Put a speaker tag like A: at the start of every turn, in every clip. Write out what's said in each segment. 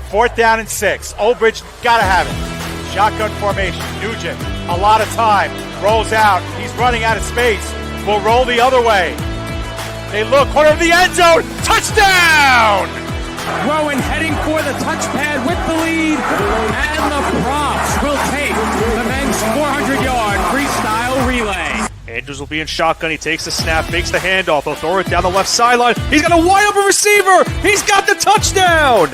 A: 4th down and 6. Olbridge gotta have it. Shotgun formation. Nugent, a lot of time. Rolls out. He's running out of space. Will roll the other way. They look. Corner of the end zone. Touchdown!
B: Rowan heading for the touchpad with the lead. And the props will take the men's 400-yard freestyle relay.
C: Andrews will be in shotgun. He takes the snap, makes the handoff. He'll throw it down the left sideline. He's got a wide open receiver. He's got the touchdown.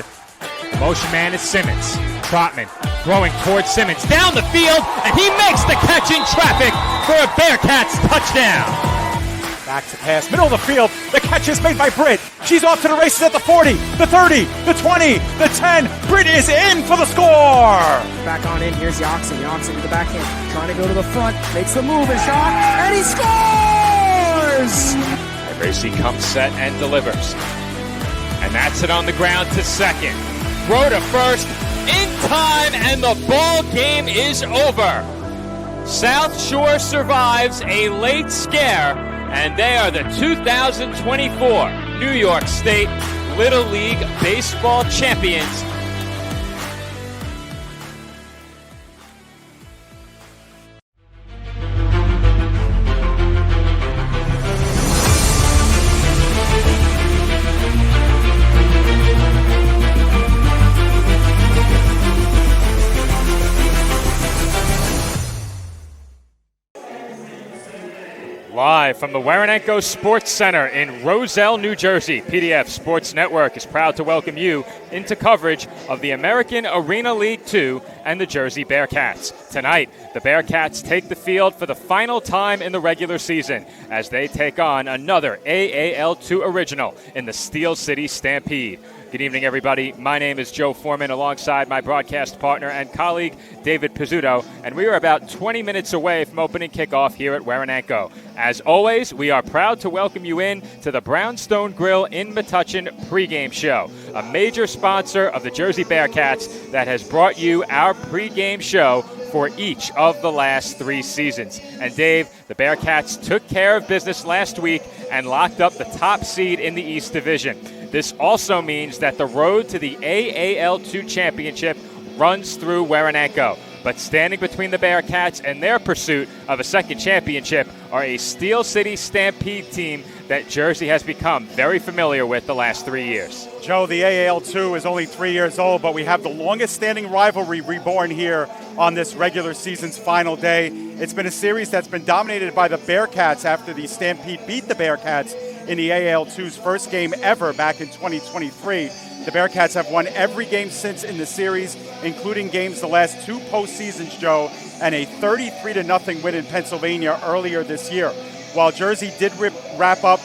D: The motion man is Simmons. Trotman throwing towards Simmons down the field, and he makes the catch in traffic for a Bearcats touchdown.
A: Back to pass, middle of the field. The catch is made by Britt. She's off to the races at the 40, the 30, the 20, the 10. Britt is in for the score.
E: Back on in, here's Yoxon. Yoxon to the backhand, trying to go to the front, makes the move and shot, and he scores!
D: Gracie comes set and delivers. And that's it on the ground to second. Throw to first, in time, and the ball game is over. South Shore survives a late scare, and they are the 2024 New York State Little League Baseball champions. Live from the Warenenko Sports Center in Roselle, New Jersey, PDF Sports Network is proud to welcome you into coverage of the American Arena League 2 and the Jersey Bearcats. Tonight, the Bearcats take the field for the final time in the regular season as they take on another AAL2 original in the Steel City Stampede. Good evening, everybody. My name is Joe Foreman, alongside my broadcast partner and colleague, David Pizzuto, and we are about 20 minutes away from opening kickoff here at Warenenko. As always, we are proud to welcome you in to the Brownstone Grill in Metuchen pregame show, a major sponsor of the Jersey Bearcats that has brought you our pregame show for each of the last 3 seasons. And Dave, the Bearcats took care of business last week and locked up the top seed in the East Division. This also means that the road to the AAL2 championship runs through Warenenko. But standing between the Bearcats and their pursuit of a second championship are a Steel City Stampede team that Jersey has become very familiar with the last 3 years.
A: Joe, the AAL2 is only 3 years old, but we have the longest standing rivalry reborn here on this regular season's final day. It's been a series that's been dominated by the Bearcats after the Stampede beat the Bearcats in the AAL2's first game ever back in 2023. The Bearcats have won every game since in the series, including games the last 2 postseasons, Joe, and a 33-0 win in Pennsylvania earlier this year. While Jersey did wrap up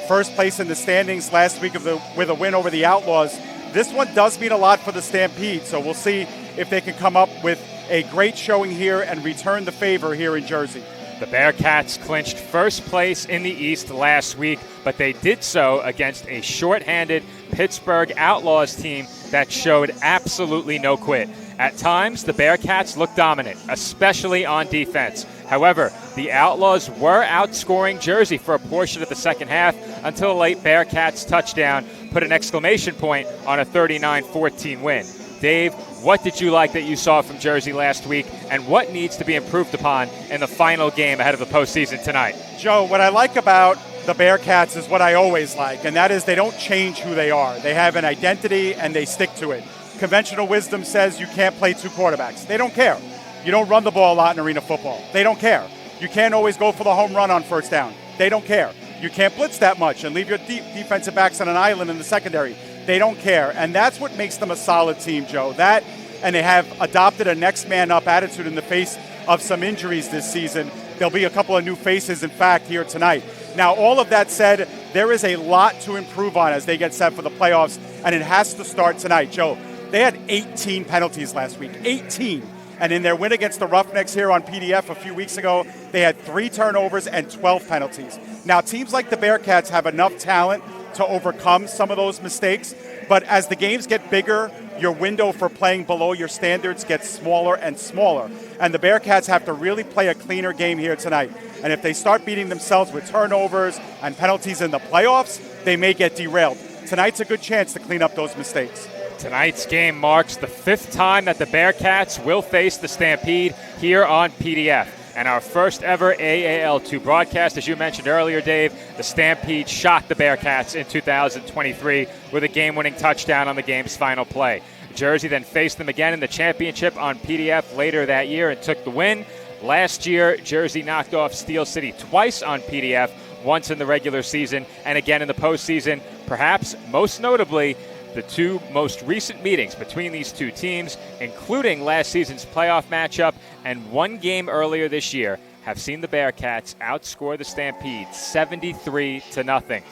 A: first place in the standings last week with a win over the Outlaws, this one does mean a lot for the Stampede, so we'll see if they can come up with a great showing here and return the favor here in Jersey.
D: The Bearcats clinched first place in the East last week, but they did so against a shorthanded Pittsburgh Outlaws team that showed absolutely no quit. At times, the Bearcats looked dominant, especially on defense. However, the Outlaws were outscoring Jersey for a portion of the second half until a late Bearcats touchdown put an exclamation point on a 39-14 win. Dave, what did you like that you saw from Jersey last week, and what needs to be improved upon in the final game ahead of the postseason tonight?
A: Joe, what I like about the Bearcats is what I always like, and that is they don't change who they are. They have an identity, and they stick to it. Conventional wisdom says you can't play 2 quarterbacks. They don't care. You don't run the ball a lot in arena football. They don't care. You can't always go for the home run on first down. They don't care. You can't blitz that much and leave your defensive backs on an island in the secondary. They don't care, and that's what makes them a solid team, Joe. That, and they have adopted a next-man-up attitude in the face of some injuries this season. There'll be a couple of new faces, in fact, here tonight. Now, all of that said, there is a lot to improve on as they get set for the playoffs, and it has to start tonight, Joe. They had 18 penalties last week, 18. And in their win against the Roughnecks here on PDF a few weeks ago, they had 3 turnovers and 12 penalties. Now, teams like the Bearcats have enough talent to overcome some of those mistakes, but as the games get bigger, your window for playing below your standards gets smaller and smaller. And the Bearcats have to really play a cleaner game here tonight. And if they start beating themselves with turnovers and penalties in the playoffs, they may get derailed. Tonight's a good chance to clean up those mistakes.
D: Tonight's game marks the 5th time that the Bearcats will face the Stampede here on PDF. And our first ever AAL2 broadcast, as you mentioned earlier, Dave, the Stampede shocked the Bearcats in 2023 with a game-winning touchdown on the game's final play. Jersey then faced them again in the championship on PDF later that year and took the win. Last year, Jersey knocked off Steel City twice on PDF, once in the regular season and again in the postseason. Perhaps most notably, the two most recent meetings between these two teams, including last season's playoff matchup and one game earlier this year, have seen the Bearcats outscore the Stampede 73-0.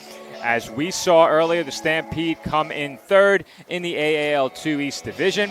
D: As we saw earlier, the Stampede come in third in the AAL2 East Division.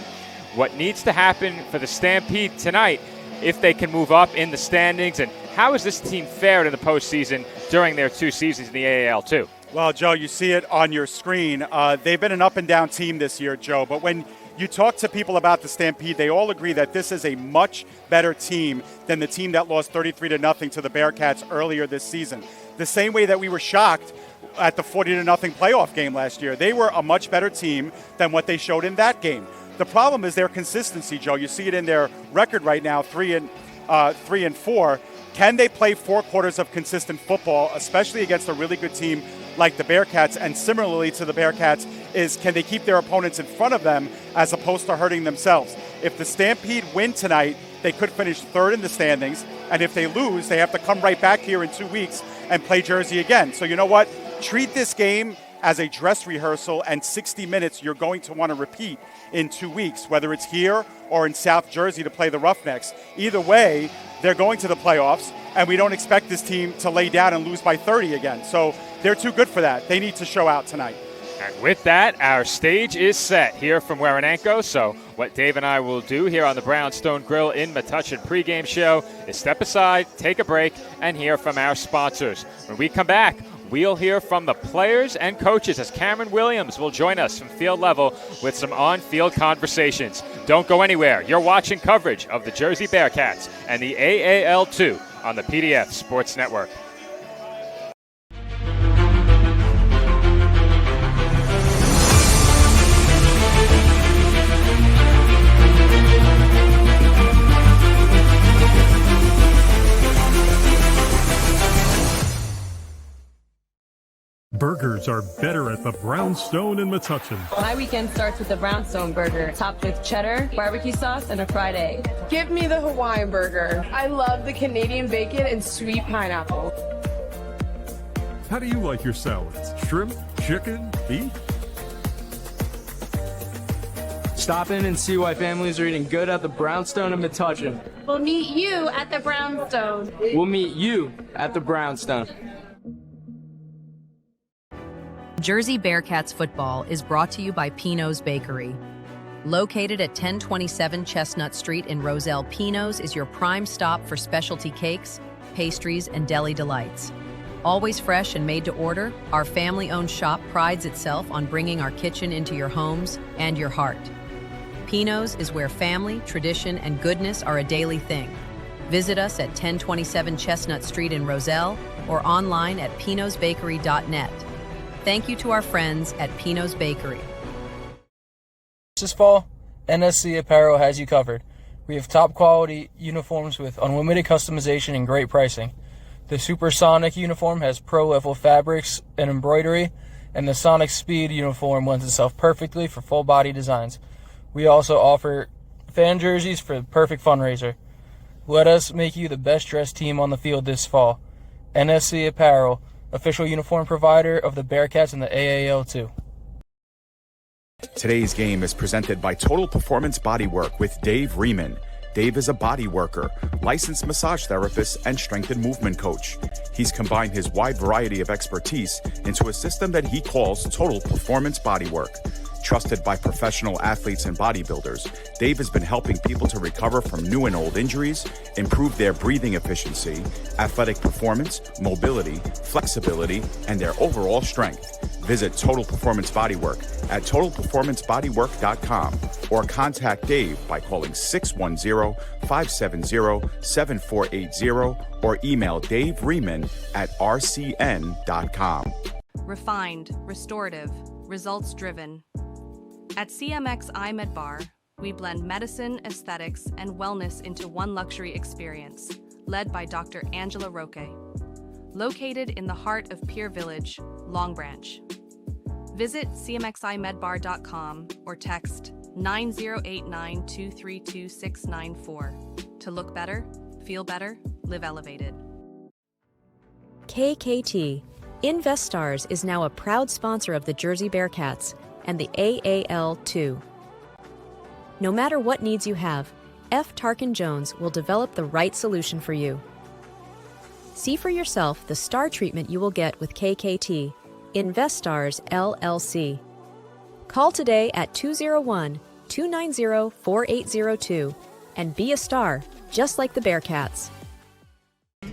D: What needs to happen for the Stampede tonight if they can move up in the standings, and how has this team fared in the postseason during their 2 seasons in the AAL2?
A: Well, Joe, you see it on your screen. They've been an up-and-down team this year, Joe. But when you talk to people about the Stampede, they all agree that this is a much better team than the team that lost 33-0 to the Bearcats earlier this season. The same way that we were shocked at the 40-0 playoff game last year. They were a much better team than what they showed in that game. The problem is their consistency, Joe. You see it in their record right now, 3-4. Can they play 4 quarters of consistent football, especially against a really good team like the Bearcats? And similarly to the Bearcats is, can they keep their opponents in front of them as opposed to hurting themselves? If the Stampede win tonight, they could finish third in the standings. And if they lose, they have to come right back here in 2 weeks and play Jersey again. So you know what? Treat this game as a dress rehearsal, and 60 minutes you're going to want to repeat in 2 weeks, whether it's here or in South Jersey to play the Roughnecks. Either way, they're going to the playoffs, and we don't expect this team to lay down and lose by 30 again. So they're too good for that. They need to show out tonight.
D: And with that, our stage is set here from Waranenko. So what Dave and I will do here on the Brownstone Grill in Metuchen pregame show is step aside, take a break, and hear from our sponsors. When we come back, we'll hear from the players and coaches as Cameron Williams will join us from field level with some on-field conversations. Don't go anywhere. You're watching coverage of the Jersey Bearcats and the AAL2 on the PDF Sports Network.
F: Burgers are better at the Brownstone in Metuchen.
G: My weekend starts with the Brownstone burger, topped with cheddar, barbecue sauce, and a fried egg.
H: Give me the Hawaiian burger. I love the Canadian bacon and sweet pineapple.
F: How do you like your salads? Shrimp, chicken, beef?
E: Stop in and see why families are eating good at the Brownstone in Metuchen.
I: We'll meet you at the Brownstone.
E: We'll meet you at the Brownstone.
J: Jersey Bearcats football is brought to you by Pino's Bakery. Located at 1027 Chestnut Street in Roselle, Pino's is your prime stop for specialty cakes, pastries, and deli delights. Always fresh and made to order, our family-owned shop prides itself on bringing our kitchen into your homes and your heart. Pino's is where family, tradition, and goodness are a daily thing. Visit us at 1027 Chestnut Street in Roselle or online at pinosbakery.net. Thank you to our friends at Pino's Bakery.
K: This fall, NSC Apparel has you covered. We have top quality uniforms with unlimited customization and great pricing. The Supersonic uniform has pro-level fabrics and embroidery, and the Sonic Speed uniform lends itself perfectly for full body designs. We also offer fan jerseys for the perfect fundraiser. Let us make you the best dressed team on the field this fall. NSC Apparel, official uniform provider of the Bearcats and the AAL2.
L: Today's game is presented by Total Performance Bodywork with Dave Riemann. Dave is a body worker, licensed massage therapist, and strength and movement coach. He's combined his wide variety of expertise into a system that he calls Total Performance Bodywork. Trusted by professional athletes and bodybuilders, Dave has been helping people to recover from new and old injuries, improve their breathing efficiency, athletic performance, mobility, flexibility, and their overall strength. Visit Total Performance Bodywork at totalperformancebodywork.com or contact Dave by calling 610-570-7480 or email Dave Riemann at rcn.com.
J: Refined, restorative, results-driven.
M: At CMXI Med Bar, we blend medicine, aesthetics, and wellness into one luxury experience, led by Dr. Angela Roque. Located in the heart of Pier Village, Long Branch. Visit cmximedbar.com or text 9089-232-694 to look better, feel better, live elevated.
N: KKT, InvestStars is now a proud sponsor of the Jersey Bearcats and the AAL2. No matter what needs you have, F. Tarkin Jones will develop the right solution for you. See for yourself the star treatment you will get with KKT, InvestStars LLC. Call today at 201-290-4802 and be a star, just like the Bearcats.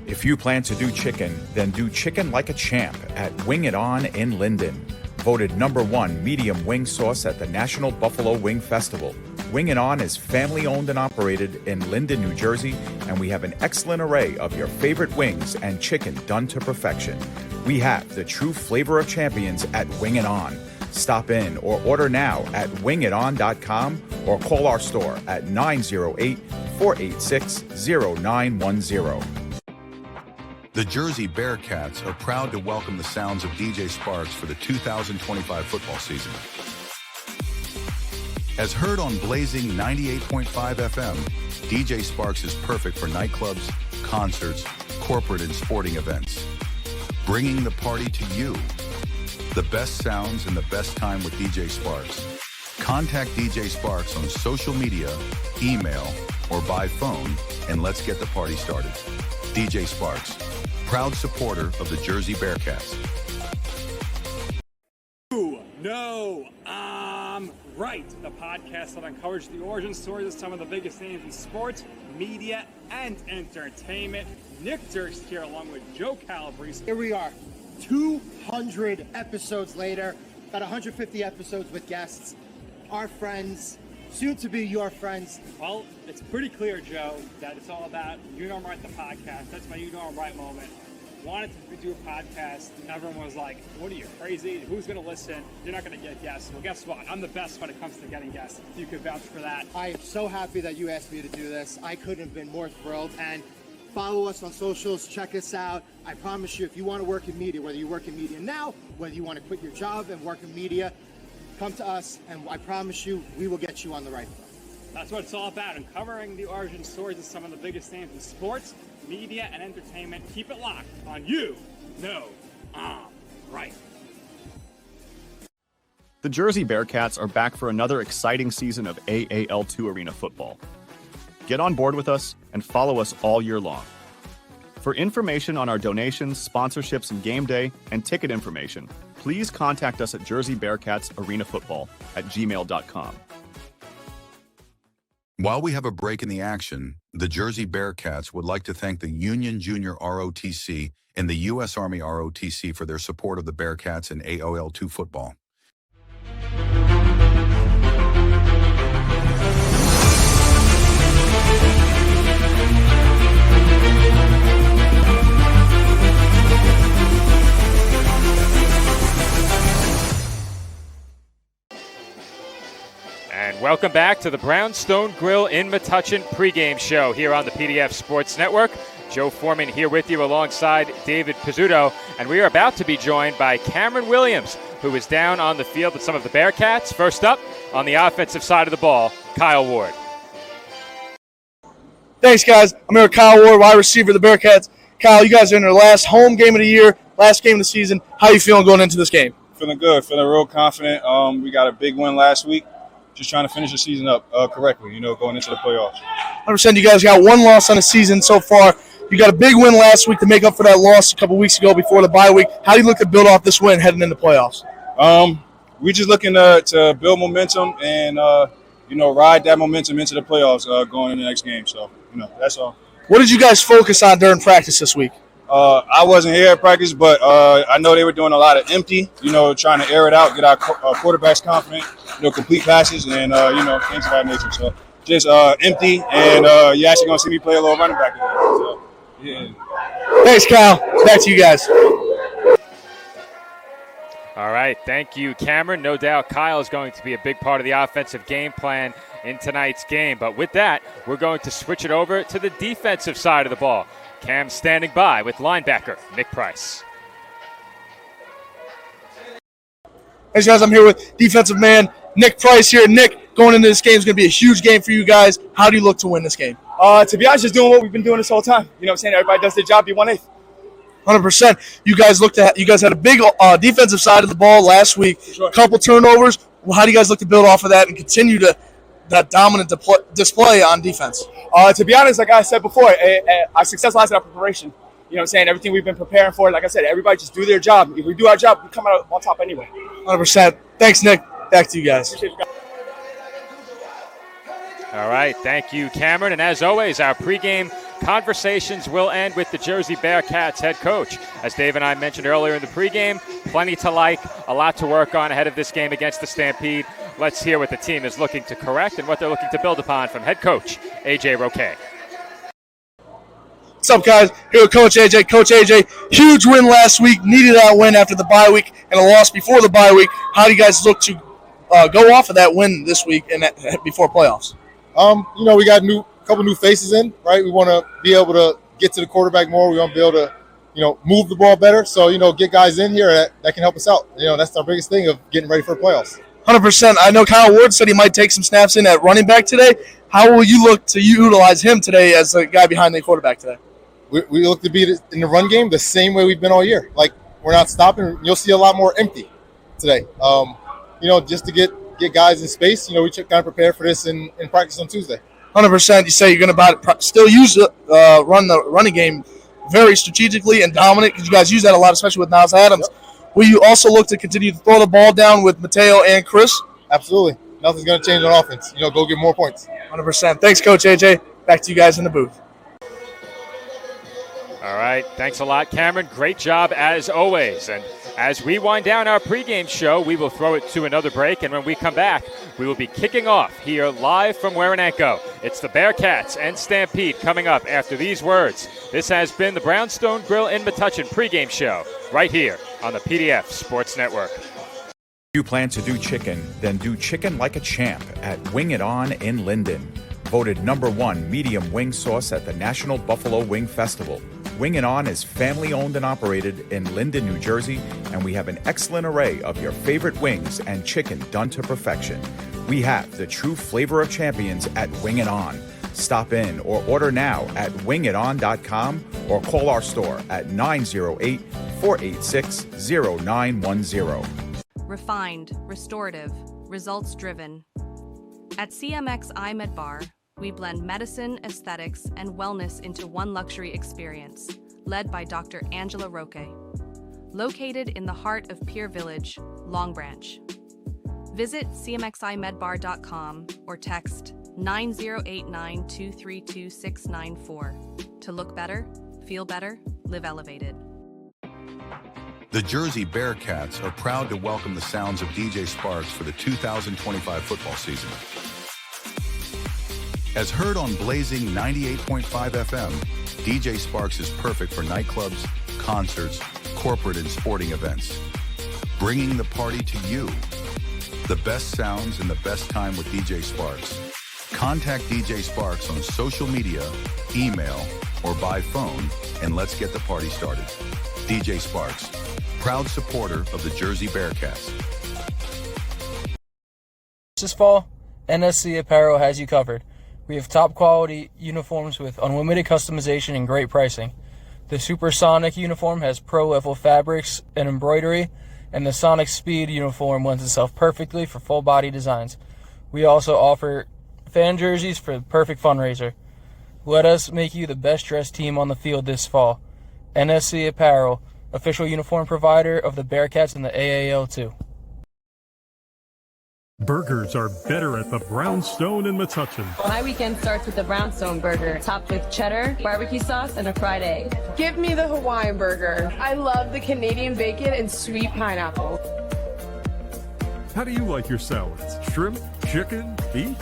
L: If you plan to do chicken, then do chicken like a champ at Wing It On in Linden. Voted #1 medium wing sauce at the National Buffalo Wing Festival. Wing It On is family owned and operated in Linden, New Jersey, and we have an excellent array of your favorite wings and chicken done to perfection. We have the true flavor of champions at Wing It On. Stop in or order now at wingiton.com or call our store at 908-486-0910.
O: The Jersey Bearcats are proud to welcome the sounds of DJ Sparks for the 2025 football season. As heard on Blazing 98.5 FM, DJ Sparks is perfect for nightclubs, concerts, corporate and sporting events. Bringing the party to you. The best sounds and the best time with DJ Sparks. Contact DJ Sparks on social media, email, or by phone, and let's get the party started. DJ Sparks, proud supporter of the Jersey Bearcats.
B: No, I'm right. The podcast that uncovers the origin stories of some of the biggest names in sports, media, and entertainment. Nick Durst here along with Joe Calabrese.
P: Here we are, 200 episodes later, about 150 episodes with guests, our friends, soon to be your friends.
B: Well, it's pretty clear, Joe, that it's all about You Know I'm Right, the podcast. That's my You Know I'm Right moment. Wanted to do a podcast, and everyone was like, what are you, crazy? Who's going to listen? You're not going to get guests. Well, guess what? I'm the best when it comes to getting guests. You could vouch for that.
P: I am so happy that you asked me to do this. I couldn't have been more thrilled. And follow us on socials. Check us out. I promise you, if you want to work in media, whether you work in media now, whether you want to quit your job and work in media, come to us, and I promise you, we will get you on the right foot.
B: That's what it's all about, uncovering the origin stories of some of the biggest names in sports, media, and entertainment. Keep it locked on You Know I'm Right.
Q: The Jersey Bearcats are back for another exciting season of AAL2 Arena football. Get on board with us and follow us all year long. For information on our donations, sponsorships, and game day, and ticket information, please contact us at jerseybearcatsarenafootball@gmail.com.
O: While we have a break in the action, the Jersey Bearcats would like to thank the Union Junior ROTC and the U.S. Army ROTC for their support of the Bearcats in AAL2 football.
D: And welcome back to the Brownstone Grill in Metuchen pregame show here on the PDF Sports Network. Joe Foreman here with you alongside David Pizzuto, and we are about to be joined by Cameron Williams, who is down on the field with some of the Bearcats. First up, on the offensive side of the ball, Kyle Ward.
R: Thanks, guys. I'm here with Kyle Ward, wide receiver of the Bearcats. Kyle, you guys are in your last home game of the year, last game of the season. How are you feeling going into this game?
S: Feeling good, feeling real confident. We got a big win last week. Just trying to finish the season up correctly, going into the playoffs.
R: 100%. You guys got one loss on the season so far. You got a big win last week to make up for that loss a couple weeks ago before the bye week. How do you look to build off this win heading into the playoffs?
S: We're just looking to build momentum and, ride that momentum into the playoffs going into the next game. So, that's all.
R: What did you guys focus on during practice this week?
S: I wasn't here at practice, but I know they were doing a lot of empty, trying to air it out, get our quarterbacks confident, complete passes, and, things of that nature. So just empty, and you're actually going to see me play a little running back today. So, yeah.
R: Thanks, Kyle. Back to you guys.
D: All right, thank you, Cameron. No doubt Kyle is going to be a big part of the offensive game plan in tonight's game. But with that, we're going to switch it over to the defensive side of the ball. Cam's standing by with linebacker Nick Price.
R: Hey guys, I'm here with defensive man Nick Price here. Nick, going into this game is going to be a huge game for you guys. How do you look to win this game?
T: To be honest, just doing what we've been doing this whole time. You know what I'm saying? Everybody does their job, be 1/8.
R: 100%. You guys had a big defensive side of the ball last week.
T: Sure.
R: A couple turnovers. Well, how do you guys look to build off of that and continue that dominant display on defense?
T: To be honest, like I said before, our success lies in our preparation. You know what I'm saying? Everything we've been preparing for, like I said, everybody just do their job. If we do our job, we come out on top anyway.
R: 100%. Thanks, Nick. Back to you guys.
D: All right, thank you, Cameron. And as always, our pregame conversations will end with the Jersey Bearcats head coach. As Dave and I mentioned earlier in the pregame, plenty to like, a lot to work on ahead of this game against the Stampede. Let's hear what the team is looking to correct and what they're looking to build upon from head coach AJ Roque.
R: What's up, guys? Here with Coach AJ. Coach AJ, huge win last week. Needed that win after the bye week and a loss before the bye week. How do you guys look to go off of that win this week and before playoffs?
U: We got a couple new faces in, right? We want to be able to get to the quarterback more. We want to be able to, move the ball better. So, get guys in here that can help us out. That's our biggest thing of getting ready for the playoffs.
R: 100%. I know Kyle Ward said he might take some snaps in at running back today. How will you look to utilize him today as the guy behind the quarterback today?
U: We look to be in the run game the same way we've been all year. Like, we're not stopping. You'll see a lot more empty today. Just to get guys in space. We kind of prepare for this in practice on Tuesday.
R: 100%. You say you're going to still use the running game very strategically and dominant because you guys use that a lot, especially with Niles Adams. Yep. Will you also look to continue to throw the ball down with Mateo and Chris?
U: Absolutely. Nothing's going to change on offense. Go get more points.
R: 100%. Thanks, Coach AJ. Back to you guys in the booth.
D: All right, thanks a lot, Cameron. Great job as always. And as we wind down our pregame show, we will throw it to another break. And when we come back, we will be kicking off here live from Warenenko. It's the Bearcats and Stampede coming up after these words. This has been the Brownstone Grill in Metuchen pregame show right here on the PDF Sports Network.
L: If you plan to do chicken, then do chicken like a champ at Wing It On in Linden. Voted #1 medium wing sauce at the National Buffalo Wing Festival. Wing It On is family owned and operated in Linden, New Jersey, and we have an excellent array of your favorite wings and chicken done to perfection. We have the true flavor of champions at Wing It On. Stop in or order now at wingiton.com or call our store at 908-486-0910.
M: Refined, restorative, results-driven. At CMX iMed Bar, we blend medicine, aesthetics, and wellness into one luxury experience, led by Dr. Angela Roque. Located in the heart of Pier Village, Long Branch. Visit cmximedbar.com or text 9089-232-694 to look better, feel better, live elevated.
O: The Jersey Bearcats are proud to welcome the sounds of DJ Sparks for the 2025 football season. As heard on Blazing 98.5 FM, DJ Sparks is perfect for nightclubs, concerts, corporate and sporting events. Bringing the party to you. The best sounds and the best time with DJ Sparks. Contact DJ Sparks on social media, email, or by phone, and let's get the party started. DJ Sparks, proud supporter of the Jersey Bearcats.
K: This fall, NSC Apparel has you covered. We have top quality uniforms with unlimited customization and great pricing. The Supersonic uniform has pro level fabrics and embroidery, and the Sonic Speed uniform lends itself perfectly for full body designs. We also offer fan jerseys for the perfect fundraiser. Let us make you the best dressed team on the field this fall. NSC Apparel, official uniform provider of the Bearcats and the AAL2.
F: Burgers are better at the Brownstone in Metuchen.
G: My weekend starts with the Brownstone burger, topped with cheddar, barbecue sauce, and a fried egg.
H: Give me the Hawaiian burger. I love the Canadian bacon and sweet pineapple.
F: How do you like your salads? Shrimp, chicken, beef?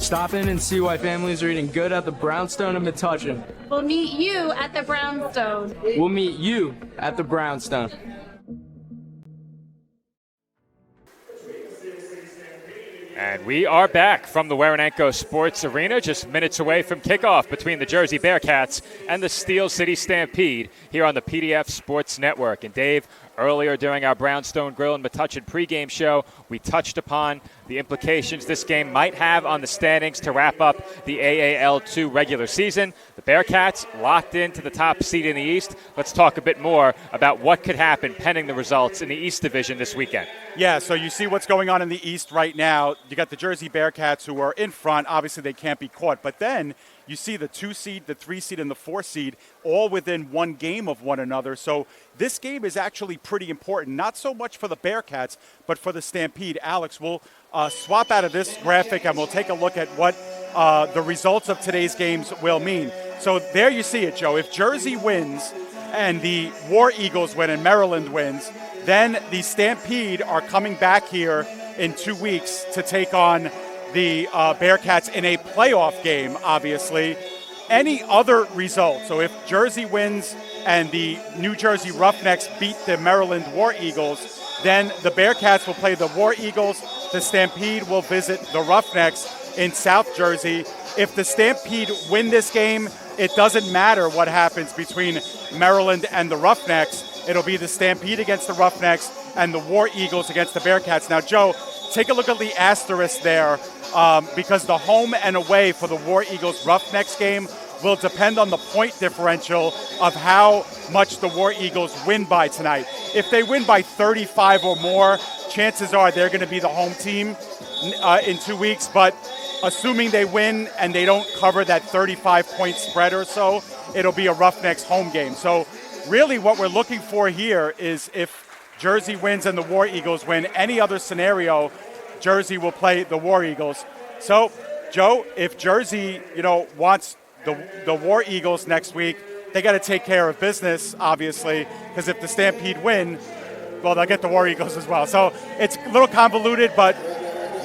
E: Stop in and see why families are eating good at the Brownstone in Metuchen.
I: We'll meet you at the Brownstone.
E: We'll meet you at the Brownstone.
D: And we are back from the Warenenko Sports Arena, just minutes away from kickoff between the Jersey Bearcats and the Steel City Stampede here on the PDF Sports Network. And Dave, earlier during our Brownstone Grill and Metuchen pregame show, we touched upon the implications this game might have on the standings to wrap up the AAL2 regular season. The Bearcats locked into the top seed in the East. Let's talk a bit more about what could happen pending the results in the East Division this weekend.
A: Yeah, so you see what's going on in the East right now. You got the Jersey Bearcats who are in front. Obviously, they can't be caught. But then you see the 2 seed, the 3 seed, and the 4 seed all within one game of one another. So this game is actually pretty important, not so much for the Bearcats, but for the Stampede. Alex, we'll swap out of this graphic and we'll take a look at what the results of today's games will mean. So there you see it, Joe. If Jersey wins and the War Eagles win and Maryland wins, then the Stampede are coming back here in 2 weeks to take on the Bearcats in a playoff game, obviously. Any other result, so if Jersey wins and the New Jersey Roughnecks beat the Maryland War Eagles, then the Bearcats will play the War Eagles. The Stampede will visit the Roughnecks in South Jersey. If the Stampede win this game, it doesn't matter what happens between Maryland and the Roughnecks. It'll be the Stampede against the Roughnecks and the War Eagles against the Bearcats. Now, Joe, take a look at the asterisk there because the home and away for the War Eagles Roughnecks game will depend on the point differential of how much the War Eagles win by tonight. If they win by 35 or more, chances are they're going to be the home team in 2 weeks. But assuming they win and they don't cover that 35-point spread or so, it'll be a Roughnecks home game. So really what we're looking for here is if Jersey wins and the War Eagles win, any other scenario, Jersey will play the War Eagles. So, Joe, if Jersey, wants the War Eagles next week, they got to take care of business, obviously, because if the Stampede win, well, they'll get the War Eagles as well. So it's a little convoluted, but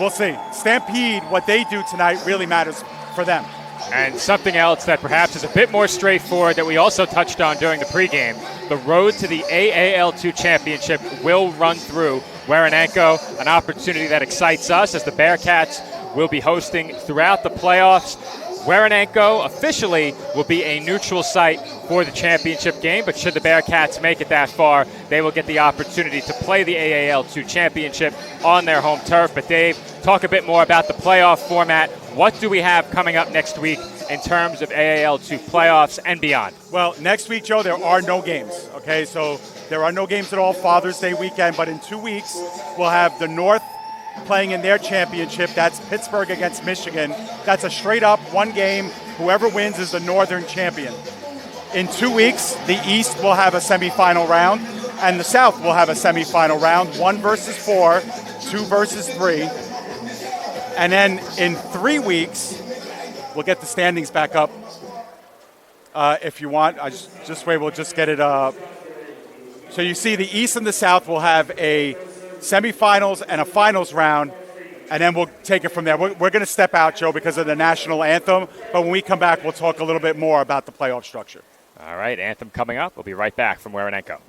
A: we'll see. Stampede, what they do tonight really matters for them.
D: And something else that perhaps is a bit more straightforward that we also touched on during the pregame, the road to the AAL2 championship will run through Warenenko, an opportunity that excites us as the Bearcats will be hosting throughout the playoffs. Warenenko officially will be a neutral site for the championship game, but should the Bearcats make it that far, they will get the opportunity to play the AAL2 championship on their home turf. But Dave, talk a bit more about the playoff format. What do we have coming up next week in terms of AAL2 playoffs and beyond?
A: Well, next week, Joe, there are no games, okay? So there are no games at all Father's Day weekend, but in 2 weeks, we'll have the North playing in their championship. That's Pittsburgh against Michigan. That's a straight-up one game. Whoever wins is the Northern champion. In 2 weeks, the East will have a semifinal round, and the South will have a semifinal round, 1 versus 4, 2 versus 3. And then in 3 weeks, we'll get the standings back up. If you want, this way we'll just get it up. So you see the East and the South will have a semifinals and a finals round, and then we'll take it from there. We're going to step out, Joe, because of the national anthem, but when we come back, we'll talk a little bit more about the playoff structure.
D: All right, anthem coming up. We'll be right back from Warenenko.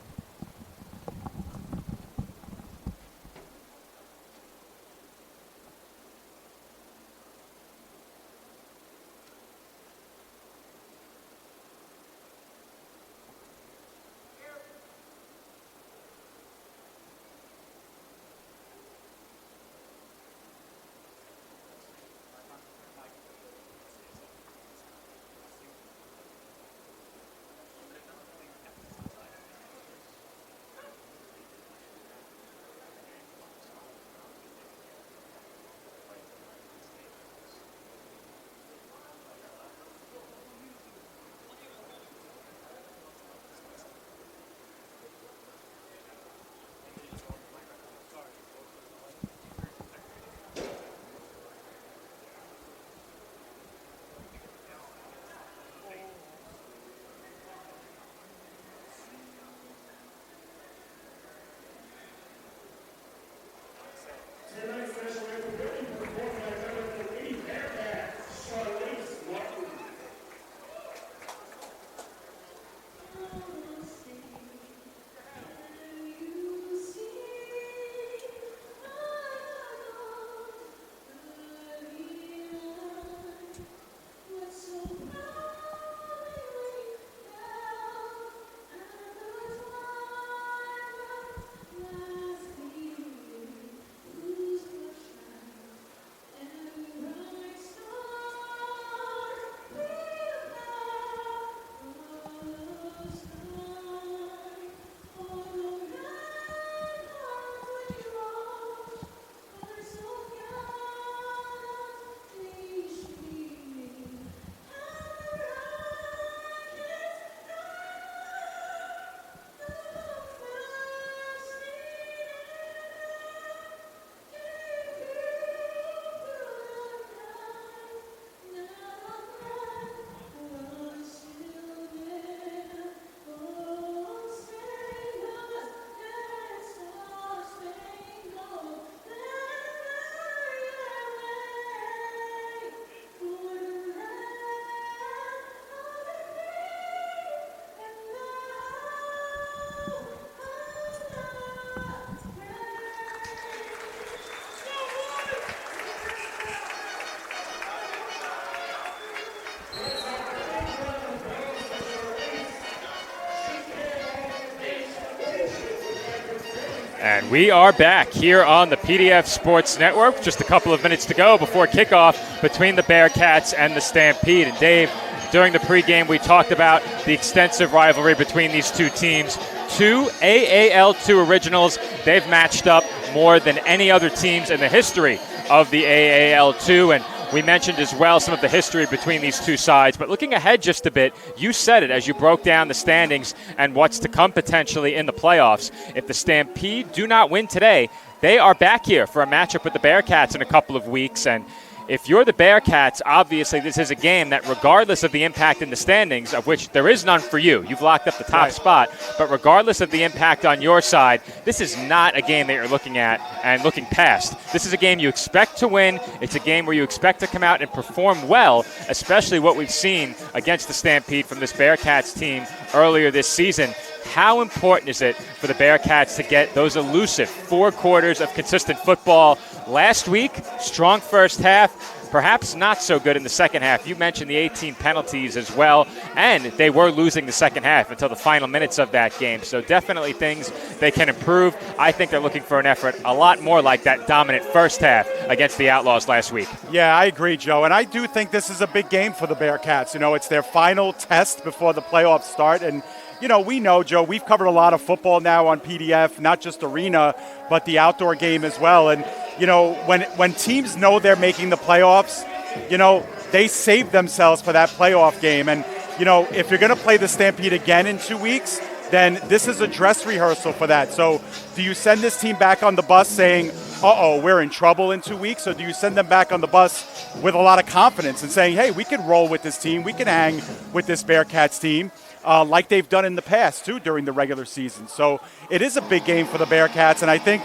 D: And we are back here on the PDF Sports Network. Just a couple of minutes to go before kickoff between the Bearcats and the Stampede. And Dave, during the pregame, we talked about the extensive rivalry between these two teams. Two AAL2 originals. They've matched up more than any other teams in the history of the AAL2. And we mentioned as well some of the history between these two sides. But looking ahead just a bit, you said it as you broke down the standings and what's to come potentially in the playoffs. If the Stampede do not win today, they are back here for a matchup with the Bearcats in a couple of weeks. And if you're the Bearcats, obviously this is a game that regardless of the impact in the standings, of which there is none for you, you've locked up the top spot, but regardless of the impact on your side, this is not a game that you're looking at and looking past. This is a game you expect to win. It's a game where you expect to come out and perform well, especially what we've seen against the Stampede from this Bearcats team earlier this season. How important is it for the Bearcats to get those elusive 4 quarters of consistent football? Last week, strong first half, perhaps not so good in the second half. You mentioned the 18 penalties as well, and they were losing the second half until the final minutes of that game. So definitely things they can improve. I think they're looking for an effort a lot more like that dominant first half against the Outlaws last week.
A: Yeah, I agree, Joe. And I do think this is a big game for the Bearcats. You know, it's their final test before the playoffs start. And you know, we know, Joe, we've covered a lot of football now on PDF, not just arena, but the outdoor game as well. And, you know, when teams know they're making the playoffs, you know, they save themselves for that playoff game. And, you know, if you're going to play the Stampede again in 2 weeks, then this is a dress rehearsal for that. So do you send this team back on the bus saying, uh-oh, we're in trouble in 2 weeks? Or do you send them back on the bus with a lot of confidence and saying, hey, we can roll with this team, we can hang with this Bearcats team? Like they've done in the past, too, during the regular season. So it is a big game for the Bearcats, and I think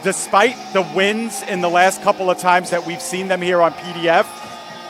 A: despite the wins in the last couple of times that we've seen them here on PDF,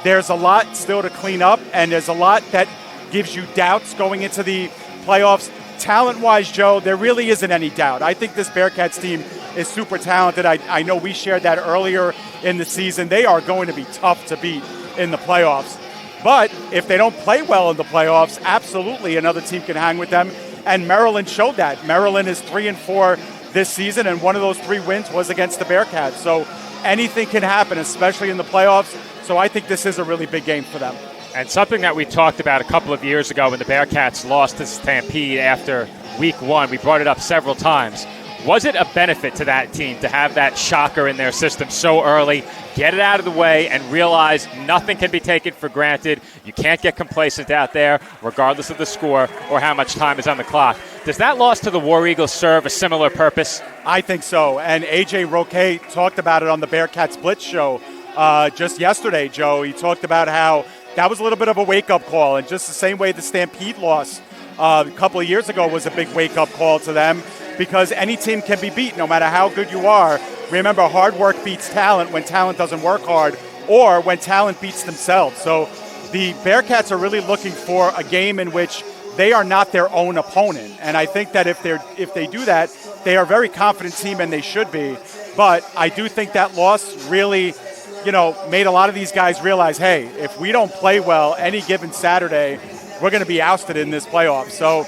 A: there's a lot still to clean up, and there's a lot that gives you doubts going into the playoffs. Talent-wise, Joe, there really isn't any doubt. I think this Bearcats team is super talented. I know we shared that earlier in the season. They are going to be tough to beat in the playoffs. But if they don't play well in the playoffs, absolutely another team can hang with them. And Maryland showed that. Maryland is 3-4 this season, and one of those 3 wins was against the Bearcats. So anything can happen, especially in the playoffs. So I think this is a really big game for them.
D: And something that we talked about a couple of years ago when the Bearcats lost to Stampede after week 1, we brought it up several times. Was it a benefit to that team to have that shocker in their system so early, get it out of the way, and realize nothing can be taken for granted? You can't get complacent out there, regardless of the score or how much time is on the clock. Does that loss to the War Eagles serve a similar purpose?
A: I think so. And A.J. Roque talked about it on the Bearcats Blitz show just yesterday, Joe. He talked about how that was a little bit of a wake-up call, and just the same way the Stampede loss a couple of years ago was a big wake-up call to them, because any team can be beat no matter how good you are. Remember, hard work beats talent when talent doesn't work hard, or when talent beats themselves. So the Bearcats are really looking for a game in which they are not their own opponent. And I think that if they do that, they are a very confident team, and they should be. But I do think that loss really, you know, made a lot of these guys realize, hey, if we don't play well any given Saturday, we're going to be ousted in this playoff. So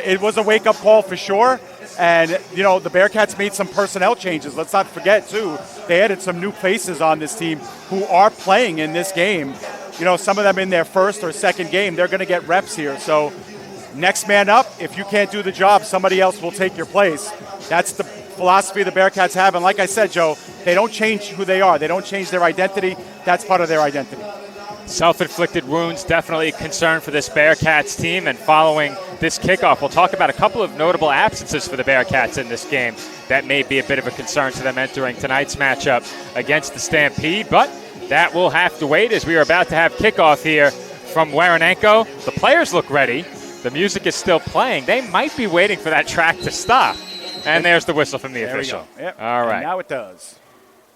A: it was a wake-up call for sure. And, you know, the Bearcats made some personnel changes. Let's not forget, too, they added some new faces on this team who are playing in this game. You know, some of them in their first or second game. They're going to get reps here. So next man up, if you can't do the job, somebody else will take your place. That's the philosophy the Bearcats have. And like I said, Joe, they don't change who they are. They don't change their identity. That's part of their identity.
D: Self-inflicted wounds, definitely a concern for this Bearcats team. And following this kickoff, we'll talk about a couple of notable absences for the Bearcats in this game. That may be a bit of a concern to them entering tonight's matchup against the Stampede. But that will have to wait, as we are about to have kickoff here from Waranenko. The players look ready. The music is still playing. They might be waiting for that track to stop. And there's the whistle from the official.
A: Yep.
D: All right.
A: And now it does.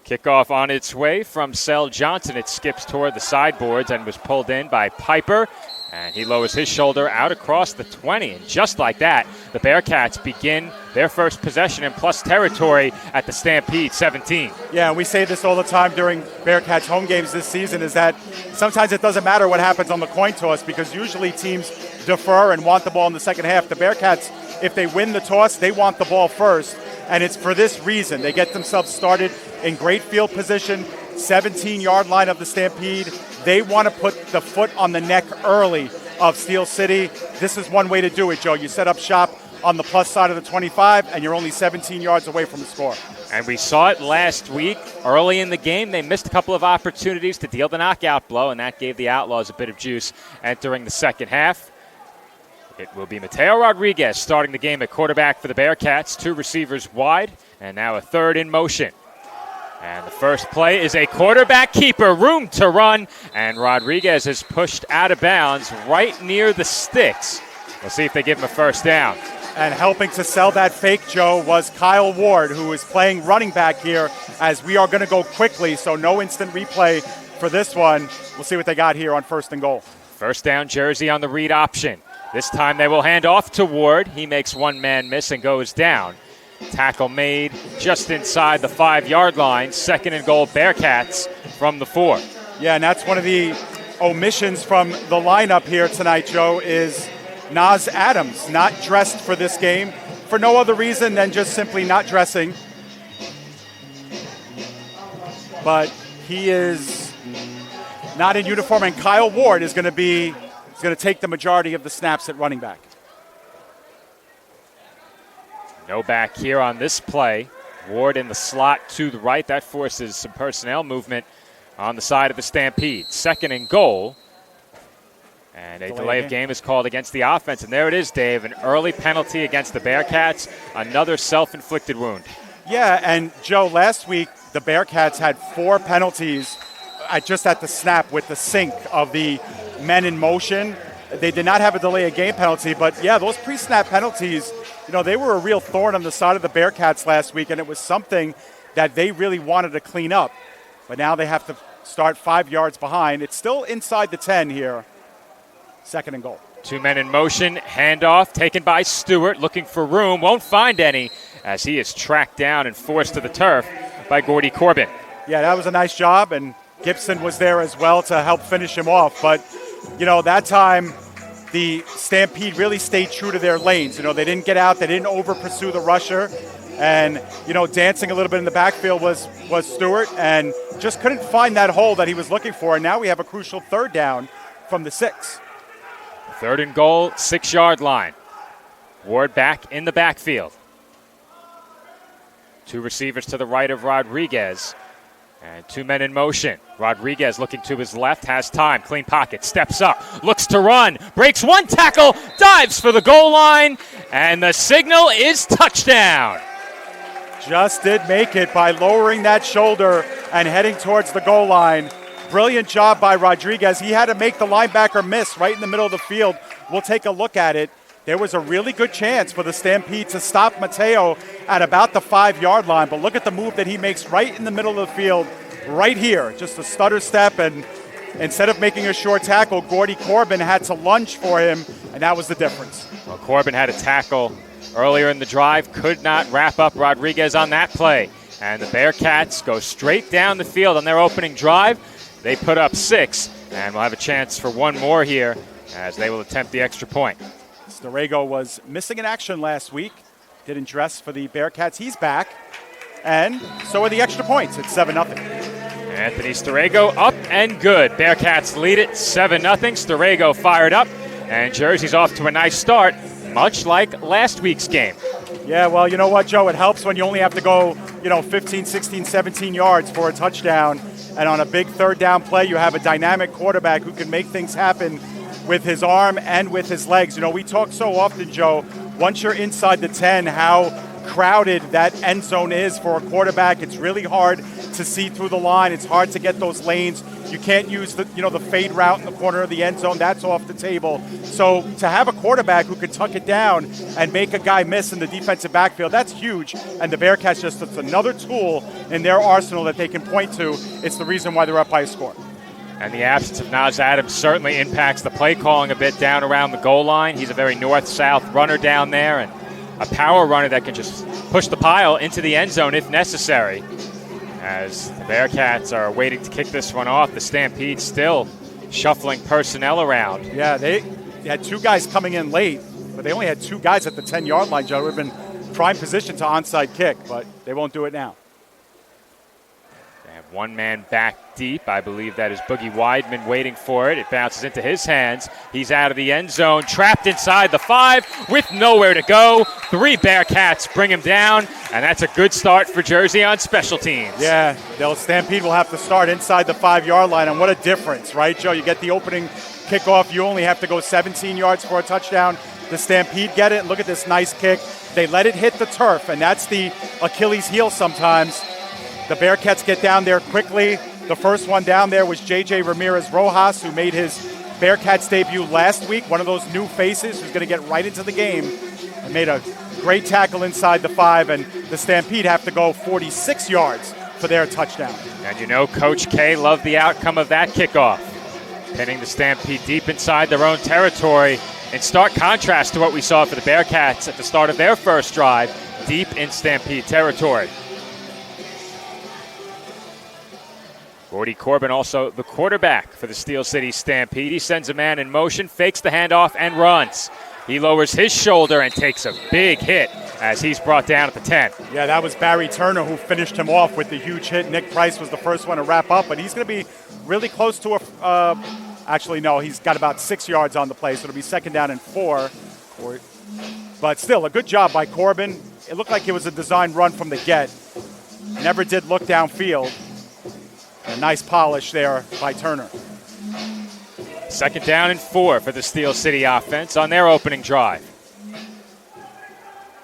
D: Kickoff on its way from Sel Johnson. It skips toward the sideboards and was pulled in by Piper. And he lowers his shoulder out across the 20. And just like that, the Bearcats begin their first possession in plus territory at the Stampede 17.
A: Yeah, and we say this all the time during Bearcats home games this season, is that sometimes it doesn't matter what happens on the coin toss, because usually teams defer and want the ball in the second half. The Bearcats, if they win the toss, they want the ball first. And it's for this reason. They get themselves started in great field position, 17-yard line of the Stampede. They want to put the foot on the neck early of Steel City. This is one way to do it, Joe. You set up shop on the plus side of the 25, and you're only 17 yards away from the score.
D: And we saw it last week. Early in the game, they missed a couple of opportunities to deal the knockout blow, and that gave the Outlaws a bit of juice entering the second half. It will be Mateo Rodriguez starting the game at quarterback for the Bearcats. 2 receivers wide, and now a third in motion. And the first play is a quarterback keeper, room to run, and Rodriguez is pushed out of bounds right near the sticks. We'll see if they give him a first down.
A: And helping to sell that fake, Joe, was Kyle Ward, who is playing running back here, as we are going to go quickly, so no instant replay for this one. We'll see what they got here on 1st and goal.
D: First down jersey on the read option. This time they will hand off to Ward. He makes one man miss and goes down. Tackle made just inside the 5-yard line. 2nd and goal, Bearcats from the 4.
A: Yeah, and that's one of the omissions from the lineup here tonight, Joe, is Nas Adams, not dressed for this game for no other reason than just simply not dressing. But he is not in uniform, and Kyle Ward is going to take the majority of the snaps at running back.
D: No back here on this play. Ward in the slot to the right. That forces some personnel movement on the side of the Stampede. 2nd and goal. And a delay of game is called against the offense. And there it is, Dave. An early penalty against the Bearcats. Another self-inflicted wound.
A: Yeah, and Joe, last week the Bearcats had 4 penalties just at the snap with the sink of the men in motion. They did not have a delay of game penalty, but yeah, those pre-snap penalties, they were a real thorn on the side of the Bearcats last week, and it was something that they really wanted to clean up. But now they have to start 5 yards behind. It's still inside the 10 here. 2nd and goal.
D: 2 men in motion, handoff taken by Stewart, looking for room, won't find any as he is tracked down and forced to the turf by Gordy Corbin.
A: Yeah, that was a nice job, and Gibson was there as well to help finish him off. But, that time the Stampede really stayed true to their lanes. They didn't get out, they didn't over-pursue the rusher. And, dancing a little bit in the backfield was Stewart, and just couldn't find that hole that he was looking for. And now we have a crucial 3rd down from the 6.
D: 3rd and goal, 6-yard line. Ward back in the backfield. 2 receivers to the right of Rodriguez. And 2 men in motion. Rodriguez looking to his left, has time. Clean pocket, steps up, looks to run, breaks 1 tackle, dives for the goal line, and the signal is touchdown.
A: Just did make it by lowering that shoulder and heading towards the goal line. Brilliant job by Rodriguez. He had to make the linebacker miss right in the middle of the field. We'll take a look at it. There was a really good chance for the Stampede to stop Mateo at about the 5-yard line, but look at the move that he makes right in the middle of the field, right here. Just a stutter step, and instead of making a short tackle, Gordy Corbin had to lunge for him, and that was the difference.
D: Well, Corbin had a tackle earlier in the drive, could not wrap up Rodriguez on that play. And the Bearcats go straight down the field on their opening drive. They put up 6, and we'll have a chance for 1 more here as they will attempt the extra point.
A: Storego was missing in action last week. Didn't dress for the Bearcats. He's back. And so are the extra points. It's 7-0.
D: Anthony Storego up and good. Bearcats lead it 7-0. Storego fired up. And Jersey's off to a nice start, much like last week's game.
A: Yeah, well, you know what, Joe? It helps when you only have to go, 15, 16, 17 yards for a touchdown. And on a big 3rd down play, you have a dynamic quarterback who can make things happen with his arm and with his legs. We talk so often, Joe, once you're inside the 10, how crowded that end zone is for a quarterback. It's really hard to see through the line. It's hard to get those lanes. You can't use the fade route in the corner of the end zone. That's off the table. So to have a quarterback who could tuck it down and make a guy miss in the defensive backfield, that's huge. And the Bearcats just, it's another tool in their arsenal that they can point to. It's the reason why they're up by a score.
D: And the absence of Nas Adams certainly impacts the play calling a bit down around the goal line. He's a very north-south runner down there and a power runner that can just push the pile into the end zone if necessary. As the Bearcats are waiting to kick this one off, the Stampede still shuffling personnel around.
A: Yeah, they had 2 guys coming in late, but they only had 2 guys at the 10-yard line, Joe. It would have been prime position to onside kick, but they won't do it now.
D: They have one man back deep. I believe that is Boogie Weidman waiting for it. It bounces into his hands. He's out of the end zone, trapped inside the 5 with nowhere to go. 3 Bearcats bring him down, and that's a good start for Jersey on special teams.
A: Yeah, Stampede will have to start inside the 5-yard line, and what a difference, right, Joe? You get the opening kickoff, you only have to go 17 yards for a touchdown. The Stampede get it. Look at this nice kick. They let it hit the turf, and that's the Achilles heel sometimes. The Bearcats get down there quickly. The first one down there was J.J. Ramirez Rojas, who made his Bearcats debut last week, one of those new faces who's going to get right into the game, and made a great tackle inside the 5, and the Stampede have to go 46 yards for their touchdown.
D: And you know Coach K loved the outcome of that kickoff, pinning the Stampede deep inside their own territory, in stark contrast to what we saw for the Bearcats at the start of their first drive, deep in Stampede territory. Gordy Corbin, also the quarterback for the Steel City Stampede. He sends a man in motion, fakes the handoff, and runs. He lowers his shoulder and takes a big hit as he's brought down at the 10.
A: Yeah, that was Barry Turner who finished him off with the huge hit. Nick Price was the first one to wrap up, but he's going to be really close to a actually, no, he's got about 6 yards on the play, so it'll be 2nd down and 4. But still, a good job by Corbin. It looked like it was a design run from the get. Never did look downfield. A nice polish there by Turner.
D: 2nd down and 4 for the Steel City offense on their opening drive.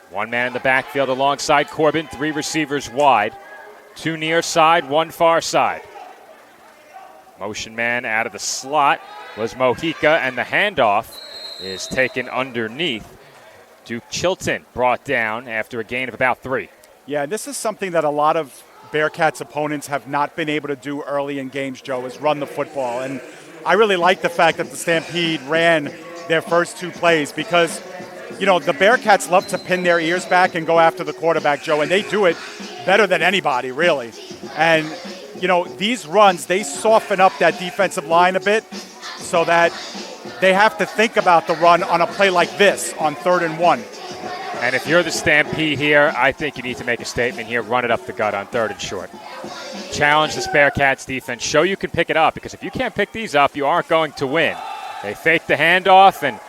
D: One man in the backfield alongside Corbin, 3 receivers wide. 2 near side, 1 far side. Motion man out of the slot was Mojica, and the handoff is taken underneath. Duke Chilton brought down after a gain of about 3.
A: Yeah, and this is something that a lot of Bearcats opponents have not been able to do early in games, Joe, is run the football. And I really like the fact that the Stampede ran their first 2 plays because, you know, the Bearcats love to pin their ears back and go after the quarterback, Joe, and they do it better than anybody, really. And you know, these runs, they soften up that defensive line a bit so that they have to think about the run on a play like this on 3rd and 1.
D: And if you're the Stampede here, I think you need to make a statement here, run it up the gut on 3rd and short. Challenge this Bearcats defense. Show you can pick it up, because if you can't pick these up, you aren't going to win. They faked the handoff, and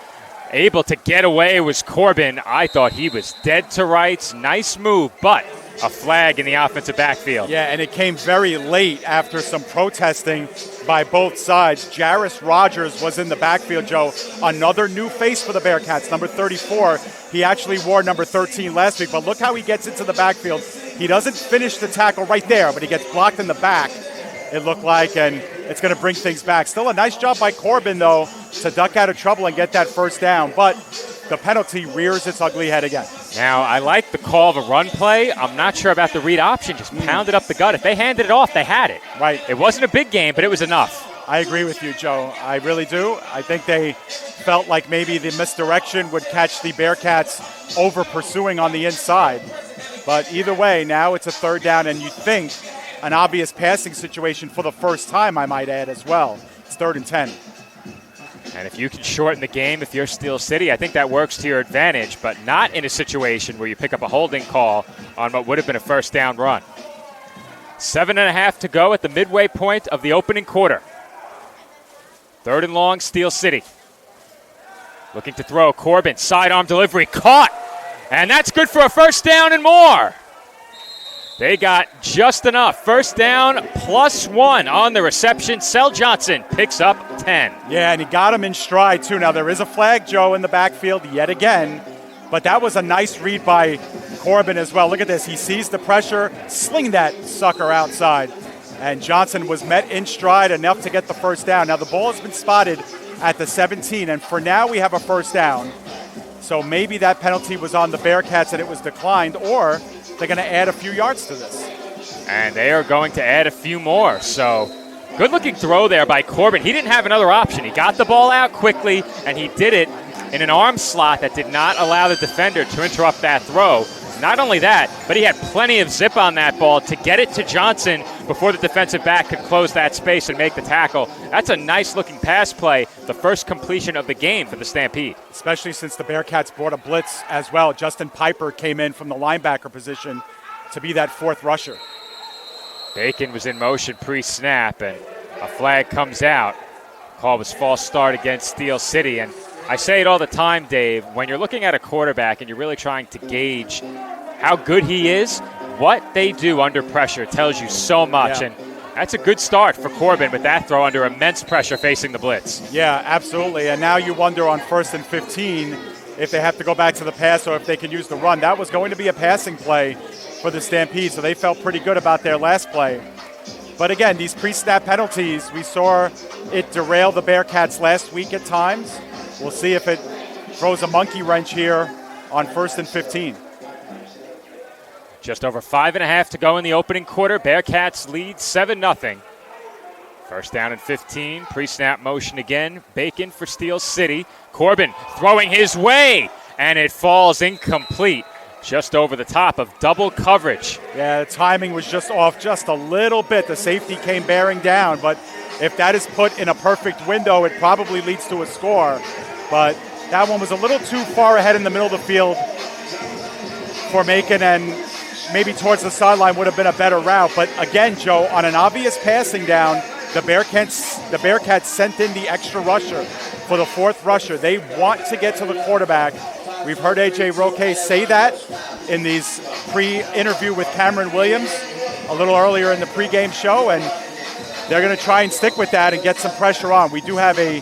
D: able to get away was Corbin. I thought he was dead to rights. Nice move, but a flag in the offensive backfield.
A: Yeah, and it came very late after some protesting by both sides. Jarris Rogers was in the backfield, Joe. Another new face for the Bearcats, number 34. He actually wore number 13 last week, but look how he gets into the backfield. He doesn't finish the tackle right there, but he gets blocked in the back, it looked like, and it's going to bring things back. Still a nice job by Corbin, though, to duck out of trouble and get that 1st down, but the penalty rears its ugly head again.
D: Now, I like the call of a run play. I'm not sure about the read option. Just pound it up the gut. If they handed it off, they had it.
A: Right.
D: It wasn't a big game, but it was enough.
A: I agree with you, Joe. I really do. I think they felt like maybe the misdirection would catch the Bearcats over pursuing on the inside. But either way, now it's a 3rd down, and you think an obvious passing situation for the first time, I might add, as well. It's 3rd and 10.
D: And if you can shorten the game, if you're Steel City, I think that works to your advantage, but not in a situation where you pick up a holding call on what would have been a 1st down run. 7.5 to go at the midway point of the opening quarter. 3rd and long, Steel City. Looking to throw. Corbin, sidearm delivery, caught. And that's good for a 1st down and more. They got just enough. 1st down, +1 on the reception. Sel Johnson picks up 10.
A: Yeah, and he got him in stride, too. Now, there is a flag, Joe, in the backfield yet again. But that was a nice read by Corbin as well. Look at this. He sees the pressure, sling that sucker outside. And Johnson was met in stride enough to get the 1st down. Now, the ball has been spotted at the 17, and for now we have a 1st down. So maybe that penalty was on the Bearcats and it was declined, or they're going to add a few yards to this.
D: And they are going to add a few more. So good-looking throw there by Corbin. He didn't have another option. He got the ball out quickly, and he did it in an arm slot that did not allow the defender to interrupt that throw. Not only that, but he had plenty of zip on that ball to get it to Johnson before the defensive back could close that space and make the tackle. That's a nice-looking pass play, the first completion of the game for the Stampede.
A: Especially since the Bearcats brought a blitz as well. Justin Piper came in from the linebacker position to be that fourth rusher.
D: Bacon was in motion pre-snap, and a flag comes out. Call was false start against Steel City, and I say it all the time, Dave, when you're looking at a quarterback and you're really trying to gauge how good he is, what they do under pressure tells you so much, and that's a good start for Corbin with that throw under immense pressure facing the blitz.
A: Yeah, absolutely, and now you wonder on 1st and 15 if they have to go back to the pass or if they can use the run. That was going to be a passing play for the Stampede, so they felt pretty good about their last play. But again, these pre-snap penalties, we saw it derail the Bearcats last week at times. We'll see if it throws a monkey wrench here on 1st and 15.
D: Just over 5.5 to go in the opening quarter. Bearcats lead 7-0. First down and 15. Pre-snap motion again. Bacon for Steel City. Corbin throwing his way, and it falls incomplete. Just over the top of double coverage.
A: Yeah, the timing was just off just a little bit. The safety came bearing down, but if that is put in a perfect window, it probably leads to a score. But that one was a little too far ahead in the middle of the field for Macon, and maybe towards the sideline would have been a better route. But again, Joe, on an obvious passing down, the Bearcats sent in the extra rusher for the fourth rusher. They want to get to the quarterback. We've heard A.J. Roque say that in these pre-interview with Cameron Williams a little earlier in the pregame show, and they're going to try and stick with that and get some pressure on. We do have a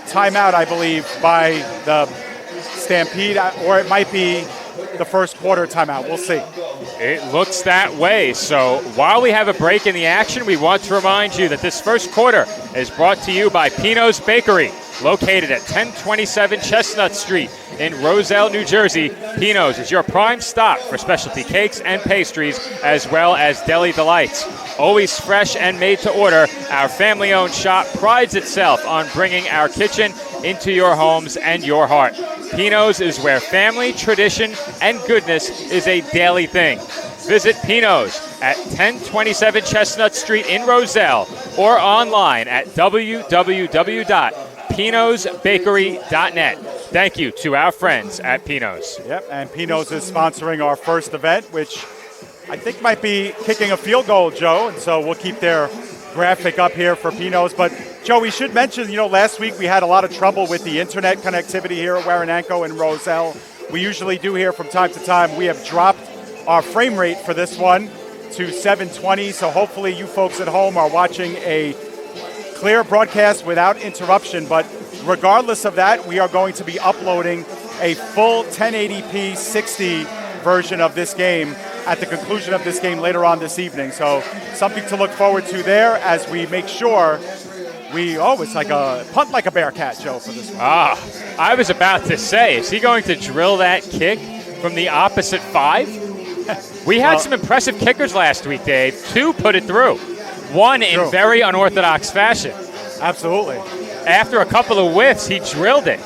A: timeout, I believe, by the Stampede, or it might be the first quarter timeout. We'll see.
D: It looks that way. So while we have a break in the action, we want to remind you that this first quarter is brought to you by Pino's Bakery, located at 1027 Chestnut Street in Roselle, New Jersey. Pino's is your prime stop for specialty cakes and pastries, as well as deli delights. Always fresh and made to order, our family-owned shop prides itself on bringing our kitchen into your homes and your heart. Pino's is where family, tradition, and goodness is a daily thing. Visit Pino's at 1027 Chestnut Street in Roselle or online at www.pinosbakery.net. Thank you to our friends at Pino's.
A: Yep, and Pino's is sponsoring our first event, which I think might be kicking a field goal, Joe, and so we'll keep their graphic up here for Pino's. But, Joe, we should mention, last week we had a lot of trouble with the internet connectivity here at Waranenko and Roselle. We usually do here from time to time. We have dropped our frame rate for this one to 720, so hopefully you folks at home are watching a clear broadcast without interruption. But regardless of that, we are going to be uploading a full 1080p 60 version of this game at the conclusion of this game later on this evening. So something to look forward to there as we make sure it's like a punt like a Bearcat, Joe, for this one.
D: I was about to say, is he going to drill that kick from the opposite 5? We had some impressive kickers last week, Dave. 2 put it through. 1 in very unorthodox fashion.
A: Absolutely.
D: After a couple of whiffs, he drilled it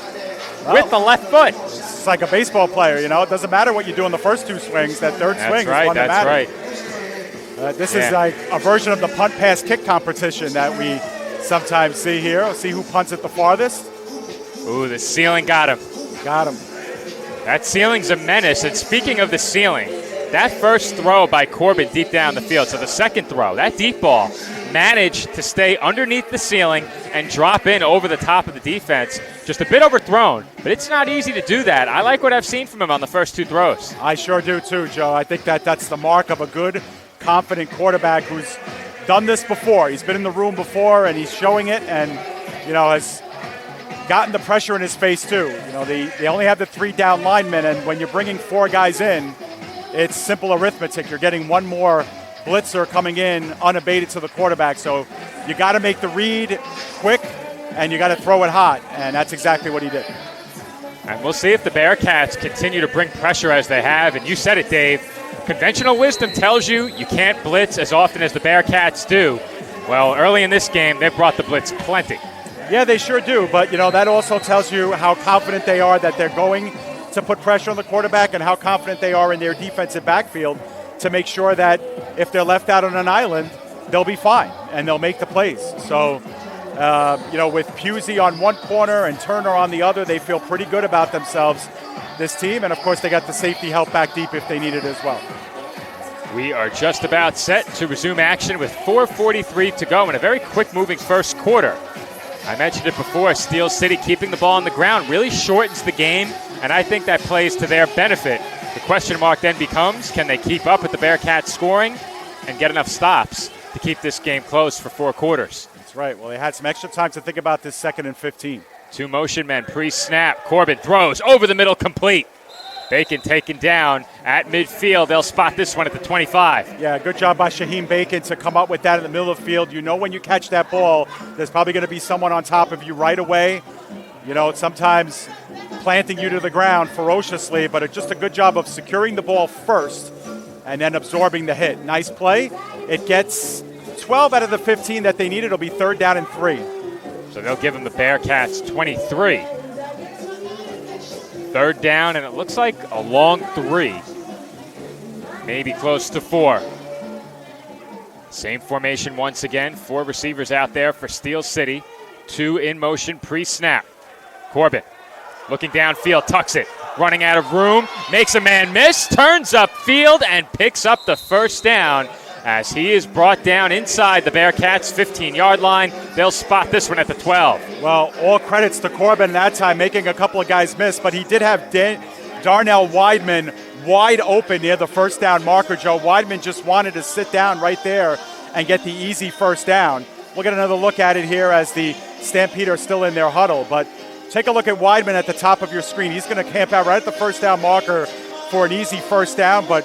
D: with the left foot.
A: It's like a baseball player, It doesn't matter what you do in the first 2 swings. That third swing is one that matters. This is like a version of the punt, pass, kick competition that we sometimes see here. We'll see who punts it the farthest.
D: Ooh, the ceiling got him.
A: Got him.
D: That ceiling's a menace. And speaking of the ceiling, that first throw by Corbin deep down the field, so the second throw, that deep ball, managed to stay underneath the ceiling and drop in over the top of the defense. Just a bit overthrown, but it's not easy to do that. I like what I've seen from him on the first 2 throws.
A: I sure do too, Joe. I think that's the mark of a good, confident quarterback who's done this before. He's been in the room before, and he's showing it, and, has gotten the pressure in his face too. They only have the 3 down linemen, and when you're bringing 4 guys in, it's simple arithmetic. You're getting 1 more blitzer coming in unabated to the quarterback. So you got to make the read quick, and you got to throw it hot, and that's exactly what he did.
D: And we'll see if the Bearcats continue to bring pressure as they have. And you said it, Dave. Conventional wisdom tells you can't blitz as often as the Bearcats do. Well, early in this game, they've brought the blitz plenty.
A: Yeah, they sure do. But, that also tells you how confident they are that they're going to put pressure on the quarterback and how confident they are in their defensive backfield to make sure that if they're left out on an island, they'll be fine and they'll make the plays. So, with Pusey on one corner and Turner on the other, they feel pretty good about themselves, this team. And, of course, they got the safety help back deep if they need it as well.
D: We are just about set to resume action with 4:43 to go in a very quick-moving first quarter. I mentioned it before, Steel City keeping the ball on the ground really shortens the game, and I think that plays to their benefit. The question mark then becomes, can they keep up with the Bearcats scoring and get enough stops to keep this game close for 4 quarters?
A: That's right. Well, they had some extra time to think about this 2nd and 15.
D: 2 motion men pre-snap. Corbin throws over the middle, complete. Bacon taken down at midfield. They'll spot this one at the 25.
A: Yeah, good job by Shaheem Bacon to come up with that in the middle of the field. You know when you catch that ball, there's probably going to be someone on top of you right away. Sometimes planting you to the ground ferociously, but it's just a good job of securing the ball first and then absorbing the hit. Nice play. It gets 12 out of the 15 that they need. It'll be 3rd down and 3.
D: So they'll give them the Bearcats 23. 3rd down, and it looks like a long 3. Maybe close to 4. Same formation once again. 4 receivers out there for Steel City. 2 in motion pre-snap. Corbin looking downfield, tucks it. Running out of room, makes a man miss, turns upfield, and picks up the 1st down as he is brought down inside the Bearcats' 15-yard line. They'll spot this one at the 12.
A: Well, all credits to Corbin that time, making a couple of guys miss, but he did have Darnell Weidman wide open near the 1st down marker, Joe. Weidman just wanted to sit down right there and get the easy 1st down. We'll get another look at it here as the Stampede are still in their huddle, but take a look at Weidman at the top of your screen. He's going to camp out right at the 1st down marker for an easy 1st down, but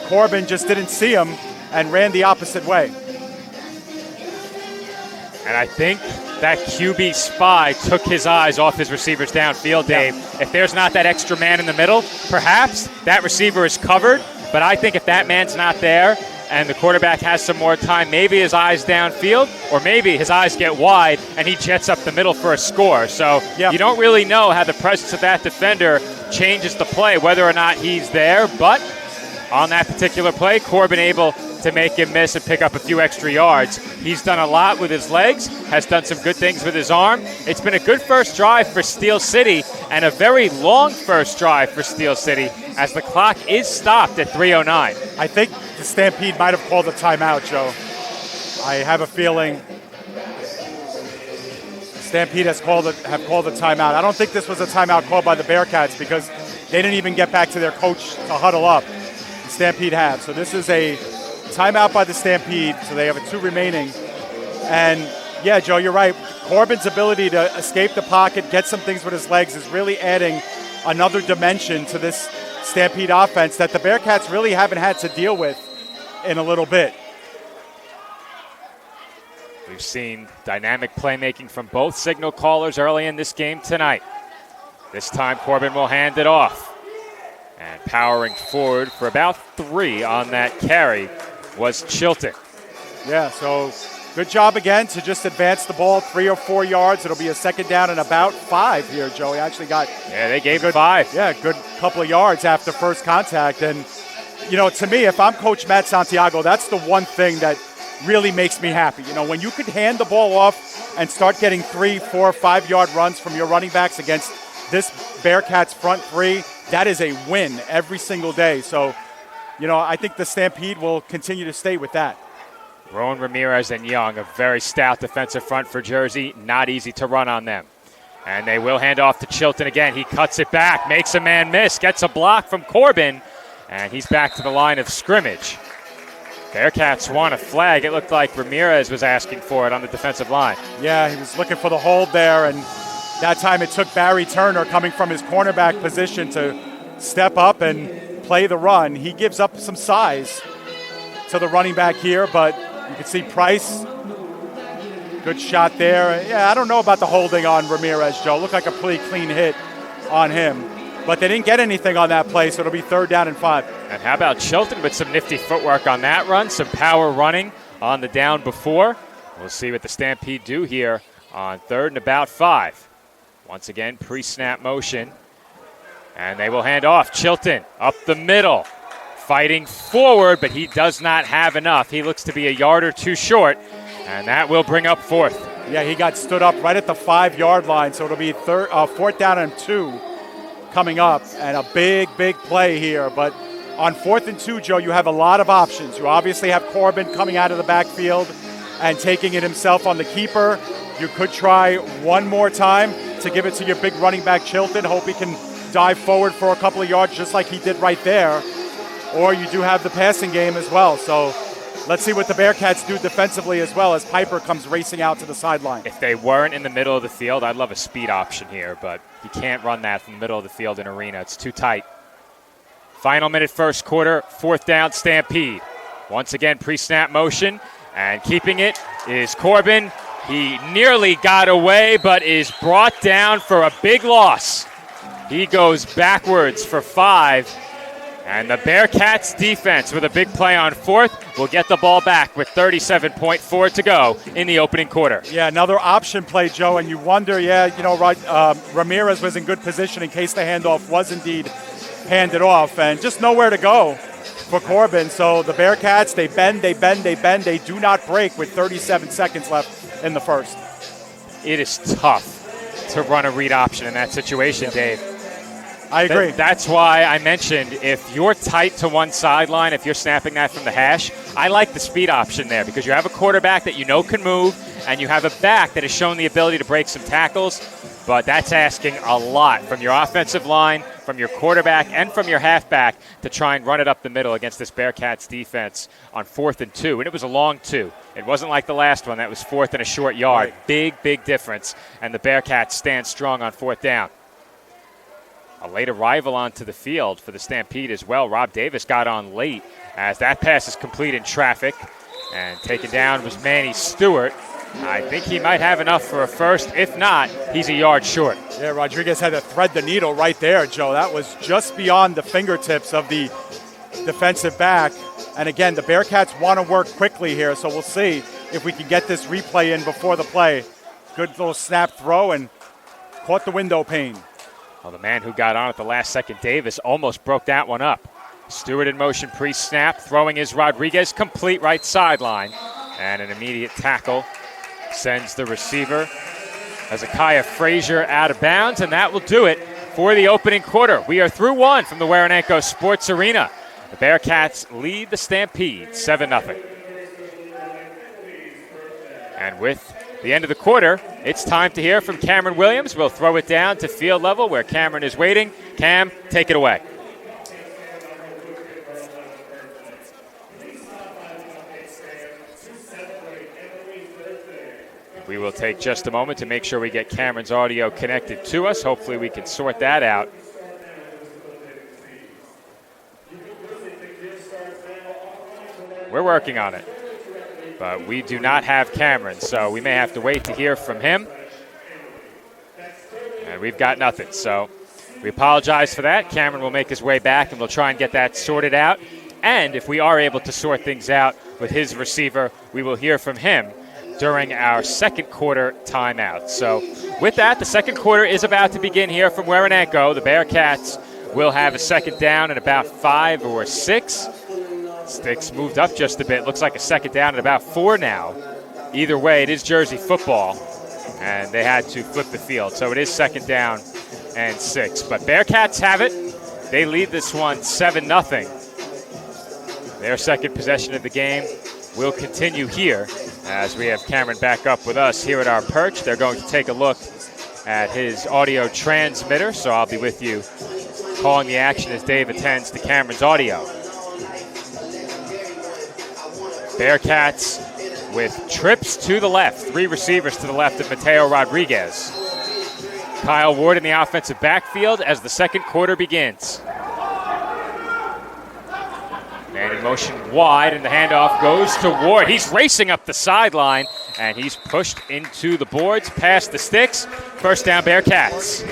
A: Corbin just didn't see him and ran the opposite way.
D: And I think that QB spy took his eyes off his receivers downfield, Dave. Yeah. If there's not that extra man in the middle, perhaps that receiver is covered, but I think if that man's not there and the quarterback has some more time, maybe his eyes downfield, or maybe his eyes get wide and he jets up the middle for a score. So you don't really know how the presence of that defender changes the play, whether or not he's there, but on that particular play, Corbin able to make him miss and pick up a few extra yards. He's done a lot with his legs, has done some good things with his arm. It's been a good first drive for Steel City and a very long first drive for Steel City as the clock is stopped at 3:09.
A: I think the Stampede might have called a timeout, Joe. I have a feeling Stampede have called a timeout. I don't think this was a timeout called by the Bearcats because they didn't even get back to their coach to huddle up. The Stampede have. So this is a timeout by the Stampede, so they have a 2 remaining. And, yeah, Joe, you're right. Corbin's ability to escape the pocket, get some things with his legs is really adding another dimension to this Stampede offense that the Bearcats really haven't had to deal with in a little bit.
D: We've seen dynamic playmaking from both signal callers early in this game tonight. This time Corbin will hand it off. And powering forward for about 3 on that carry was Chilton.
A: Yeah, so good job again to just advance the ball 3 or 4 yards. It'll be a 2nd down and about 5 here, Joey. Actually got
D: they gave it 5.
A: Yeah, good couple of yards after first contact. And, to me, if I'm Coach Matt Santiago, that's the one thing that really makes me happy. When you could hand the ball off and start getting 3, 4, 5-yard runs from your running backs against this Bearcats front 3, that is a win every single day. So, I think the Stampede will continue to stay with that.
D: Rowan Ramirez and Young, a very stout defensive front for Jersey. Not easy to run on them. And they will hand off to Chilton again. He cuts it back, makes a man miss, gets a block from Corbin, and he's back to the line of scrimmage. Bearcats want a flag. It looked like Ramirez was asking for it on the defensive line.
A: Yeah, he was looking for the hold there, and that time it took Barry Turner coming from his cornerback position to step up and play the run. He gives up some size to the running back here, but you can see Price. Good shot there. Yeah, I don't know about the holding on Ramirez, Joe. Looked like a pretty clean hit on him. But they didn't get anything on that play, so it'll be 3rd down and 5.
D: And how about Chilton with some nifty footwork on that run, some power running on the down before. We'll see what the Stampede do here on 3rd and about 5. Once again, pre-snap motion. And they will hand off. Chilton up the middle, fighting forward, but he does not have enough. He looks to be a yard or two short, and that will bring up fourth.
A: Yeah, he got stood up right at the 5-yard line, so it'll be fourth down and 2 coming up, and a big play here. But on 4th and 2, Joe, you have a lot of options. You obviously have Corbin coming out of the backfield and taking it himself on the keeper. You could try one more time to give it to your big running back, Chilton. Hope he can dive forward for a couple of yards just like he did right there. Or you do have the passing game as well. So let's see what the Bearcats do defensively as well as Piper comes racing out to the sideline.
D: If they weren't in the middle of the field, I'd love a speed option here, but you can't run that from the middle of the field in Arena. It's too tight. Final minute, first quarter, 4th down, Stampede. Once again, pre-snap motion, and keeping it is Corbin. He nearly got away, but is brought down for a big loss. He goes backwards for 5. And the Bearcats defense with a big play on 4th will get the ball back with 37.4 to go in the opening quarter.
A: Yeah, another option play, Joe, and you wonder, Ramirez was in good position in case the handoff was indeed handed off, and just nowhere to go for Corbin. So the Bearcats, they bend. They do not break with 37 seconds left in the first.
D: It is tough to run a read option in that situation, Dave.
A: I agree.
D: That's why I mentioned if you're tight to one sideline, if you're snapping that from the hash, I like the speed option there because you have a quarterback that you know can move and you have a back that has shown the ability to break some tackles, but that's asking a lot from your offensive line, from your quarterback, and from your halfback to try and run it up the middle against this Bearcats defense on 4th and 2. And it was a long 2. It wasn't like the last one. That was 4th and a short yard. Right. Big difference. And the Bearcats stand strong on 4th down. A late arrival onto the field for the Stampede as well. Rob Davis got on late as that pass is complete in traffic. And taken down was Manny Stewart. I think he might have enough for a first. If not, he's a yard short.
A: Yeah, Rodriguez had to thread the needle right there, Joe. That was just beyond the fingertips of the defensive back. And again, the Bearcats want to work quickly here, so we'll see if we can get this replay in before the play. Good little snap throw and caught the window pane.
D: Well, the man who got on at the last second, Davis, almost broke that one up. Stewart in motion pre-snap, throwing is Rodriguez, complete right sideline. And an immediate tackle sends the receiver, Hezekiah Frazier, out of bounds, and that will do it for the opening quarter. We are through one from the Waranenko Sports Arena. The Bearcats lead the Stampede 7-0. And with the end of the quarter, it's time to hear from Cameron Williams. We'll throw it down to field level where Cameron is waiting. Cam, take it away. We will take just a moment to make sure we get Cameron's audio connected to us. Hopefully we can sort that out. We're working on it. But we do not have Cameron, so we may have to wait to hear from him. And we've got nothing, so we apologize for that. Cameron will make his way back, and we'll try and get that sorted out. And if we are able to sort things out with his receiver, we will hear from him during our second quarter timeout. So with that, the second quarter is about to begin here from Waranenko. The Bearcats will have a second down at about 5 or 6. Sticks moved up just a bit. Looks like a second down at about 4 now. Either way, it is Jersey football, and they had to flip the field. So it is second down and 6. But Bearcats have it. They lead this one 7-0. Their second possession of the game will continue here as we have Cameron back up with us here at our perch. They're going to take a look at his audio transmitter, so I'll be with you calling the action as Dave attends to Cameron's audio. Bearcats with trips to the left. 3 receivers to the left of Mateo Rodriguez. Kyle Ward in the offensive backfield as the second quarter begins. Man in motion wide, and the handoff goes to Ward. He's racing up the sideline, and he's pushed into the boards past the sticks. First down, Bearcats.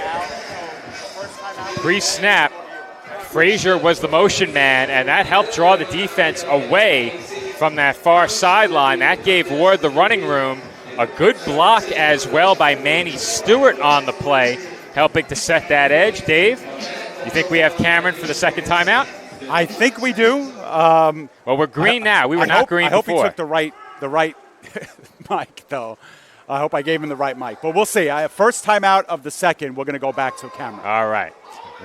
D: Pre-snap, Frazier was the motion man, and that helped draw the defense away from that far sideline. That gave Ward the running room. A good block as well by Manny Stewart on the play, helping to set that edge. Dave? You think we have Cameron for the second timeout?
A: I think we do.
D: Well, we're green now. We were not green
A: before. I hope
D: before.
A: he took the right mic, though. I hope I gave him the right mic. But we'll see. First timeout of the second, we're going to go back to Cameron.
D: All right.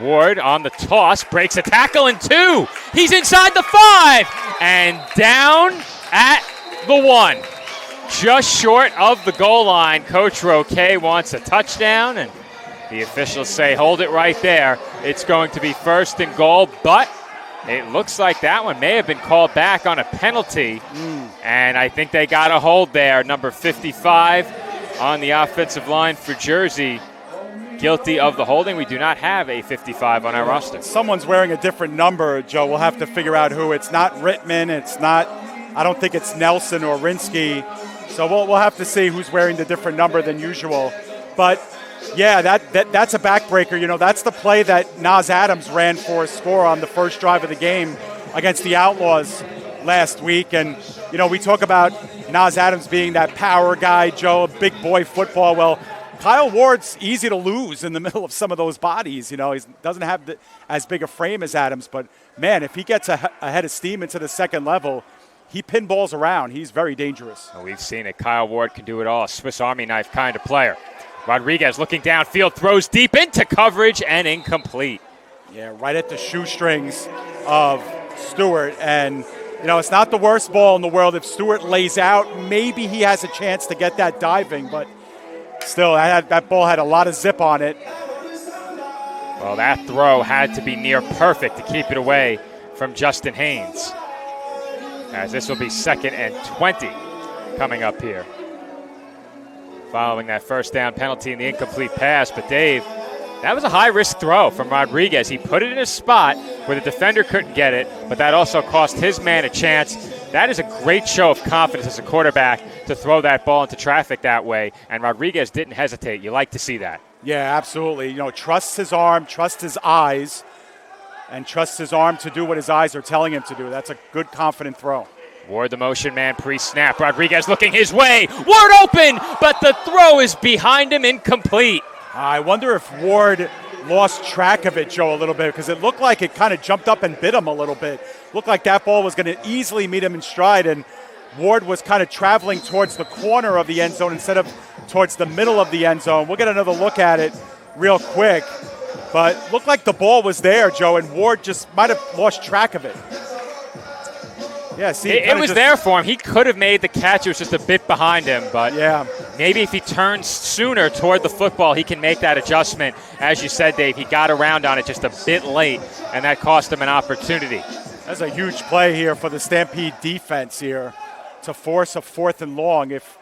D: Ward on the toss, breaks a tackle in 2. He's inside the 5 and down at the 1. Just short of the goal line. Coach Roque wants a touchdown, and the officials say hold it right there. It's going to be first and goal, but it looks like that one may have been called back on a penalty, and I think they got a hold there. Number 55 on the offensive line for Jersey, guilty of the holding. We do not have a 55 on our roster.
A: Someone's wearing a different number, Joe. We'll have to figure out who. It's not Rittman. It's not, I don't think it's Nelson or Rinsky. So we'll have to see who's wearing the different number than usual. But, yeah, that's a backbreaker. You know, that's the play that Nas Adams ran for a score on the first drive of the game against the Outlaws last week. And, you know, we talk about Nas Adams being that power guy, Joe, big boy football. Well, Kyle Ward's easy to lose in the middle of some of those bodies. You know, he doesn't have as big a frame as Adams. But, man, if he gets a head of steam into the second level, he pinballs around. He's very dangerous.
D: Well, we've seen it. Kyle Ward can do it all. Swiss Army knife kind of player. Rodriguez looking downfield, throws deep into coverage and incomplete.
A: Yeah, right at the shoestrings of Stewart. And, you know, it's not the worst ball in the world. If Stewart lays out, maybe he has a chance to get that diving. But still, that ball had a lot of zip on it.
D: Well, that throw had to be near perfect to keep it away from Justin Haynes, as this will be 2nd and 20 coming up here, following that first down penalty and the incomplete pass. But Dave, that was a high-risk throw from Rodriguez. He put it in a spot where the defender couldn't get it, but that also cost his man a chance. That is a great show of confidence as a quarterback to throw that ball into traffic that way, and Rodriguez didn't hesitate. You like to see that.
A: Yeah, absolutely. You know, trusts his arm, trusts his eyes, and trusts his arm to do what his eyes are telling him to do. That's a good, confident throw.
D: Ward, the motion man, pre-snap. Rodriguez looking his way. Ward open, but the throw is behind him, incomplete.
A: I wonder if Ward lost track of it, Joe, a little bit, because it looked like it kind of jumped up and bit him a little bit. Looked like that ball was going to easily meet him in stride, and Ward was kind of traveling towards the corner of the end zone instead of towards the middle of the end zone. We'll get another look at it real quick. But looked like the ball was there, Joe, and Ward just might have lost track of it. Yeah, see,
D: it was there for him. He could have made the catch. It was just a bit behind him. But
A: yeah,
D: maybe if he turns sooner toward the football, he can make that adjustment. As you said, Dave, he got around on it just a bit late, and that cost him an opportunity.
A: That's a huge play here for the Stampede defense here to force a 4th and long if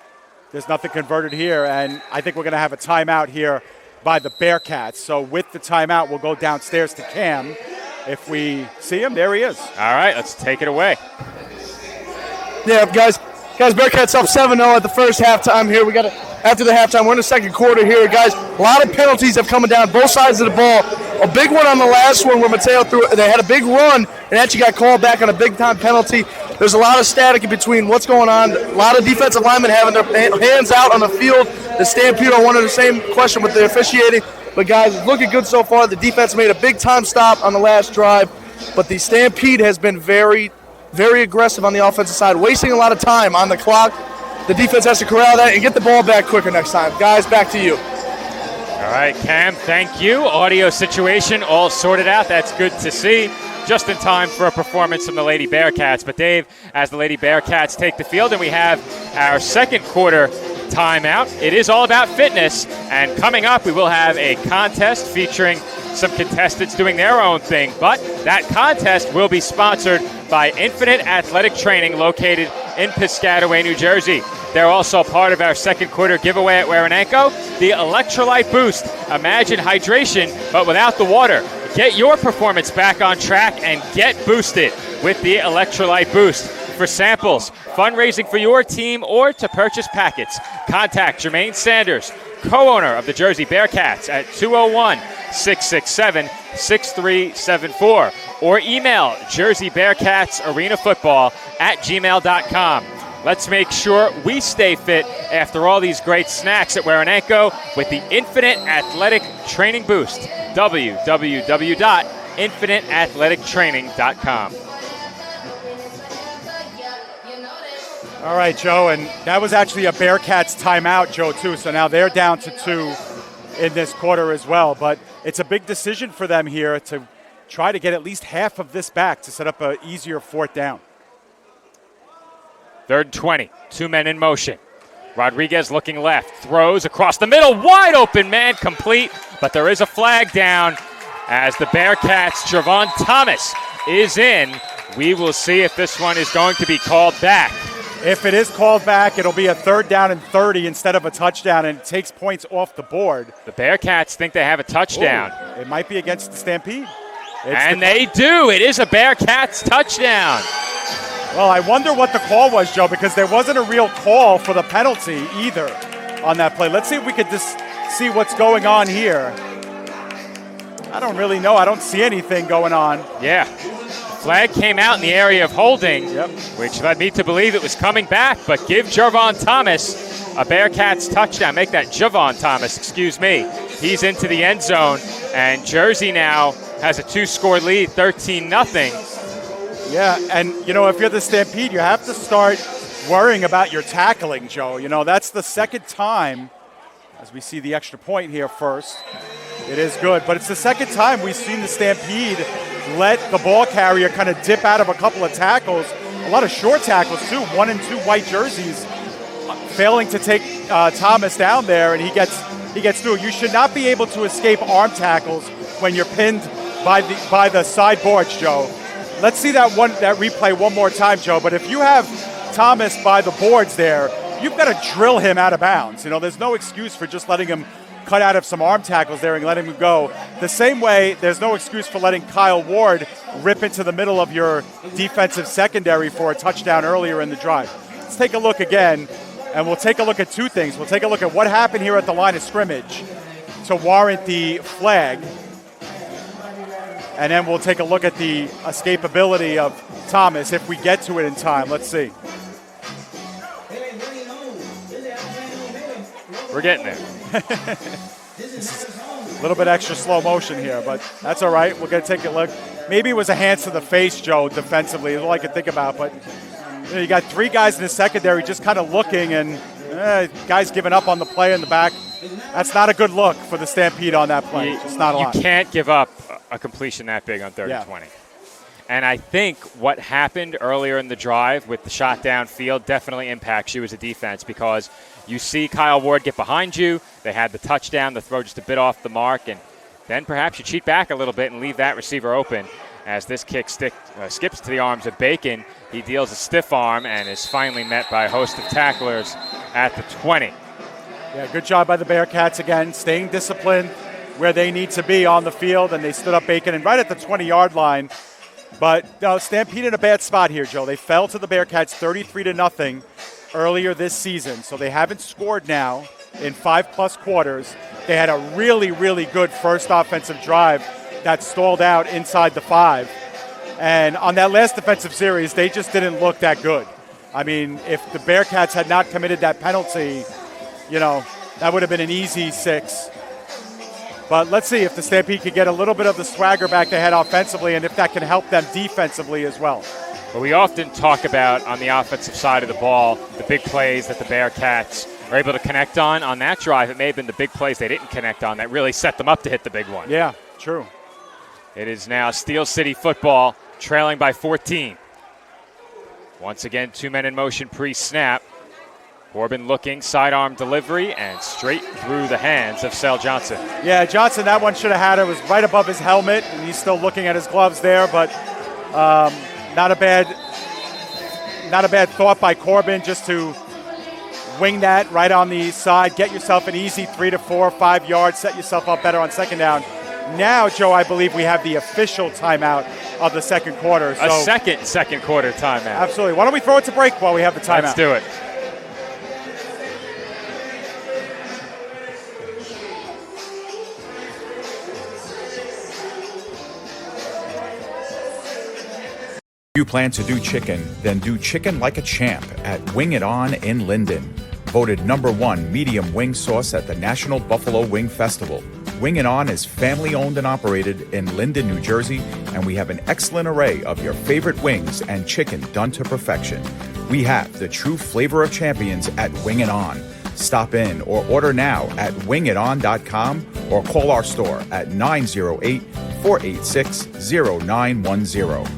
A: there's nothing converted here. And I think we're going to have a timeout here by the Bearcats. So with the timeout, we'll go downstairs to Cam. If we see him, there he is.
D: All right, let's take it away.
R: Yeah, guys, Bearcats up 7-0 at the first halftime here. We got after the halftime, we're in the second quarter here, guys. A lot of penalties have come down both sides of the ball. A big one on the last one where Mateo threw it. They had a big run and actually got called back on a big-time penalty. There's a lot of static in between what's going on. A lot of defensive linemen having their hands out on the field. The Stampede are one of the same question with the officiating. But, guys, it's looking good so far. The defense made a big-time stop on the last drive. But the Stampede has been very, very aggressive on the offensive side, wasting a lot of time on the clock. The defense has to corral that and get the ball back quicker next time. Guys, back to you.
D: All right, Cam, thank you. Audio situation all sorted out. That's good to see. Just in time for a performance from the Lady Bearcats. But, Dave, as the Lady Bearcats take the field and we have our second quarter timeout, it is all about fitness. And coming up, we will have a contest featuring some contestants doing their own thing. But that contest will be sponsored by Infinite Athletic Training located in Piscataway, New Jersey. They're also part of our second quarter giveaway at Waranenko, the Electrolyte Boost. Imagine hydration, but without the water. Get your performance back on track and get boosted with the Electrolyte Boost. For samples, fundraising for your team, or to purchase packets, contact Jermaine Sanders, co-owner of the Jersey Bearcats, at 201-667-6374, or email jerseybearcatsarenafootball@gmail.com. Let's make sure we stay fit after all these great snacks at Warenenko with the Infinite Athletic Training Boost. www.infiniteathletictraining.com.
A: All right, Joe, and that was actually a Bearcats timeout, Joe, too. So now they're down to 2 in this quarter as well. But it's a big decision for them here to try to get at least half of this back to set up an easier 4th down.
D: 3rd and 20, 2 men in motion. Rodriguez looking left, throws across the middle, wide open man, complete. But there is a flag down as the Bearcats' Javon Thomas is in. We will see if this one is going to be called back.
A: If it is called back, it'll be a 3rd down and 30 instead of a touchdown, and it takes points off the board.
D: The Bearcats think they have a touchdown.
A: Ooh, it might be against the Stampede.
D: They do. It is a Bearcats touchdown.
A: Well, I wonder what the call was, Joe, because there wasn't a real call for the penalty either on that play. Let's see if we could just see what's going on here. I don't really know. I don't see anything going on.
D: Yeah. Flag came out in the area of holding, which led me to believe it was coming back, but give Javon Thomas a Bearcats touchdown. Make that Javon Thomas, excuse me. He's into the end zone, and Jersey now has a 2-score lead, 13-0.
A: Yeah, and, you know, if you're the Stampede, you have to start worrying about your tackling, Joe. You know, that's the second time, as we see the extra point here first. It is good, but it's the second time we've seen the Stampede let the ball carrier kind of dip out of a couple of tackles. A lot of short tackles, too. 1 and 2 white jerseys failing to take Thomas down there, and he gets through. You should not be able to escape arm tackles when you're pinned by the sideboards, Joe. Let's see that replay one more time, Joe. But if you have Thomas by the boards there, you've got to drill him out of bounds. You know, there's no excuse for just letting him cut out of some arm tackles there and letting him go. The same way, there's no excuse for letting Kyle Ward rip into the middle of your defensive secondary for a touchdown earlier in the drive. Let's take a look again, and we'll take a look at 2 things. We'll take a look at what happened here at the line of scrimmage to warrant the flag, and then we'll take a look at the escapability of Thomas if we get to it in time. Let's see.
D: We're getting there.
A: A little bit extra slow motion here, but that's all right. We're going to take a look. Maybe it was a hands to the face, Joe, defensively. That's all I can think about. But you got 3 guys in the secondary just kind of looking, and guys giving up on the play in the back. That's not a good look for the Stampede on that play. It's not a lot.
D: You can't give up a completion that big on 3rd and 20. And I think what happened earlier in the drive with the shot downfield definitely impacts you as a defense, because you see Kyle Ward get behind you. They had the touchdown, the throw just a bit off the mark, and then perhaps you cheat back a little bit and leave that receiver open as this kick skips to the arms of Bacon. He deals a stiff arm and is finally met by a host of tacklers at the 20.
A: Yeah, good job by the Bearcats again, staying disciplined where they need to be on the field, and they stood up Bacon and right at the 20-yard line. But Stampede in a bad spot here, Joe. They fell to the Bearcats 33-0 earlier this season, so they haven't scored now in 5+ quarters. They had a really, really good first offensive drive that stalled out inside the 5. And on that last defensive series, they just didn't look that good. I mean, if the Bearcats had not committed that penalty, you know, that would have been an easy 6. But let's see if the Stampede could get a little bit of the swagger back they had offensively, and if that can help them defensively as well.
D: But we often talk about, on the offensive side of the ball, the big plays that the Bearcats are able to connect on. On that drive, it may have been the big plays they didn't connect on that really set them up to hit the big one.
A: Yeah, true.
D: It is now Steel City football, trailing by 14. Once again, 2 men in motion pre-snap. Corbin looking, sidearm delivery, and straight through the hands of Sel Johnson.
A: Yeah, Johnson, that one should have had it. It was right above his helmet, and he's still looking at his gloves there, but not a bad thought by Corbin just to wing that right on the side, get yourself an easy 3 to 4 or 5 yards, set yourself up better on second down. Now, Joe, I believe we have the official timeout of the second quarter. So,
D: a second quarter timeout.
A: Absolutely. Why don't we throw it to break while we have the timeout?
D: Let's do it.
L: You plan to do chicken, then do chicken like a champ at Wing It On in Linden. Voted #1 medium wing sauce at the National Buffalo Wing Festival. Wing It On is family owned and operated in Linden, New Jersey, and we have an excellent array of your favorite wings and chicken done to perfection. We have the true flavor of champions at Wing It On. Stop in or order now at wingiton.com or call our store at 908-486-0910.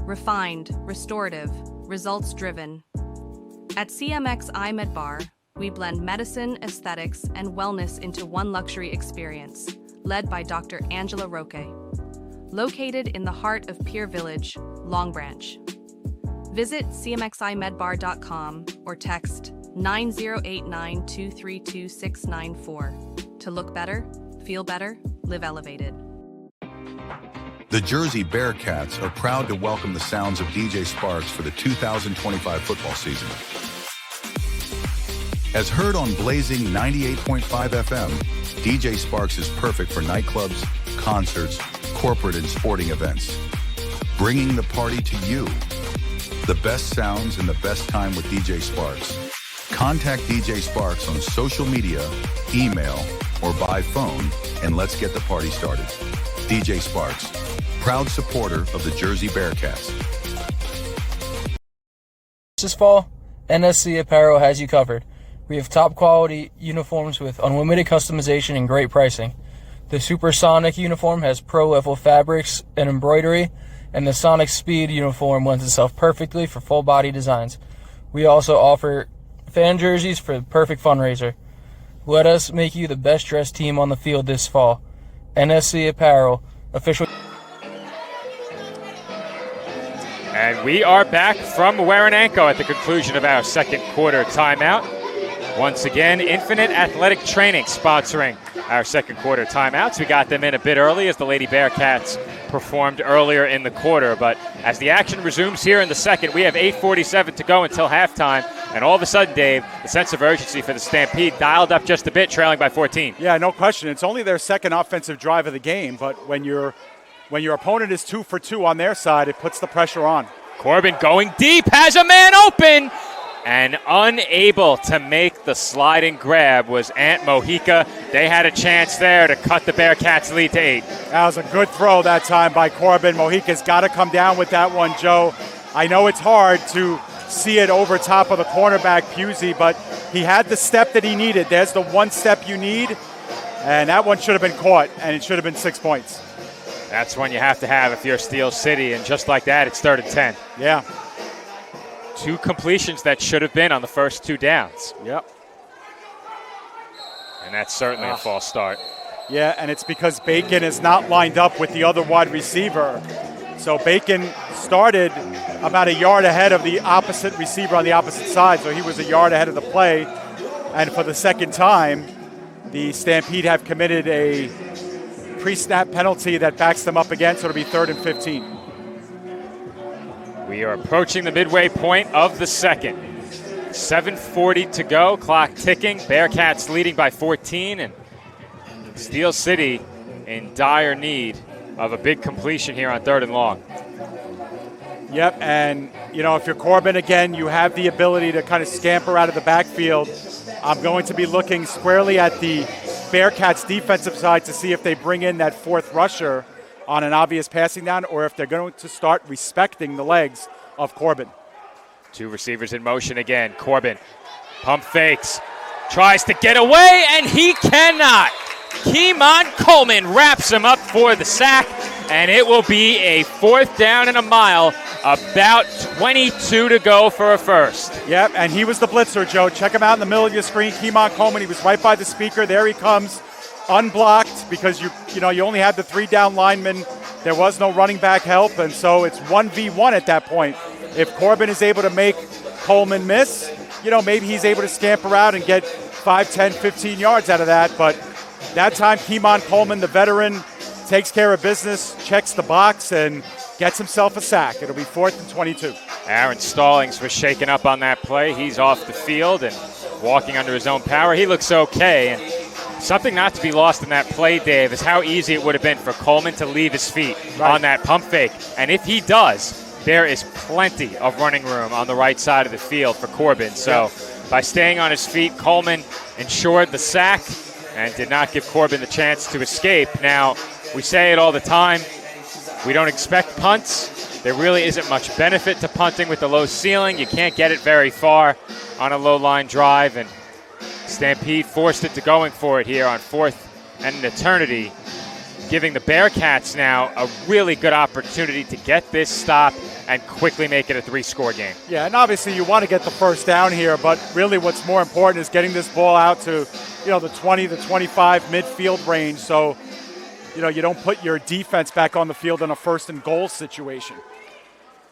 M: Refined, restorative, results-driven. At CMX iMed Bar, we blend medicine, aesthetics, and wellness into one luxury experience, led by Dr. Angela Roque. Located in the heart of Pier Village, Long Branch. Visit cmximedbar.com or text 9089-232-694 to look better, feel better, live elevated.
O: The Jersey Bearcats are proud to welcome the sounds of DJ Sparks for the 2025 football season. As heard on Blazing 98.5 FM, DJ Sparks is perfect for nightclubs, concerts, corporate and sporting events. Bringing the party to you. The best sounds and the best time with DJ Sparks. Contact DJ Sparks on social media, email, or by phone, and let's get the party started. DJ Sparks, proud supporter of the Jersey Bearcats.
K: This fall, NSC Apparel has you covered. We have top quality uniforms with unlimited customization and great pricing. The Supersonic uniform has pro-level fabrics and embroidery, and the Sonic Speed uniform lends itself perfectly for full body designs. We also offer fan jerseys for the perfect fundraiser. Let us make you the best dressed team on the field this fall. NSC Apparel, official.
D: And we are back from Waranenko at the conclusion of our second quarter timeout. Once again, Infinite Athletic Training sponsoring our second quarter timeouts. We got them in a bit early as the Lady Bearcats performed earlier in the quarter. But as the action resumes here in the second, we have 8:47 to go until halftime. And all of a sudden, Dave, the sense of urgency for the Stampede dialed up just a bit, trailing by 14.
A: Yeah, no question. It's only their second offensive drive of the game, but when your opponent is 2 for 2 on their side, it puts the pressure on.
D: Corbin going deep, has a man open, and unable to make the sliding grab was Ant Mojica. They had a chance there to cut the Bearcats' lead to 8.
A: That was a good throw that time by Corbin. Mojica's got to come down with that one, Joe. I know it's hard to see it over top of the cornerback, Pusey, but he had the step that he needed. There's the one step you need, and that one should have been caught, and it should have been 6 points.
D: That's one you have to have if you're Steel City, and just like that, it's 3rd and 10.
A: Yeah.
D: 2 completions that should have been on the first 2 downs.
A: Yep.
D: And that's certainly a false start.
A: Yeah, and it's because Bacon is not lined up with the other wide receiver. So Bacon started about a yard ahead of the opposite receiver on the opposite side, so he was a yard ahead of the play. And for the second time, the Stampede have committed a pre-snap penalty that backs them up again, so it'll be 3rd and 15.
D: We are approaching the midway point of the second. 7:40 to go, clock ticking. Bearcats leading by 14, and Steel City in dire need of a big completion here on 3rd and long.
A: Yep, and if you're Corbin again, you have the ability to kind of scamper out of the backfield. I'm going to be looking squarely at the Bearcats defensive side to see if they bring in that 4th rusher on an obvious passing down, or if they're going to start respecting the legs of Corbin.
D: 2 receivers in motion again. Corbin pump fakes, tries to get away, and he cannot. Keemon Coleman wraps him up for the sack, and it will be a 4th down and a mile, about 22 to go for a first.
A: Yep, and he was the blitzer, Joe. Check him out in the middle of your screen. Keemon Coleman, he was right by the speaker. There he comes, unblocked, because you only had the 3 down linemen. There was no running back help, and so it's 1v1 at that point. If Corbin is able to make Coleman miss, maybe he's able to scamper out and get 5, 10, 15 yards out of that. But that time, Keemon Coleman, the veteran, takes care of business, checks the box, and gets himself a sack. It'll be 4th and 22.
D: Aaron Stallings was shaken up on that play. He's off the field and walking under his own power. He looks okay, and something not to be lost in that play, Dave, is how easy it would have been for Coleman to leave his feet on that pump fake. And if he does, there is plenty of running room on the right side of the field for Corbin. So by staying on his feet, Coleman ensured the sack and did not give Corbin the chance to escape. Now, we say it all the time. We don't expect punts. There really isn't much benefit to punting with the low ceiling. You can't get it very far on a low-line drive, and Stampede forced it to going for it here on 4th and an eternity, giving the Bearcats now a really good opportunity to get this stop and quickly make it a 3-score game. Yeah, and obviously you want to get the first down here, but really what's more important is getting this ball out to, the 20 to 25 midfield range, so you don't put your defense back on the field in a 1st and goal situation.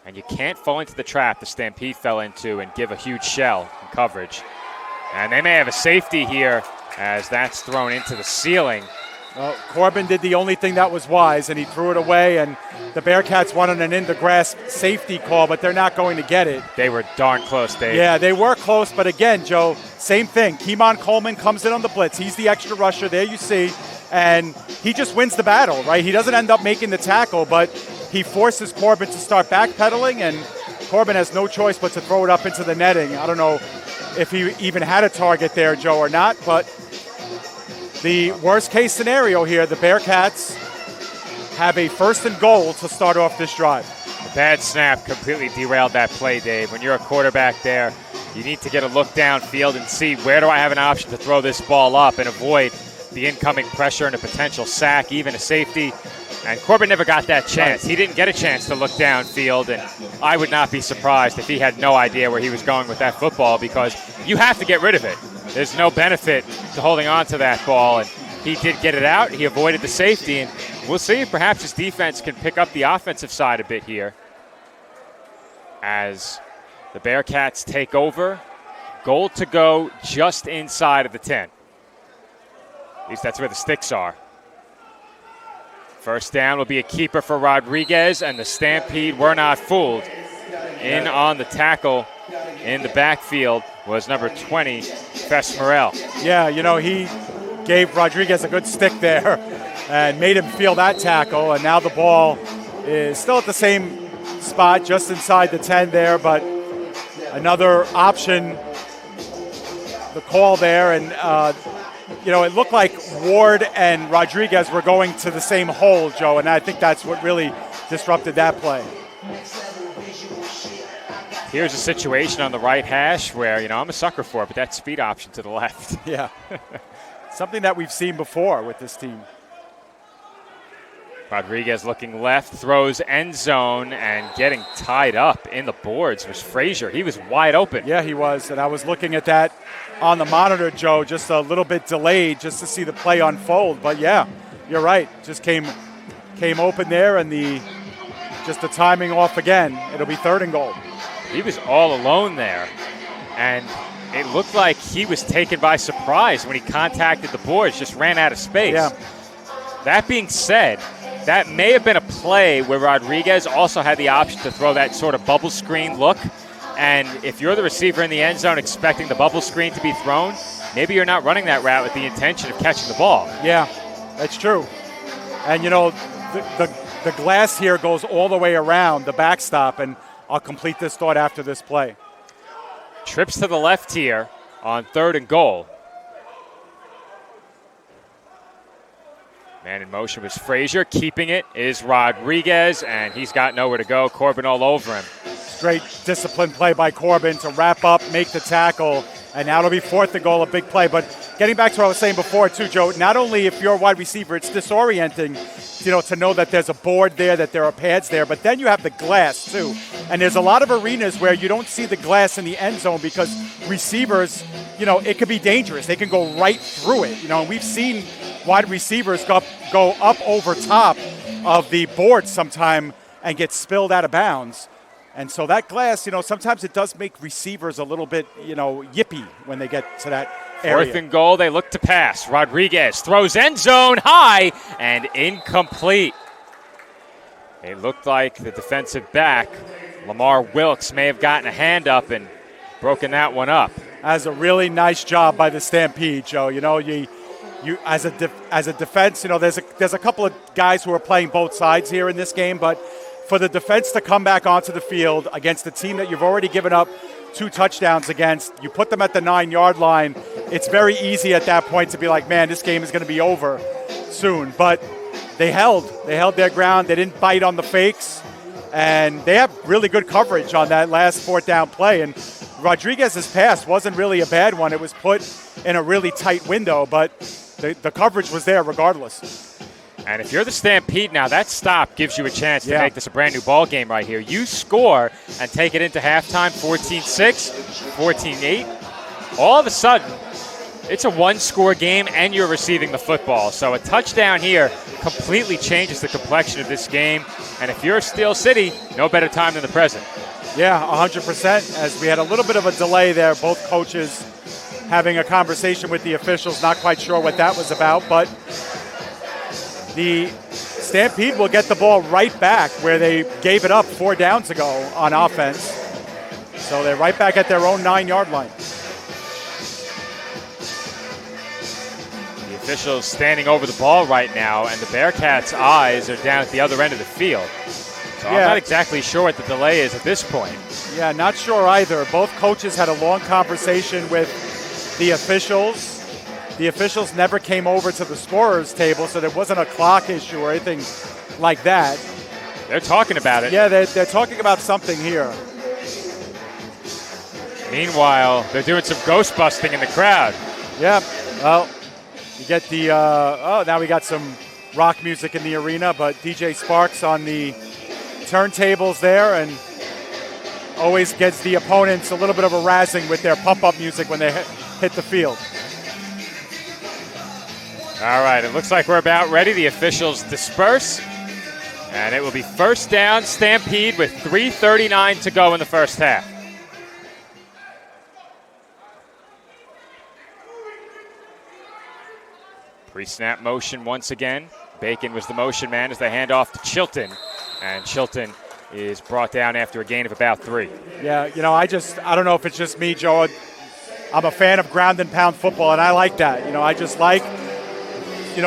D: And you can't fall into the trap the Stampede fell into and give a huge shell in coverage. And they may have a safety here as that's thrown into the ceiling. Well, Corbin did the only thing that was wise, and he threw it away, and the Bearcats wanted an in-the-grasp safety call, but they're not going to get it. They were darn close, Dave. Yeah, they were close, but again, Joe, same thing. Keemon Coleman comes in on the blitz. He's the extra rusher. There you see. And he just wins the battle, right? He doesn't end up making the tackle, but he forces Corbin to start backpedaling, and Corbin has no choice but to throw it up into the netting. I don't know if he even had a target there, Joe, or not, but the worst-case scenario here, the Bearcats have a 1st and goal to start off this drive. A bad snap completely derailed that play, Dave. When you're a quarterback there, you need to get a look downfield and see where do I have an option to throw this ball up and avoid the incoming pressure and a potential sack, even a safety. And Corbin never got that chance. He didn't get a chance to look downfield, and I would not be surprised if he had no idea where he was going with that football, because you have to get rid of it. There's no benefit to holding on to that ball, and he did get it out. He avoided the safety, and we'll see if perhaps his defense can pick up the offensive side a bit here as the Bearcats take over. Goal to go just inside of the 10. At least that's where the sticks are. First down will be a keeper for Rodriguez, and the Stampede were not fooled. In on the tackle in the backfield was number 20, Fess Morrell. Yeah, he gave Rodriguez a good stick there and made him feel that tackle, and now the ball is still at the same spot, just inside the 10 there, but another option, the call there, and it looked like Ward and Rodriguez were going to the same hole, Joe, and I think that's what really disrupted that play. Here's a situation on the right hash where, I'm a sucker for it, but that speed option to the left. Yeah. Something that we've seen before with this team. Rodriguez looking left, throws end zone, and getting tied up in the boards was Frazier. He was wide open. Yeah, he was, and I was looking at that on the monitor, Joe, just a little bit delayed just to see the play unfold. But, yeah, you're right. Just came open there, and the timing off again. It'll be 3rd and goal. He was all alone there, and it looked like he was taken by surprise when he contacted the boards, just ran out of space. Yeah. That being said, that may have been a play where Rodriguez also had the option to throw that sort of bubble screen look. And if you're the receiver in the end zone expecting the bubble screen to be thrown, maybe you're not running that route with the intention of catching the ball. Yeah, that's true. And, the glass here goes all the way around the backstop, and I'll complete this thought after this play. Trips to the left here on 3rd and goal. Man in motion was Frazier. Keeping it is Rodriguez, and he's got nowhere to go. Corbin all over him. Great disciplined play by Corbin to wrap up, make the tackle, and now it'll be 4th and goal, a big play. But getting back to what I was saying before, too, Joe, not only if you're a wide receiver, it's disorienting, to know that there's a board there, that there are pads there, but then you have the glass, too. And there's a lot of arenas where you don't see the glass in the end zone because receivers, it could be dangerous. They can go right through it. And we've seen wide receivers go up over top of the board sometime and get spilled out of bounds. And so that glass, sometimes it does make receivers a little bit, yippy when they get to that area. 4th and goal, they look to pass. Rodriguez throws end zone high and incomplete. It looked like the defensive back, Lamar Wilkes, may have gotten a hand up and broken that one up. That's a really nice job by the Stampede, Joe. You as a defense, there's a couple of guys who are playing both sides here in this game, but
A: for the defense to come back onto the field against a team that you've already given up 2 touchdowns against, you put them at the 9-yard line, it's very easy at that point to be like, man, this game is going to be over soon. But they held their ground. They didn't bite on the fakes, and they have really good coverage on that last 4th down play. And Rodriguez's pass wasn't really a bad one. It was put in a really tight window, but the coverage was there regardless.
D: And if you're the Stampede now, that stop gives you a chance to make this a brand new ball game right here. You score and take it into halftime, 14-6, 14-8. All of a sudden, it's a 1-score game and you're receiving the football. So a touchdown here completely changes the complexion of this game. And if you're Steel City, no better time than the present.
A: Yeah, 100%. As we had a little bit of a delay there, both coaches having a conversation with the officials, not quite sure what that was about, but the Stampede will get the ball right back where they gave it up 4 downs ago on offense. So they're right back at their own 9-yard line.
D: The officials standing over the ball right now, and the Bearcats' eyes are down at the other end of the field. So I'm not exactly sure what the delay is at this point.
A: Yeah, not sure either. Both coaches had a long conversation with the officials. The officials never came over to the scorer's table, so there wasn't a clock issue or anything like that.
D: They're talking about it.
A: Yeah, they're talking about something here.
D: Meanwhile, they're doing some ghost busting in the crowd.
A: Yeah, well, you get the, now we got some rock music in the arena, but DJ Sparks on the turntables there and always gets the opponents a little bit of a razzing with their pump-up music when they hit the field.
D: All right, it looks like we're about ready. The officials disperse, and it will be 1st down Stampede with 3:39 to go in the first half. Pre-snap motion once again. Bacon was the motion man as they hand off to Chilton, and Chilton is brought down after a gain of about 3.
A: Yeah, I don't know if it's just me, Joe. I'm a fan of ground and pound football, and I like that. I just like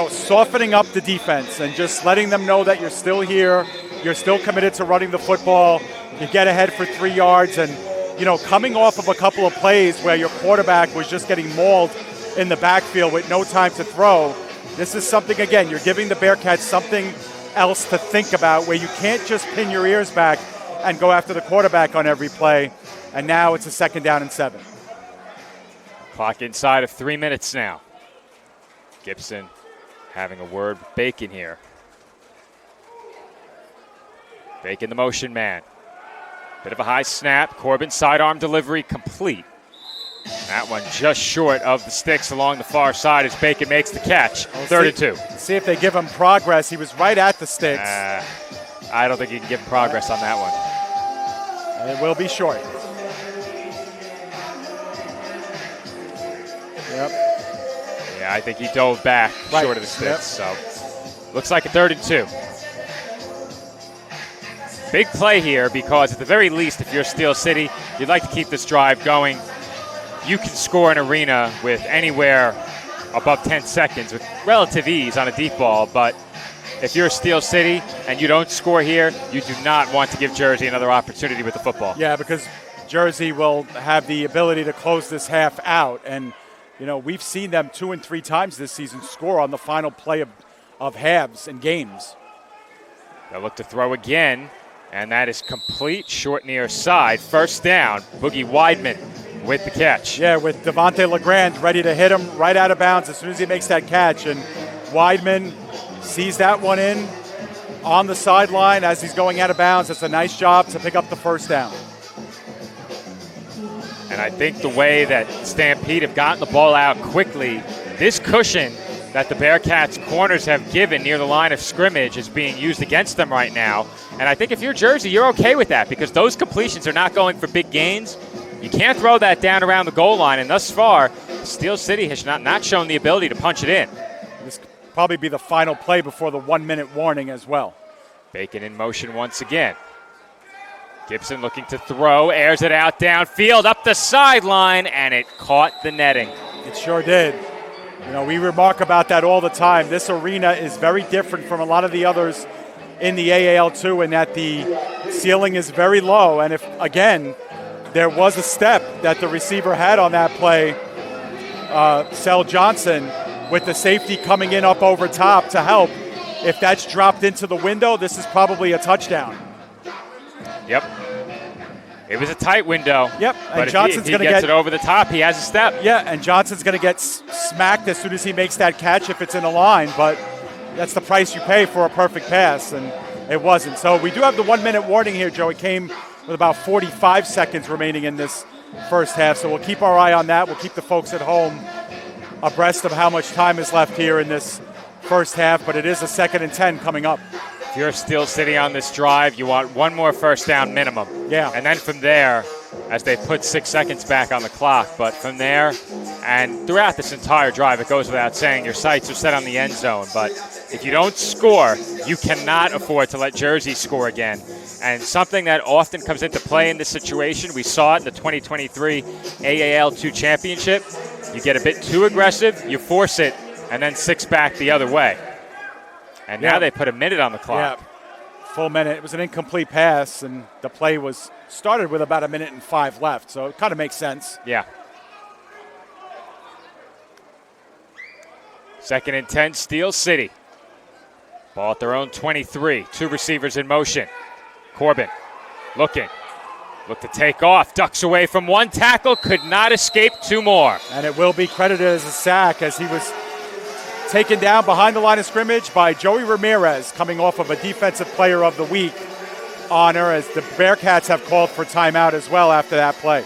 A: softening up the defense and just letting them know that you're still here, you're still committed to running the football, you get ahead for 3 yards, and, coming off of a couple of plays where your quarterback was just getting mauled in the backfield with no time to throw, this is something, again, you're giving the Bearcats something else to think about where you can't just pin your ears back and go after the quarterback on every play, and now it's a 2nd down and 7.
D: Clock inside of 3 minutes now. Gibson having a word with Bacon here. Bacon the motion man. Bit of a high snap. Corbin sidearm delivery complete. That one just short of the sticks along the far side as Bacon makes the catch. 3rd and 2.
A: See if they give him progress. He was right at the sticks.
D: I don't think you can give him progress on that one.
A: It will be short. Yep.
D: Yeah, I think he dove back short of the sticks. So looks like a 3rd and 2. Big play here because at the very least, if you're Steel City, you'd like to keep this drive going. You can score an arena with anywhere above 10 seconds with relative ease on a deep ball, but if you're Steel City and you don't score here, you do not want to give Jersey another opportunity with the football.
A: Yeah, because Jersey will have the ability to close this half out, and we've seen them 2 and 3 times this season score on the final play of halves and games.
D: They'll look to throw again, and that is complete, short near side. 1st down, Boogie Weidman with the catch.
A: Yeah, with Devontae LeGrand ready to hit him right out of bounds as soon as he makes that catch. And Weidman sees that one in on the sideline as he's going out of bounds. It's a nice job to pick up the 1st down.
D: And I think the way that Stampede have gotten the ball out quickly, this cushion that the Bearcats corners have given near the line of scrimmage is being used against them right now. And I think if you're Jersey, you're okay with that because those completions are not going for big gains. You can't throw that down around the goal line. And thus far, Steel City has not shown the ability to punch it in.
A: This could probably be the final play before the 1-minute warning as well.
D: Bacon in motion once again. Gibson looking to throw, airs it out downfield, up the sideline, and it caught the netting.
A: It sure did. We remark about that all the time. This arena is very different from a lot of the others in the AAL2 and that the ceiling is very low. And if, again, there was a step that the receiver had on that play, Sel Johnson, with the safety coming in up over top to help. If that's dropped into the window, this is probably a touchdown.
D: Yep. It was a tight window.
A: Yep.
D: But
A: and Johnson's
D: if he gets it over the top, he has a step.
A: Yeah, and Johnson's going to get smacked as soon as he makes that catch if it's in a line. But that's the price you pay for a perfect pass, and it wasn't. So we do have the 1 minute warning here, Joe. It came with about 45 seconds remaining in this first half. So we'll keep our eye on that. We'll keep the folks at home abreast of how much time is left here in this first half. But it is a 2nd and 10 coming up.
D: If you're still sitting on this drive, you want one more first down minimum.
A: Yeah.
D: And then from there, as they put 6 seconds back on the clock, but from there and throughout this entire drive, it goes without saying, your sights are set on the end zone. But if you don't score, you cannot afford to let Jersey score again. And something that often comes into play in this situation, we saw it in the 2023 AAL2 championship. You get a bit too aggressive, you force it, and then 6 back the other way. And now they put a minute on the clock.
A: Yeah, full minute. It was an incomplete pass, and the play was started with about 1 minute and 5 left, so it kind of makes sense.
D: Yeah. 2nd and 10, Steel City. Ball at their own 23. 2 receivers in motion. Corbin looking. Look to take off. Ducks away from 1 tackle. Could not escape 2 more.
A: And it will be credited as a sack as he was taken down behind the line of scrimmage by Joey Ramirez, coming off of a Defensive Player of the Week honor, as the Bearcats have called for timeout as well after that play.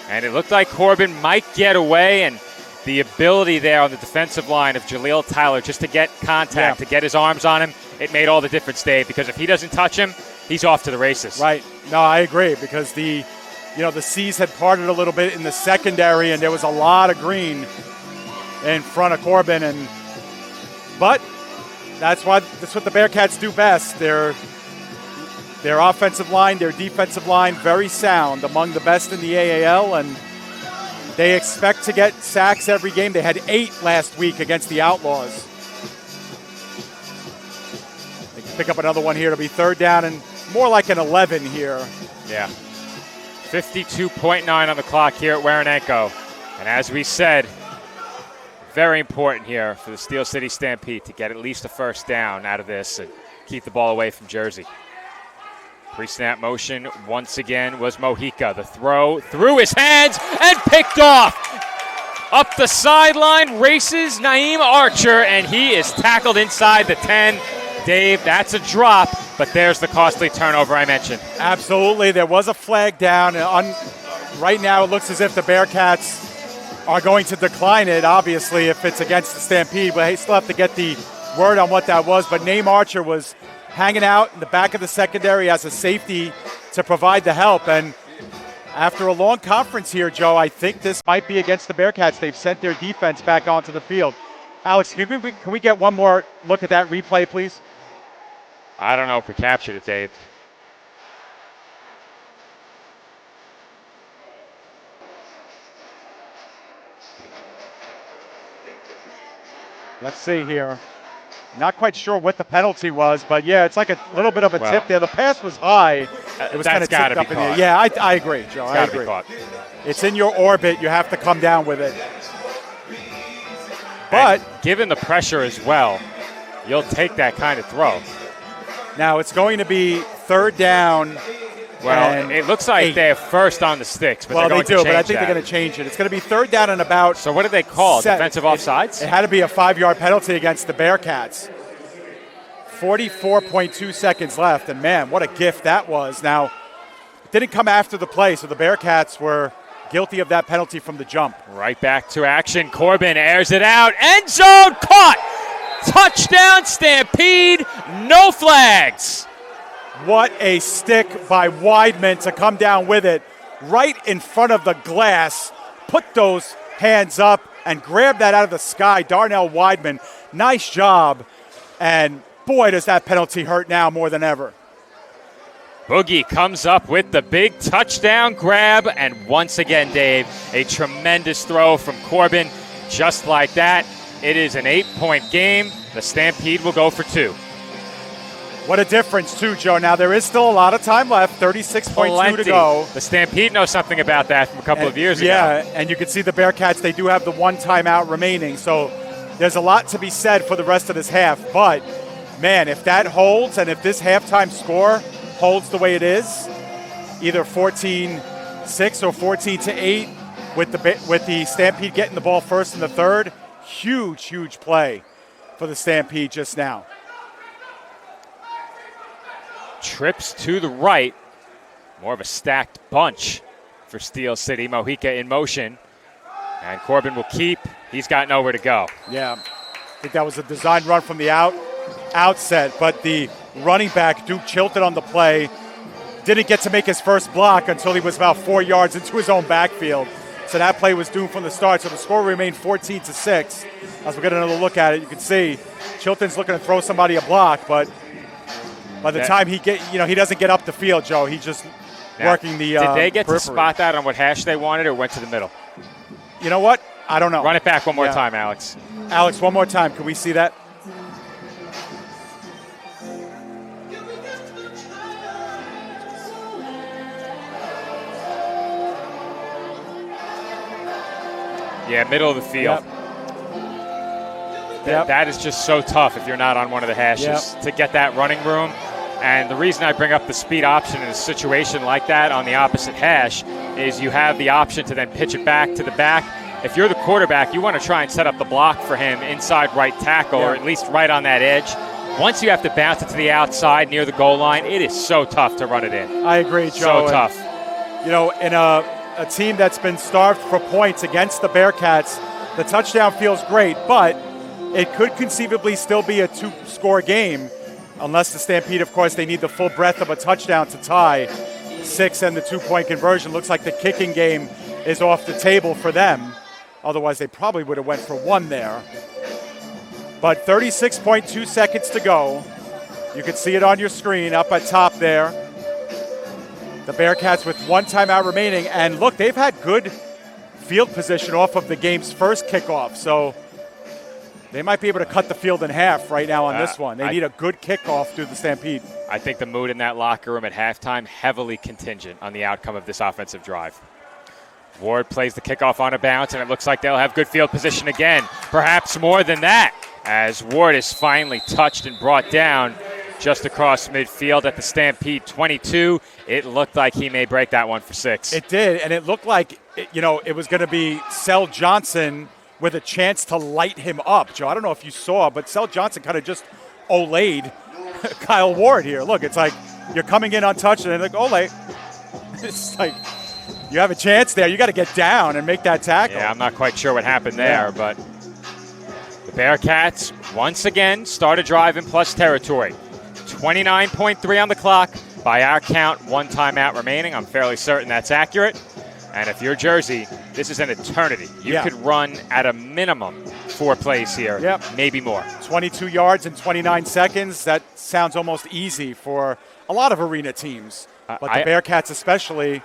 D: And it looked like Corbin might get away, and the ability there on the defensive line of Jaleel Tyler just to get contact, to get his arms on him, it made all the difference, Dave, because if he doesn't touch him, he's off to the races.
A: Right. No, I agree, because the seas had parted a little bit in the secondary, and there was a lot of green in front of Corbin, but that's what the Bearcats do best. Their offensive line, their defensive line, very sound, among the best in the AAL, and they expect to get sacks every game. They had 8 last week against the Outlaws. They can pick up another one here. It'll be 3rd down and more like an 11 here.
D: Yeah. 52.9 on the clock here at Waranenko. And as we said, very important here for the Steel City Stampede to get at least a first down out of this and keep the ball away from Jersey. Pre-snap motion once again was Mojica. The throw through his hands and picked off. Up the sideline races Naeem Archer, and he is tackled inside the 10. Dave, that's a drop, but there's the costly turnover I mentioned.
A: Absolutely. There was a flag down. Right now it looks as if the Bearcats are going to decline it, obviously, if it's against the Stampede, but they still have to get the word on what that was. But Naeem Archer was hanging out in the back of the secondary as a safety to provide the help. And after a long conference here, Joe, I think this might be against the Bearcats. They've sent their defense back onto the field. Alex, can we get one more look at that replay, please?
D: I don't know if we captured it, Dave.
A: Let's see here. Not quite sure what the penalty was, but yeah, it's like a little bit of a tip there. The pass was high. It was kind of tipped up in the air. Yeah, I agree, Joe. I agree. It's in your orbit. You have to come down with it. But
D: and given the pressure as well, you'll take that kind of throw.
A: Now it's going to be 3rd down.
D: Well, it looks like 8. They have first on the sticks, but they're going to change
A: but I think they're going to change it. It's going to be 3rd down and about.
D: So what did they call? Defensive offsides?
A: It had to be a 5-yard penalty against the Bearcats. 44.2 seconds left, and man, what a gift that was. Now, it didn't come after the play, so the Bearcats were guilty of that penalty from the jump.
D: Right back to action. Corbin airs it out. End zone caught. Touchdown Stampede. No flags.
A: What a stick by Weidman to come down with it right in front of the glass. Put those hands up and grab that out of the sky. Darnell Weidman, nice job. And boy, does that penalty hurt now more than ever.
D: Boogie comes up with the big touchdown grab. And once again, Dave, a tremendous throw from Corbin. Just like that, it is an 8-point game. The Stampede will go for 2.
A: What a difference, too, Joe. Now, there is still a lot of time left, 36.2 to go.
D: The Stampede knows something about that from a couple of years ago.
A: Yeah, and you can see the Bearcats, they do have the one timeout remaining. So there's a lot to be said for the rest of this half. But, man, if that holds and if this halftime score holds the way it is, either 14-6 or 14-8 with the Stampede getting the ball first in the third, huge play for the Stampede just now.
D: Trips to the right. More of a stacked bunch for Steel City. Mojica in motion. And Corbin will keep. He's got nowhere to go.
A: Yeah. I think that was a design run from the outset. But the running back, Duke Chilton, on the play, didn't get to make his first block until he was about 4 yards into his own backfield. So that play was doomed from the start. So the score remained 14-6. As we get another look at it, you can see Chilton's looking to throw somebody a block, but by the time he doesn't get up the field, Joe. He's just working the
D: Did they get
A: periphery.
D: to spot that on what hash they wanted or went to the middle?
A: You know what? I don't know.
D: Run it back one more time, Alex.
A: Alex, one more time. Can we see that?
D: Yeah, middle of the field. That is just so tough if you're not on one of the hashes to get that running room. And the reason I bring up the speed option in a situation like that on the opposite hash is you have the option to then pitch it back to the back. If you're the quarterback, you want to try and set up the block for him inside right tackle or at least right on that edge. Once you have to bounce it to the outside near the goal line, it is so tough to run it in.
A: I agree, Joe.
D: So tough.
A: In a team that's been starved for points against the Bearcats, the touchdown feels great, but it could conceivably still be a two-score game unless the Stampede, of course, they need the full breadth of a touchdown to tie 6 and the 2-point conversion. Looks like the kicking game is off the table for them. Otherwise, they probably would have went for 1 there. But 36.2 seconds to go. You can see it on your screen up at top there. The Bearcats with 1 timeout remaining. And look, they've had good field position off of the game's first kickoff. So they might be able to cut the field in half right now on this one. They need a good kickoff through the Stampede.
D: I think the mood in that locker room at halftime heavily contingent on the outcome of this offensive drive. Ward plays the kickoff on a bounce, and it looks like they'll have good field position again. Perhaps more than that, as Ward is finally touched and brought down just across midfield at the Stampede 22. It looked like he may break that one for 6.
A: It did, and it looked like it was going to be Sel Johnson with a chance to light him up. Joe, I don't know if you saw, but Sel Johnson kind of just olayed Kyle Ward here. Look, it's like you're coming in untouched, and they're like, olay. It's like you have a chance there. You got to get down and make that tackle.
D: Yeah, I'm not quite sure what happened there, but the Bearcats once again start a drive in plus territory. 29.3 on the clock. By our count, 1 timeout remaining. I'm fairly certain that's accurate. And if you're Jersey, this is an eternity. You could run at a minimum 4 plays here, maybe more.
A: 22 yards in 29 seconds. That sounds almost easy for a lot of arena teams. But the Bearcats especially,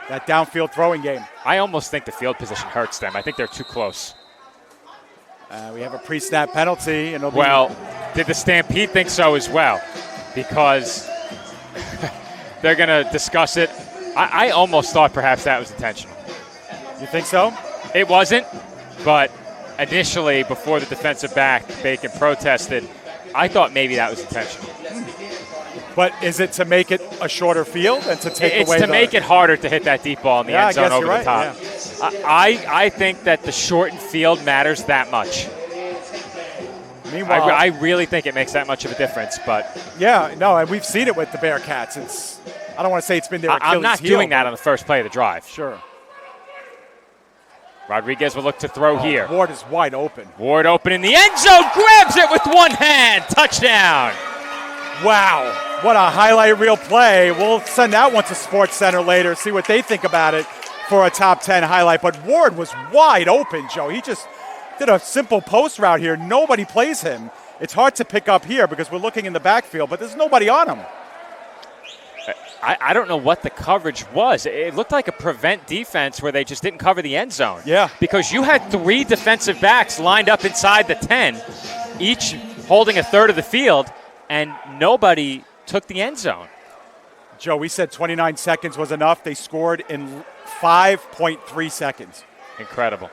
A: that downfield throwing game.
D: I almost think the field position hurts them. I think they're too close.
A: We have a pre-snap penalty. And
D: did the Stampede think so as well? Because they're going to discuss it. I almost thought perhaps that was intentional.
A: You think so?
D: It wasn't, but initially, before the defensive back, Bacon protested, I thought maybe that was intentional.
A: But is it to make it a shorter field and to take away
D: It's to make it harder to hit that deep ball in the end zone over the top.
A: Yeah.
D: I think that the shortened field matters that much.
A: Meanwhile,
D: I really think it makes that much of a difference, but
A: and we've seen it with the Bearcats. I don't want to say it's been their Achilles
D: I'm not
A: heel,
D: doing that on the first play of the drive.
A: Sure.
D: Rodriguez will look to throw here.
A: Ward is wide open.
D: Ward open in the end zone, grabs it with one hand, touchdown.
A: Wow, what a highlight reel play. We'll send that one to Sports Center later, see what they think about it for a top 10 highlight. But Ward was wide open, Joe. He just did a simple post route here. Nobody plays him. It's hard to pick up here because we're looking in the backfield, but there's nobody on him.
D: I don't know what the coverage was. It looked like a prevent defense where they just didn't cover the end zone.
A: Yeah.
D: Because you had 3 defensive backs lined up inside the 10, each holding a third of the field. and nobody took the end zone.
A: Joe, we said 29 seconds was enough. They scored in 5.3 seconds.
D: Incredible.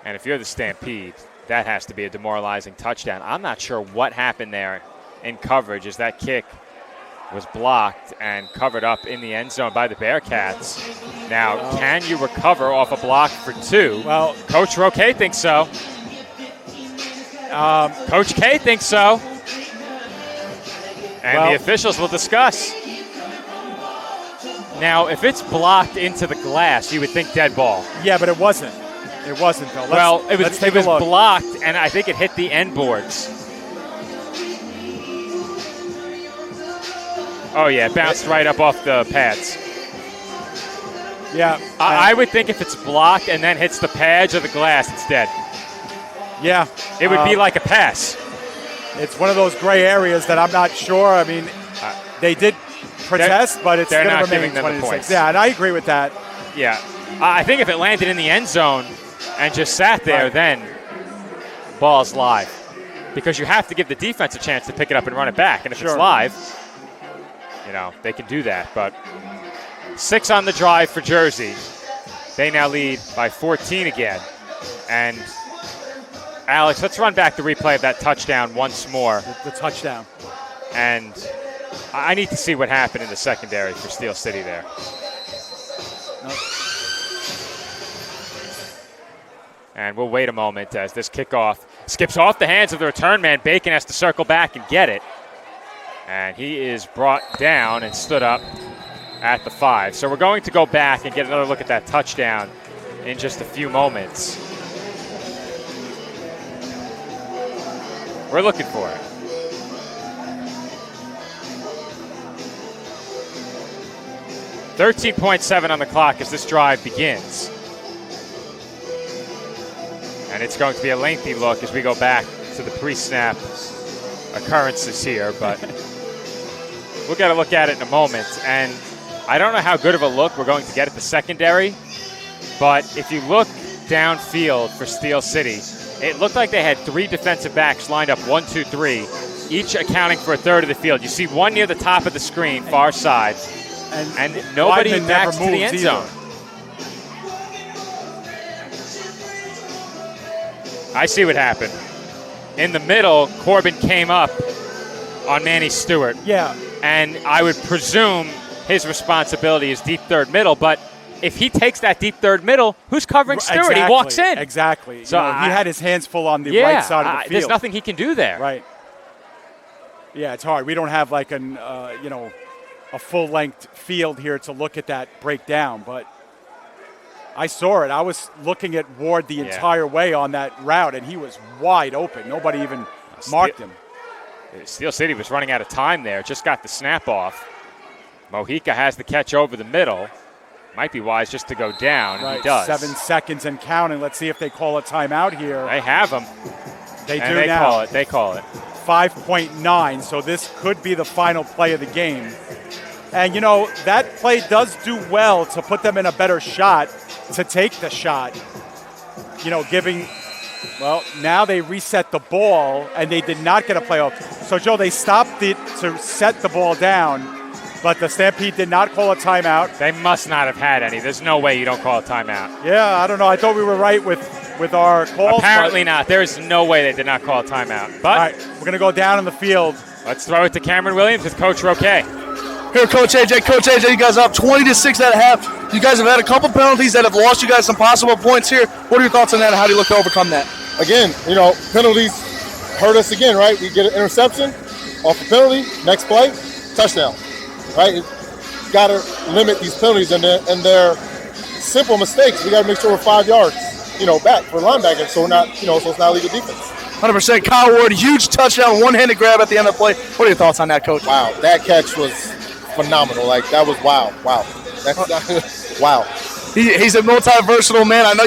D: And if you're the Stampede, that has to be a demoralizing touchdown. I'm not sure what happened there in coverage as that kick was blocked and covered up in the end zone by the Bearcats. Now, can you recover off a block for 2?
A: Well,
D: Coach Roque thinks so. Coach K thinks so. And the officials will discuss. Now, if it's blocked into the glass, you would think dead ball.
A: Yeah, but it wasn't. It wasn't, though.
D: It was blocked, and I think it hit the end boards. Oh, yeah, it bounced right up off the pads.
A: Yeah.
D: I would think if it's blocked and then hits the pads or the glass, it's dead.
A: Yeah.
D: It would be like a pass.
A: It's one of those gray areas that I'm not sure. I mean, they did protest, but it's going to remain 26. Yeah, and I agree with that.
D: Yeah. I think if it landed in the end zone and just sat there, then ball's live. Because you have to give the defense a chance to pick it up and run it back. And if it's live, they can do that. But 6 on the drive for Jersey. They now lead by 14 again. And Alex, let's run back the replay of that touchdown once more.
A: The touchdown.
D: And I need to see what happened in the secondary for Steel City there. And we'll wait a moment as this kickoff skips off the hands of the return man. Bacon has to circle back and get it. And he is brought down and stood up at the 5. So we're going to go back and get another look at that touchdown in just a few moments. We're looking for it. .7 on the clock as this drive begins. And it's going to be a lengthy look as we go back to the pre-snap occurrences here, but we'll get a look at it in a moment. And I don't know how good of a look we're going to get at the secondary, but if you look downfield for Steel City, it looked like they had 3 defensive backs lined up 1, 2, 3, each accounting for a third of the field. You see one near the top of the screen, far side, and nobody backs to the end zone. I see what happened. In the middle, Corbin came up on Manny Stewart.
A: Yeah.
D: And I would presume his responsibility is deep third middle, but if he takes that deep third middle, who's covering Stewart?
A: Exactly,
D: he walks in.
A: Exactly.
D: So
A: he had his hands full on the right side of the field.
D: There's nothing he can do there.
A: Right. Yeah, it's hard. We don't have like a full-length field here to look at that breakdown, but I saw it. I was looking at Ward the entire way on that route, and he was wide open. Nobody even marked him.
D: Steel City was running out of time there. Just got the snap off. Mojica has the catch over the middle. Might be wise just to go down, and he does.
A: 7 seconds and counting. Let's see if they call a timeout here.
D: They have them.
A: They do now.
D: They call it.
A: 5.9, so this could be the final play of the game. And, that play does do well to put them in a better shot to take the shot. Now they reset the ball, and they did not get a playoff. So, Joe, they stopped it to set the ball down, but the Stampede did not call a timeout.
D: They must not have had any. There's no way you don't call a timeout.
A: Yeah, I don't know. I thought we were right with our calls.
D: Apparently not. There is no way they did not call a timeout. But
A: all right, we're going to go down in the field.
D: Let's throw it to Cameron Williams with Coach Roque.
R: Here, Coach AJ. Coach AJ, you guys up 20-6 at half. You guys have had a couple penalties that have lost you guys some possible points here. What are your thoughts on that, and how do you look to overcome that?
U: Again, penalties hurt us again, right? We get an interception off a penalty, next play, touchdown, right? You got to limit these penalties, and they're simple mistakes. We got to make sure we're 5 yards, back for linebackers, so we're not, so it's not legal defense.
R: 100%. Kyle Ward, huge touchdown, one-handed grab at the end of the play. What are your thoughts on that, Coach?
U: Wow, that catch was phenomenal. Like, that was wow. That's wow.
R: He's a multi-versatile man. I know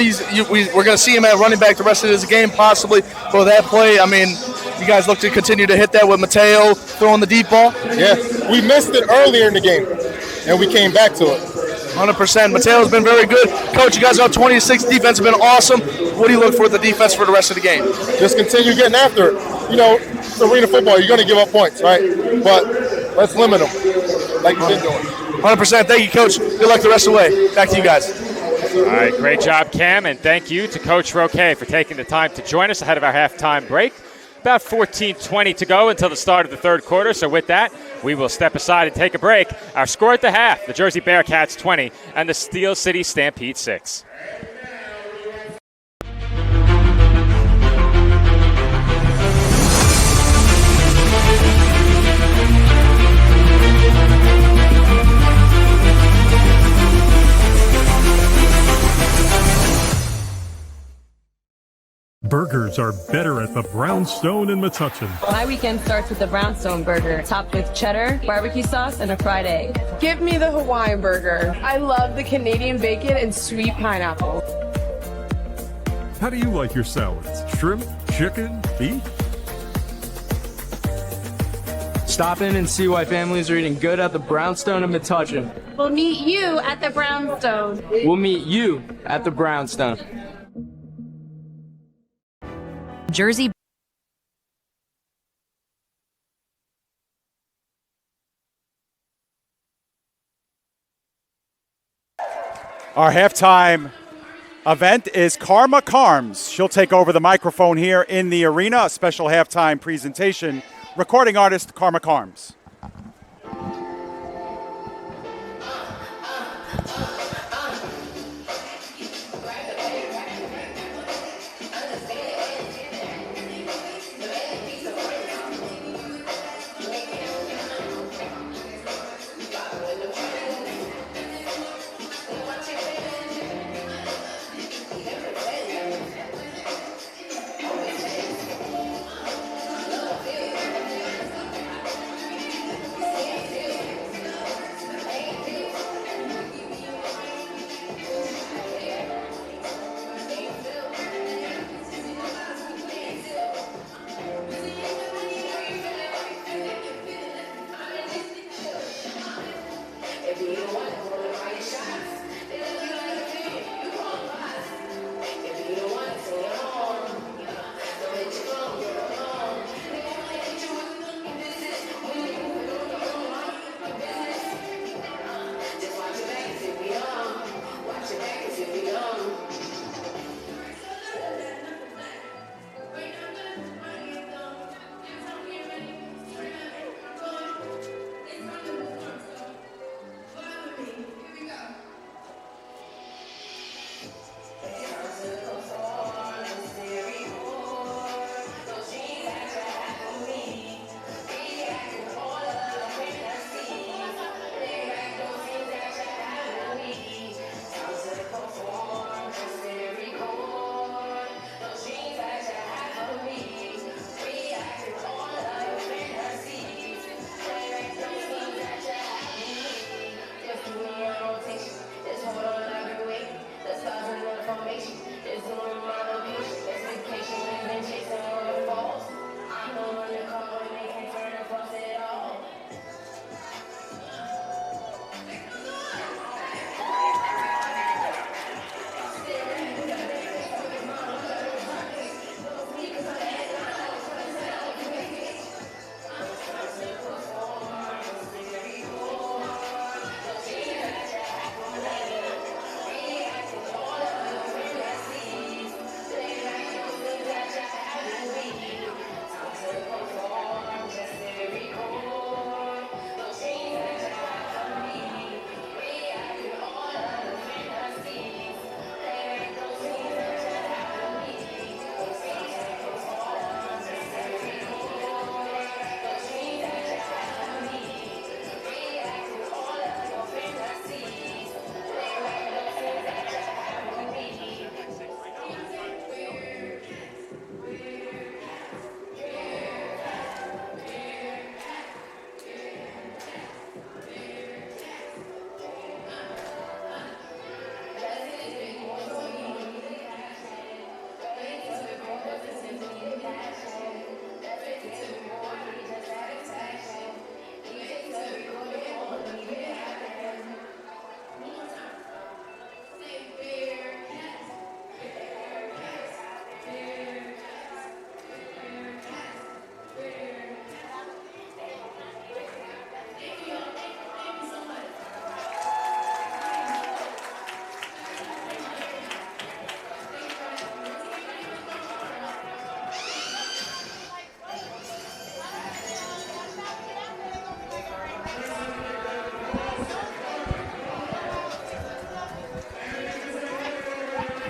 R: we're going to see him at running back the rest of this game, possibly. For that play, I mean, you guys look to continue to hit that with Mateo throwing the deep ball?
U: Yeah, we missed it earlier in the game, and we came back to it.
R: 100%. Mateo's been very good. Coach, you guys are up 20-6. Defense has been awesome. What do you look for the defense for the rest of the game?
U: Just continue getting after it. it's arena football. You're going to give up points, right? But let's limit them like you've been doing.
R: 100%. Thank you, Coach. Good luck the rest of the way. Back to you guys.
D: All right, great job, Cam, and thank you to Coach Roque for taking the time to join us ahead of our halftime break. About 14:20 to go until the start of the third quarter, so with that, we will step aside and take a break. Our score at the half, the Jersey Bearcats 20 and the Steel City Stampede 6.
F: Burgers are better at the Brownstone in Metuchen.
G: My weekend starts with the Brownstone burger, topped with cheddar, barbecue sauce, and a fried egg.
H: Give me the Hawaiian burger. I love the Canadian bacon and sweet pineapple.
F: How do you like your salads? Shrimp, chicken, beef?
K: Stop in and see why families are eating good at the Brownstone in Metuchen.
I: We'll meet you at the Brownstone.
K: We'll meet you at the Brownstone.
J: Jersey
A: Our halftime event is Karma Carms. She'll take over the microphone here in the arena. A special halftime presentation. Recording artist Karma Carms.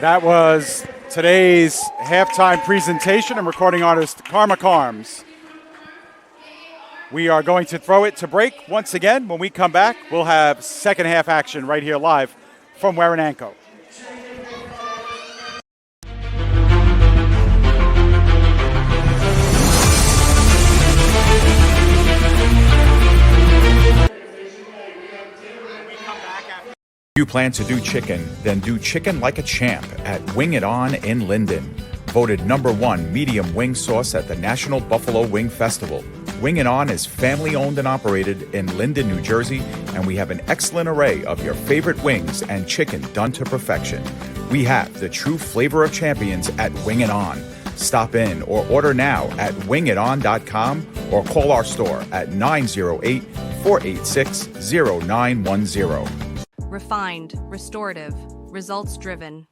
A: That was today's halftime presentation and recording artist Karma Carms. We are going to throw it to break once again. When we come back, we'll have second half action right here live from Warenanko.
L: You plan to do chicken, then do chicken like a champ at Wing It On in Linden. Voted #1 medium wing sauce at the National Buffalo Wing Festival. Wing It On is family owned and operated in Linden, New Jersey, and we have an excellent array of your favorite wings and chicken done to perfection. We have the true flavor of champions at Wing It On. Stop in or order now at wingiton.com or call our store at 908-486-0910.
M: Refined, restorative, results-driven.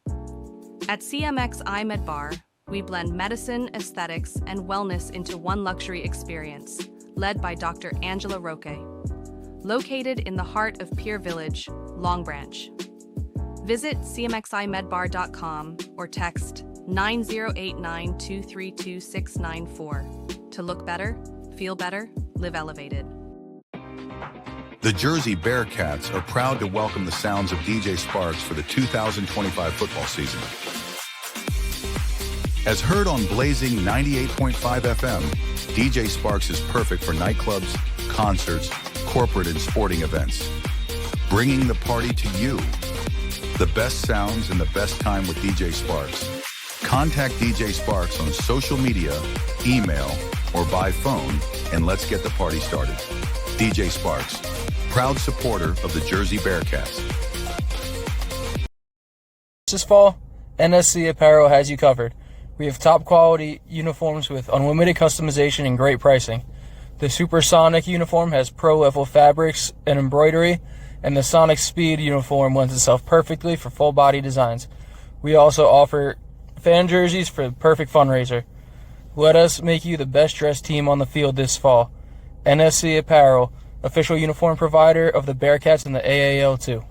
M: At CMX iMed Bar, we blend medicine, aesthetics, and wellness into one luxury experience, led by Dr. Angela Roque. Located in the heart of Pier Village, Long Branch. Visit cmximedbar.com or text 9089-232-694 to look better, feel better, live elevated.
O: The Jersey Bearcats are proud to welcome the sounds of DJ Sparks for the 2025 football season. As heard on Blazing 98.5 FM, DJ Sparks is perfect for nightclubs, concerts, corporate and sporting events. Bringing the party to you. The best sounds and the best time with DJ Sparks. Contact DJ Sparks on social media, email, or by phone, and let's get the party started. DJ Sparks, proud supporter of the Jersey Bearcats.
K: This fall, NSC Apparel has you covered. We have top quality uniforms with unlimited customization and great pricing. The Supersonic uniform has pro level fabrics and embroidery, and the Sonic Speed uniform lends itself perfectly for full body designs. We also offer fan jerseys for the perfect fundraiser. Let us make you the best dressed team on the field this fall. NSC Apparel, official uniform provider of the Bearcats and the AAL2.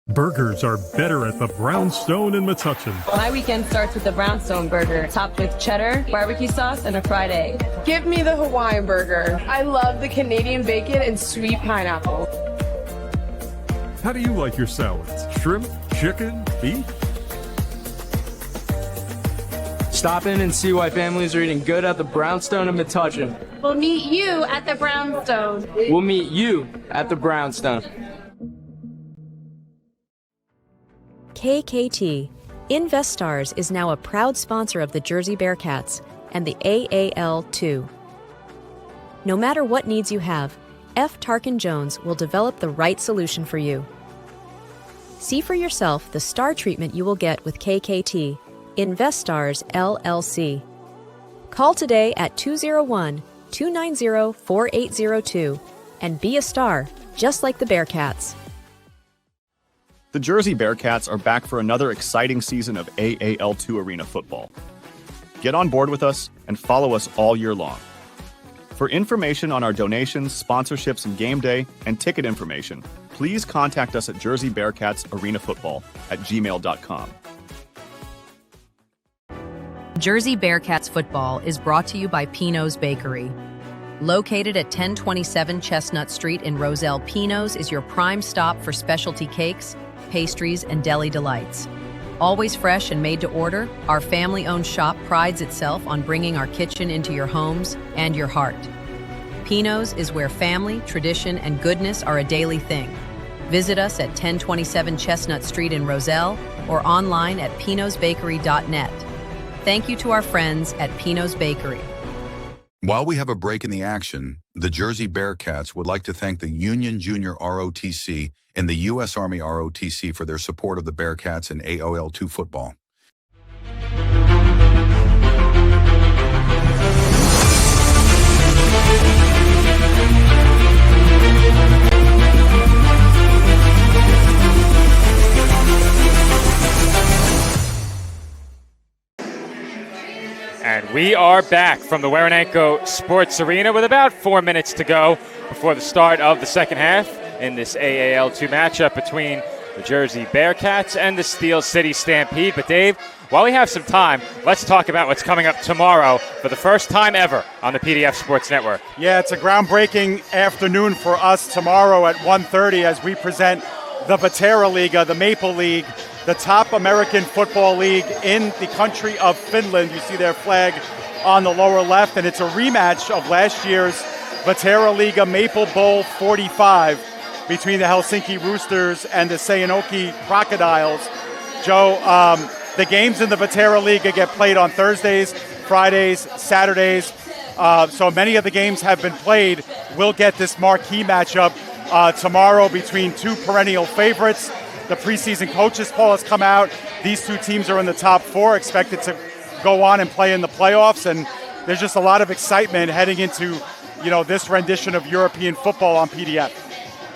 F: Burgers are better at the Brownstone in Metuchen.
G: My weekend starts with the Brownstone burger, topped with cheddar, barbecue sauce, and a fried egg.
H: Give me the Hawaiian burger. I love the Canadian bacon and sweet pineapple.
F: How do you like your salads? Shrimp, chicken, beef?
E: Stop in and see why families are eating good at the Brownstone in Metuchen.
I: We'll meet you at the Brownstone.
E: We'll meet you at the Brownstone.
N: KKT, InvestStars is now a proud sponsor of the Jersey Bearcats and the AAL2. No matter what needs you have, F. Tarkin Jones will develop the right solution for you. See for yourself the star treatment you will get with KKT, InvestStars LLC. Call today at 201-290-4802 and be a star, just like the Bearcats.
Q: The Jersey Bearcats are back for another exciting season of AAL2 Arena football. Get on board with us and follow us all year long. For information on our donations, sponsorships, and game day, and ticket information, please contact us at Jersey Bearcats Arena Football at gmail.com.
J: Jersey Bearcats football is brought to you by Pino's Bakery. Located at 1027 Chestnut Street in Roselle, Pino's is your prime stop for specialty cakes, pastries, and deli delights. Always fresh and made to order, our family-owned shop prides itself on bringing our kitchen into your homes and your heart. Pino's is where family, tradition, and goodness are a daily thing. Visit us at 1027 Chestnut Street in Roselle or online at pinosbakery.net. Thank you to our friends at Pino's Bakery.
O: While we have a break in the action, the Jersey Bearcats would like to thank the Union Junior ROTC and the U.S. Army ROTC for their support of the Bearcats in AAL2 football.
D: And we are back from the Warenanko Sports Arena with about 4 minutes to go before the start of the second half in this AAL2 matchup between the Jersey Bearcats and the Steel City Stampede. But Dave, while we have some time, let's talk about what's coming up tomorrow for the first time ever on the PDF Sports Network.
A: Yeah, it's a groundbreaking afternoon for us tomorrow at 1:30 as we present the Vetera Liga, the Maple League, the top American football league in the country of Finland. You see their flag on the lower left, and it's a rematch of last year's Vetera Liga Maple Bowl 45 between the Helsinki Roosters and the Seinäjoki Crocodiles. Joe, the games in the Vetera Liga get played on Thursdays, Fridays, Saturdays. So many of the games have been played. We'll get this marquee matchup tomorrow between two perennial favorites. The preseason coaches poll has come out. These two teams are in the top four, expected to go on and play in the playoffs. And there's just a lot of excitement heading into this rendition of European football on PDF.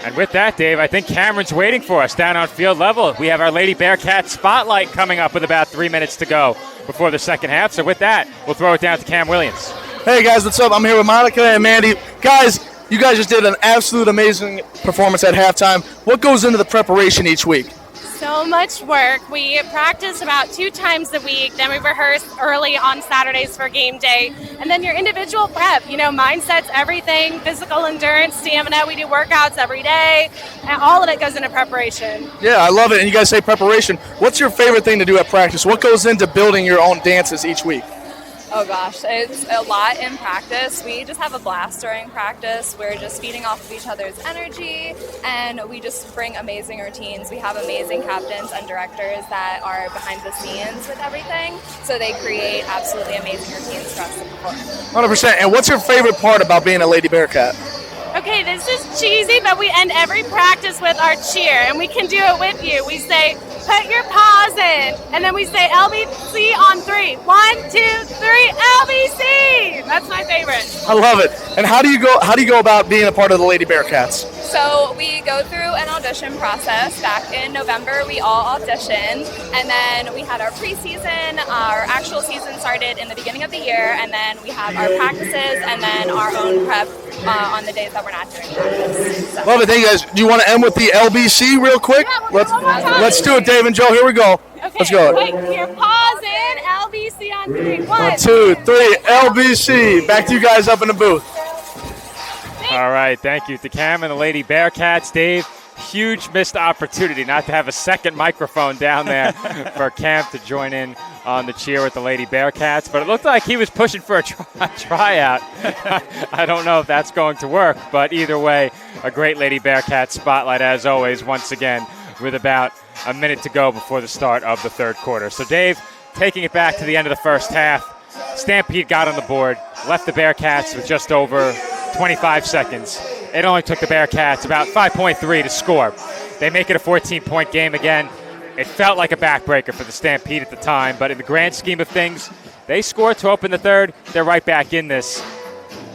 D: And with that, Dave, I think Cameron's waiting for us down on field level. We have our Lady Bearcat Spotlight coming up with about 3 minutes to go before the second half. So with that, we'll throw it down to Cam Williams.
R: Hey guys, what's up? I'm here with Monica and Mandy. Guys, you guys just did an absolute amazing performance at halftime. What goes into the preparation each week?
I: So much work. We practice about 2 times a week, then we rehearse early on Saturdays for game day, and then your individual prep. Mindset's everything, physical endurance, stamina. We do workouts every day, and all of it goes into preparation.
R: Yeah, I love it. And you guys say preparation. What's your favorite thing to do at practice? What goes into building your own dances each week?
C: Oh gosh, it's a lot in practice. We just have a blast during practice. We're just feeding off of each other's energy, and we just bring amazing routines. We have amazing captains and directors that are behind the scenes with everything, so they create absolutely amazing routines for us to perform.
R: 100%. And what's your favorite part about being a Lady Bearcat?
I: Okay, this is cheesy, but we end every practice with our cheer, and we can do it with you. We say, put your paws in, and then we say LBC on 3. 1, 2, 3, LBC! That's my favorite.
R: I love it. And how do you go about being a part of the Lady Bearcats?
C: So we go through an audition process. Back in November, we all auditioned, and then we had our preseason. Our actual season started in the beginning of the year, and then we have our practices and then our own prep on the days that we're not doing practice. So.
R: Love it. Thank you guys. Do you want to end with the LBC real quick?
C: Yeah,
R: let's do it, Dave and Joe. Here we go.
I: Okay,
R: let's go.
I: Put your paws in, LBC on 3.
R: 1, 2, 3, LBC. Back to you guys up in the booth.
D: All right, thank you to Cam and the Lady Bearcats. Dave, huge missed opportunity not to have a second microphone down there for Cam to join in on the cheer with the Lady Bearcats, but it looked like he was pushing for a tryout. I don't know if that's going to work, but either way, a great Lady Bearcat spotlight as always, once again, with about a minute to go before the start of the third quarter. So Dave, taking it back to the end of the first half, Stampede got on the board, left the Bearcats with just over 25 seconds. It only took the Bearcats about 5.3 to score. They make it a 14-point game again. It felt like a backbreaker for the Stampede at the time, but in the grand scheme of things, they scored to open the third. They're right back in this.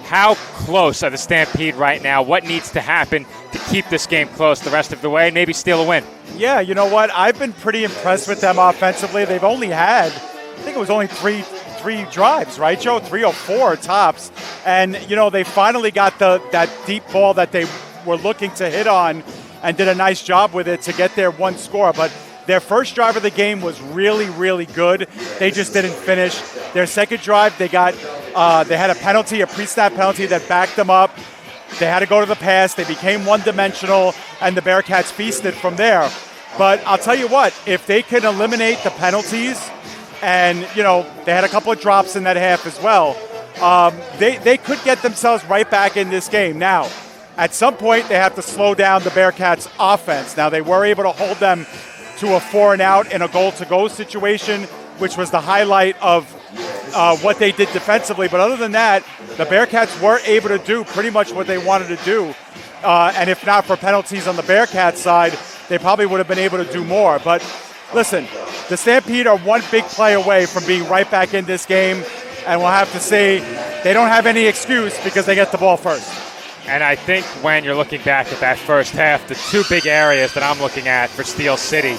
D: How close are the Stampede right now? What needs to happen to keep this game close the rest of the way and maybe steal a win? Yeah, you know what? I've been pretty impressed with them offensively. They've only had, I think it was only three drives, right, Joe? 3 or 4 tops. And, they finally got that deep ball that they were looking to hit on and did a nice job with it to get their one score. But their first drive of the game was really, really good. They just didn't finish. Their second drive, they had a penalty, a pre-snap penalty that backed them up. They had to go to the pass. They became one-dimensional, and the Bearcats feasted from there. But I'll tell you what, if they can eliminate the penalties, and, they had a couple of drops in that half as well, they could get themselves right back in this game. Now, at some point, they have to slow down the Bearcats' offense. Now, they were able to hold them to a 4-and-out in a goal-to-go situation, which was the highlight of what they did defensively. But other than that, the Bearcats were able to do pretty much what they wanted to do. And if not for penalties on the Bearcats side, they probably would have been able to do more. But listen, the Stampede are one big play away from being right back in this game. And we'll have to see. They don't have any excuse because they get the ball first. And I think when you're looking back at that first half, the two big areas that I'm looking at for Steel City,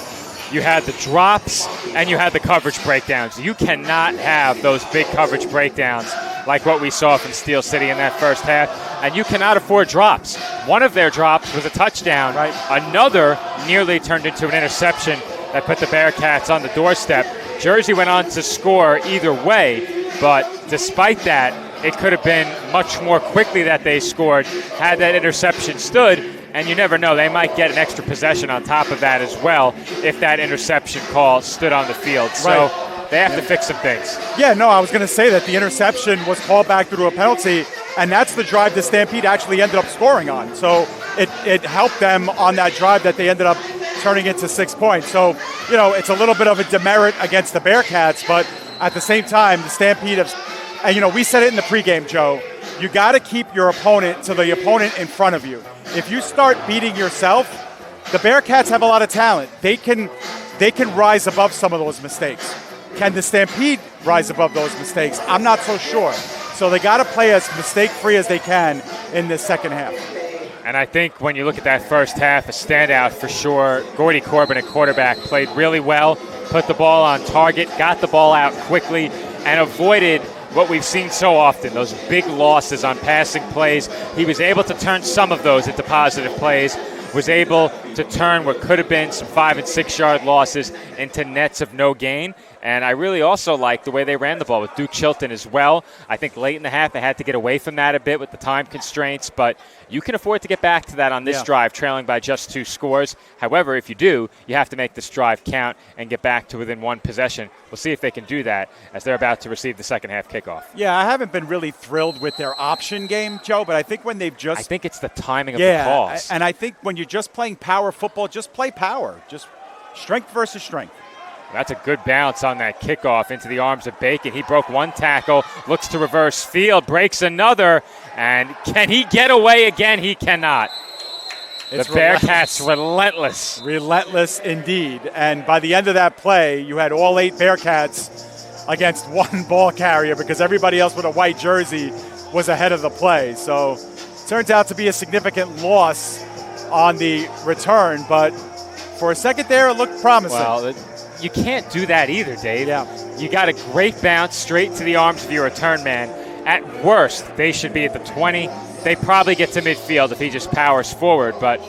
D: you had the drops and you had the coverage breakdowns. You cannot have those big coverage breakdowns like what we saw from Steel City in that first half, and you cannot afford drops. One of their drops was a touchdown.
A: Right.
D: Another nearly turned into an interception that put the Bearcats on the doorstep. Jersey went on to score either way, but despite that, it could have been much more quickly that they scored had that interception stood, and you never know. They might get an extra possession on top of that as well if that interception call stood on the field. So they have to fix some things.
A: Yeah, no, I was going to say that the interception was called back through a penalty, and that's the drive the Stampede actually ended up scoring on. So it helped them on that drive that they ended up turning into 6 points. So, it's a little bit of a demerit against the Bearcats, but at the same time, the Stampede have, and we said it in the pregame, Joe, you got to keep your opponent to the opponent in front of you. If you start beating yourself, the Bearcats have a lot of talent. They can rise above some of those mistakes. Can the Stampede rise above those mistakes? I'm not so sure. So they got to play as mistake-free as they can in this second half.
D: And I think when you look at that first half, a standout for sure. Gordy Corbin at quarterback played really well, put the ball on target, got the ball out quickly, and avoided what we've seen so often, those big losses on passing plays. He was able to turn some of those into positive plays, was able to turn what could have been some 5- and 6-yard losses into nets of no gain. And I really also like the way they ran the ball with Duke Chilton as well. I think late in the half they had to get away from that a bit with the time constraints, but you can afford to get back to that on this drive, trailing by just 2 scores. However, if you do, you have to make this drive count and get back to within 1 possession. We'll see if they can do that as they're about to receive the second half kickoff.
A: Yeah, I haven't been really thrilled with their option game, Joe, but I think when they've just...
D: I think it's the timing of the calls.
A: And I think when you're just playing power football, just play power. Just strength versus strength.
D: That's a good bounce on that kickoff into the arms of Bacon. He broke 1 tackle, looks to reverse field, breaks another, and can he get away again? He cannot.
A: It's
D: the Bearcats relentless.
A: Relentless indeed. And by the end of that play, you had all 8 Bearcats against 1 ball carrier because everybody else with a white jersey was ahead of the play. So it turns out to be a significant loss on the return, but for a second there, it looked promising.
D: Well, you can't do that either, Dave.
A: Yeah.
D: You got a great bounce straight to the arms of your return man. At worst, they should be at the 20. They probably get to midfield if he just powers forward, but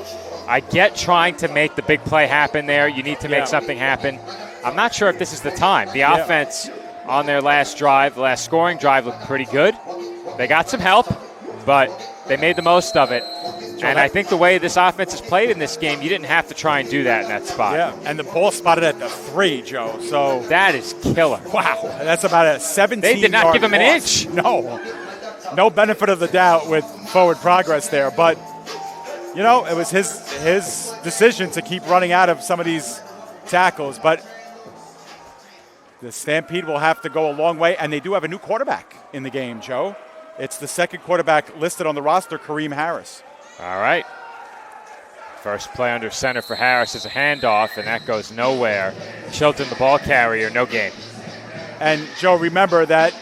D: I get trying to make the big play happen there. You need to make something happen. I'm not sure if this is the time. The offense on their last drive, the last scoring drive, looked pretty good. They got some help, but they made the most of it. And I think the way this offense is played in this game, you didn't have to try and do that in that spot.
A: Yeah, and the ball spotted at the 3, Joe. So
D: that is killer.
A: Wow, that's about a 17-yard
D: They did not give him an
A: loss.
D: inch.
A: No benefit of the doubt with forward progress there. But, it was his decision to keep running out of some of these tackles. But the Stampede will have to go a long way, and they do have a new quarterback in the game, Joe. It's the second quarterback listed on the roster, Kareem Harris.
D: All right. First play under center for Harris is a handoff, and that goes nowhere. Chilton, the ball carrier, no gain.
A: And, Joe, remember that,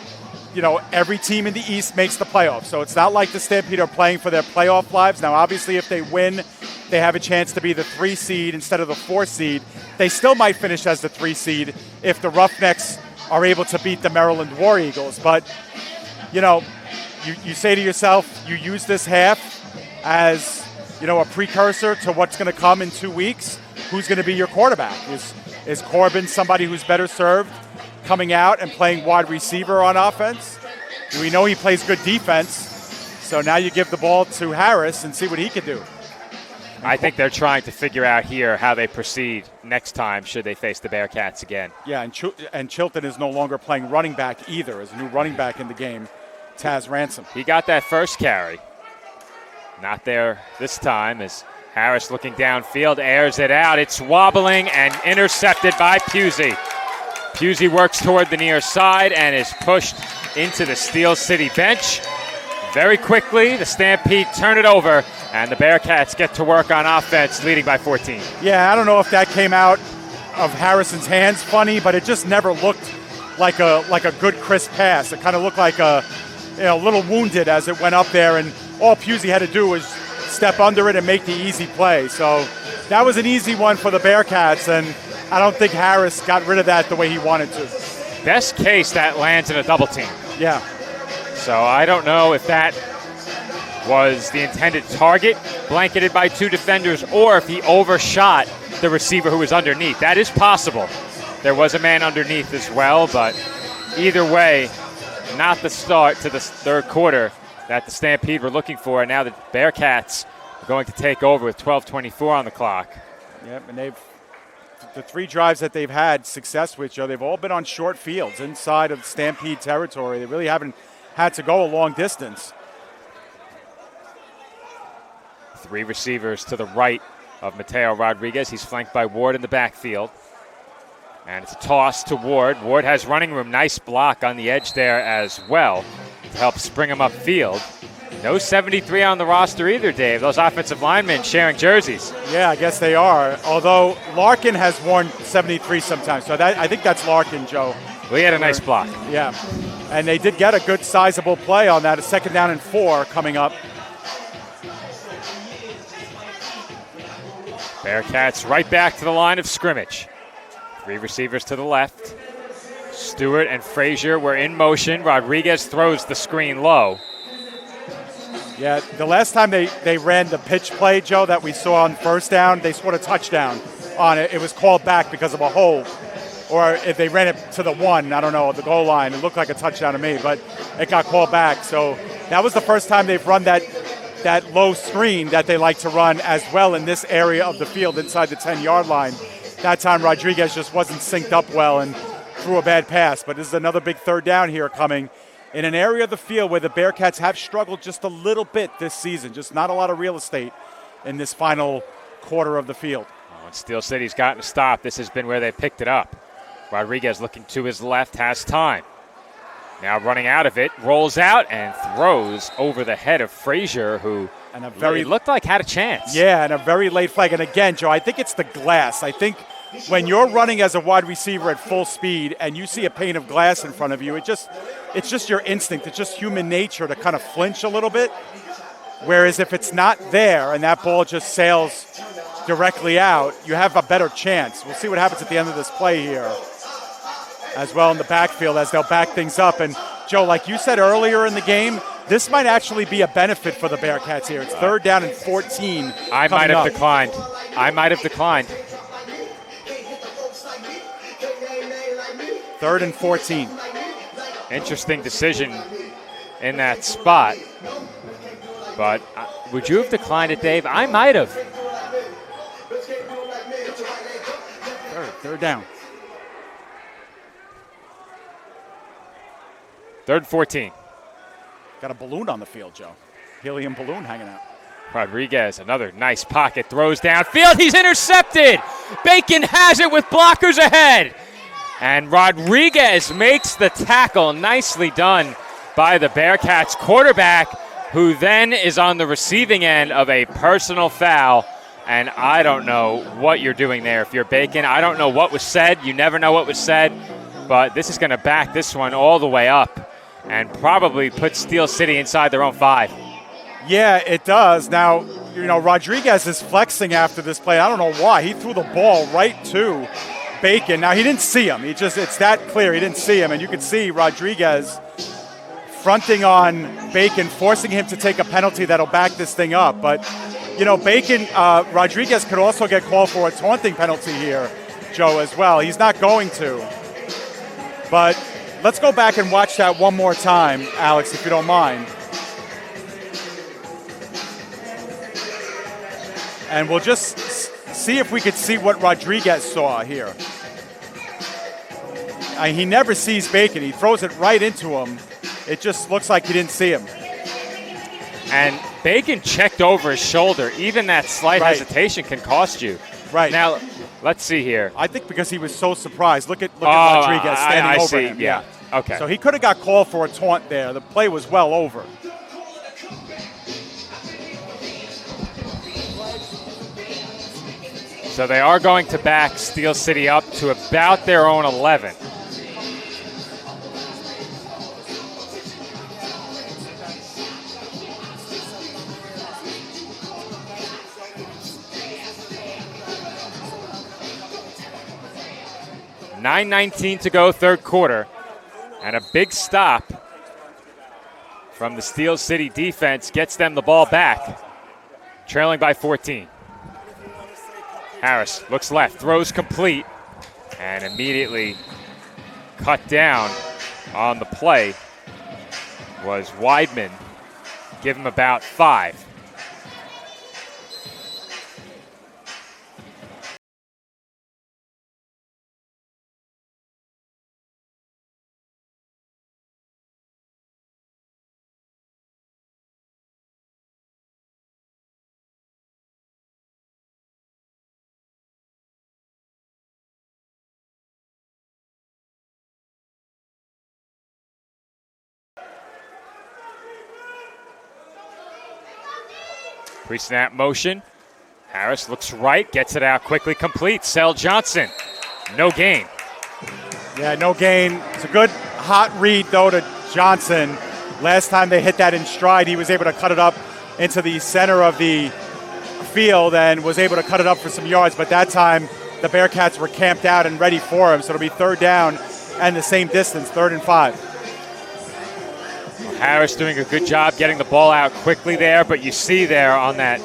A: every team in the East makes the playoffs. So it's not like the Stampede are playing for their playoff lives. Now, obviously, if they win, they have a chance to be the 3 seed instead of the 4 seed. They still might finish as the 3 seed if the Roughnecks are able to beat the Maryland War Eagles. But, you say to yourself, you use this half as, a precursor to what's going to come in 2 weeks. Who's going to be your quarterback? Is Corbin somebody who's better served coming out and playing wide receiver on offense? We know he plays good defense. So now you give the ball to Harris and see what he can do.
D: I think they're trying to figure out here how they proceed next time should they face the Bearcats again.
A: Yeah, and Chilton is no longer playing running back either. As a new running back in the game, Taz Ransom.
D: He got that first carry. Not there this time as Harris looking downfield, airs it out. It's wobbling and intercepted by Pusey. Pusey works toward the near side and is pushed into the Steel City bench. Very quickly, the Stampede turn it over, and the Bearcats get to work on offense, leading by 14.
A: Yeah, I don't know if that came out of Harrison's hands funny, but it just never looked like a good crisp pass. It kind of looked like a little wounded as it went up there, and all Pusey had to do was step under it and make the easy play. So that was an easy one for the Bearcats, and I don't think Harris got rid of that the way he wanted to.
D: Best case, that lands in a double team.
A: Yeah.
D: So I don't know if that was the intended target blanketed by 2 defenders, or if he overshot the receiver who was underneath. That is possible. There was a man underneath as well, but either way, not the start to the third quarter that the Stampede were looking for. And now the Bearcats are going to take over with 12:24 on the clock.
A: Yep, and the 3 drives that they've had success with, Joe, they've all been on short fields inside of Stampede territory. They really haven't had to go a long distance.
D: 3 receivers to the right of Mateo Rodriguez. He's flanked by Ward in the backfield. And it's a toss to Ward. Ward has running room. Nice block on the edge there as well to help spring him upfield. No 73 on the roster either, Dave. Those offensive linemen sharing jerseys.
A: Yeah, I guess they are. Although Larkin has worn 73 sometimes. So I think that's Larkin, Joe.
D: Well, he had a nice block.
A: Yeah. And they did get a good sizable play on that. A 2nd down and 4 coming up.
D: Bearcats right back to the line of scrimmage. 3 receivers to the left. Stewart and Frazier were in motion. Rodriguez throws the screen low.
A: Yeah, the last time they ran the pitch play, Joe, that we saw on 1st down, they scored a touchdown on it. It was called back because of a hold. Or if they ran it to the 1, I don't know, the goal line. It looked like a touchdown to me, but it got called back. So that was the first time they've run that low screen that they like to run as well in this area of the field inside the 10-yard line. That time Rodriguez just wasn't synced up well and threw a bad pass. But this is another big 3rd down here coming in an area of the field where the Bearcats have struggled just a little bit this season. Just not a lot of real estate in this final quarter of the field.
D: Oh, and Steel City's gotten a stop. This has been where they picked it up. Rodriguez looking to his left, has time. Now running out of it, rolls out and throws over the head of Frazier, who looked like had a chance.
A: Yeah, and a very late flag. And again, Joe, I think it's the glass. I think when you're running as a wide receiver at full speed and you see a pane of glass in front of you, it's just your instinct. It's just human nature to kind of flinch a little bit. Whereas if it's not there and that ball just sails directly out, you have a better chance. We'll see what happens at the end of this play here as well in the backfield as they'll back things up. And, Joe, like you said earlier in the game, this might actually be a benefit for the Bearcats here. It's 3rd down and 14.
D: I might have declined.
A: 3rd and 14.
D: Interesting decision in that spot. But would you have declined it, Dave? I might have.
A: 3rd down.
D: 3rd and 14.
A: Got a balloon on the field, Joe. Helium balloon hanging out.
D: Rodriguez, another nice pocket, throws downfield. He's intercepted. Bacon has it with blockers ahead. And Rodriguez makes the tackle. Nicely done by the Bearcats quarterback, who then is on the receiving end of a personal foul. And I don't know what you're doing there. If you're Bacon, I don't know what was said. You never know what was said. But this is going to back this one all the way up and probably put Steel City inside their own 5.
A: Yeah, it does. Now, Rodriguez is flexing after this play. I don't know why. He threw the ball right to Bacon. Now, he didn't see him. It's that clear. He didn't see him. And you could see Rodriguez fronting on Bacon, forcing him to take a penalty that'll back this thing up. But, Rodriguez could also get called for a taunting penalty here, Joe, as well. He's not going to. But let's go back and watch that one more time, Alex, if you don't mind. And we'll just see if we could see what Rodriguez saw here. He never sees Bacon. He throws it right into him. It just looks like he didn't see him.
D: And Bacon checked over his shoulder. Even that slight hesitation can cost you.
A: Right.
D: Now, let's see here.
A: I think because he was so surprised. Look at Rodriguez standing over him.
D: Yeah. Okay.
A: So he could have got called for a taunt there. The play was well over.
D: So they are going to back Steel City up to about their own 11. .9:19 to go, third quarter. And a big stop from the Steel City defense gets them the ball back. trailing by 14. Harris looks left, throws complete, and immediately cut down on the play was Weidman. Give him about 5. Pre-snap motion. Harris looks right, gets it out quickly, complete. Sel Johnson, no gain.
A: Yeah, no gain. It's a good hot read, though, to Johnson. Last time they hit that in stride, he was able to cut it up into the center of the field and was able to cut it up for some yards. But that time, the Bearcats were camped out and ready for him. So it'll be 3rd down and the same distance, 3rd and 5.
D: Harris doing a good job getting the ball out quickly there, but you see there on that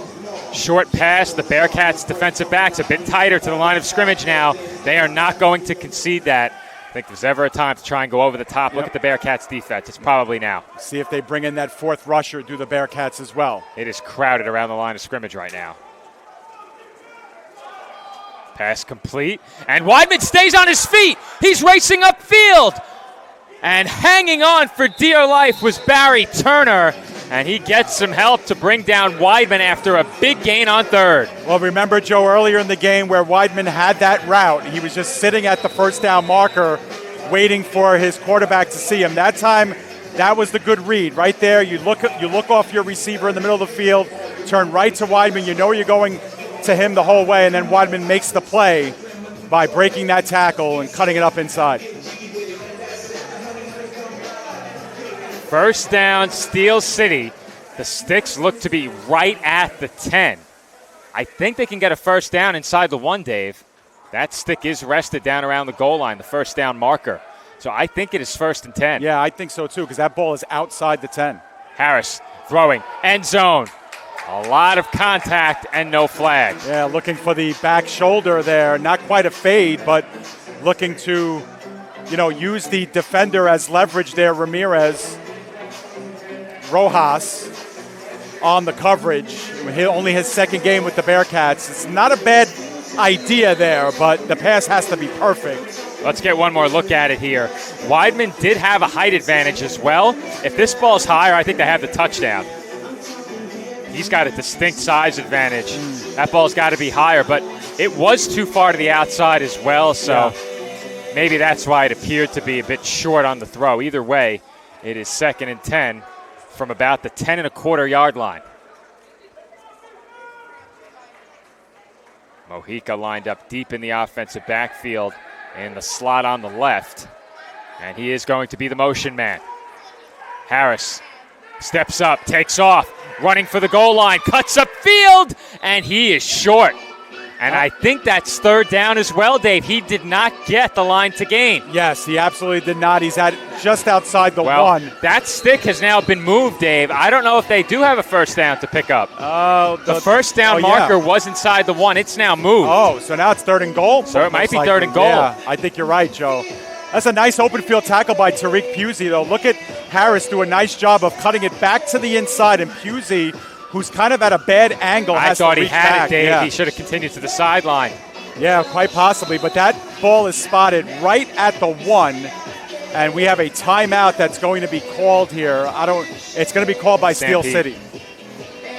D: short pass, the Bearcats defensive backs a bit tighter to the line of scrimmage now. They are not going to concede that. I think there's ever a time to try and go over the top. Look at the Bearcats defense. It's probably now.
A: See if they bring in that 4th rusher, do the Bearcats as well.
D: It is crowded around the line of scrimmage right now. Pass complete, and Weidman stays on his feet. He's racing upfield. And hanging on for dear life was Barry Turner, and he gets some help to bring down Weidman after a big gain on 3rd.
A: Well, remember, Joe, earlier in the game where Weidman had that route, he was just sitting at the 1st down marker waiting for his quarterback to see him. That time, that was the good read. Right there, you look off your receiver in the middle of the field, turn right to Weidman, you know you're going to him the whole way, and then Weidman makes the play by breaking that tackle and cutting it up inside.
D: 1st down, Steel City. The sticks look to be right at the 10. I think they can get a 1st down inside the 1, Dave. That stick is rested down around the goal line, the 1st down marker. So I think it is 1st and 10.
A: Yeah, I think so too, because that ball is outside the 10.
D: Harris throwing, end zone. A lot of contact and no flag.
A: Yeah, looking for the back shoulder there. Not quite a fade, but looking to, use the defender as leverage there, Rojas on the coverage. Only his 2nd game with the Bearcats. It's not a bad idea there, but the pass has to be perfect.
D: Let's get one more look at it here. Weidman did have a height advantage as well. If this ball's higher, I think they have the touchdown. He's got a distinct size advantage. That ball's got to be higher, but it was too far to the outside as well, so maybe that's why it appeared to be a bit short on the throw. Either way, it is 2nd and 10 from about the 10.25-yard line. Mojica lined up deep in the offensive backfield in the slot on the left, and he is going to be the motion man. Harris steps up, takes off, running for the goal line, cuts upfield, and he is short. And I think that's 3rd down as well, Dave. He did not get the line to gain.
A: Yes, he absolutely did not. He's at just outside the 1.
D: That stick has now been moved, Dave. I don't know if they do have a 1st down to pick up. The 1st down marker was inside the 1. It's now moved.
A: Oh, so now it's 3rd and goal?
D: So it might be 3rd and goal.
A: Yeah, I think you're right, Joe. That's a nice open field tackle by Tariq Pusey, though. Look at Harris do a nice job of cutting it back to the inside, and Pusey, who's kind of at a bad angle,
D: I thought he had
A: back.
D: it, Dave.
A: Yeah.
D: He should have continued to the sideline.
A: Yeah, quite possibly. But that ball is spotted right at the 1, and we have a timeout that's going to be called here. It's going to be called by Steel City.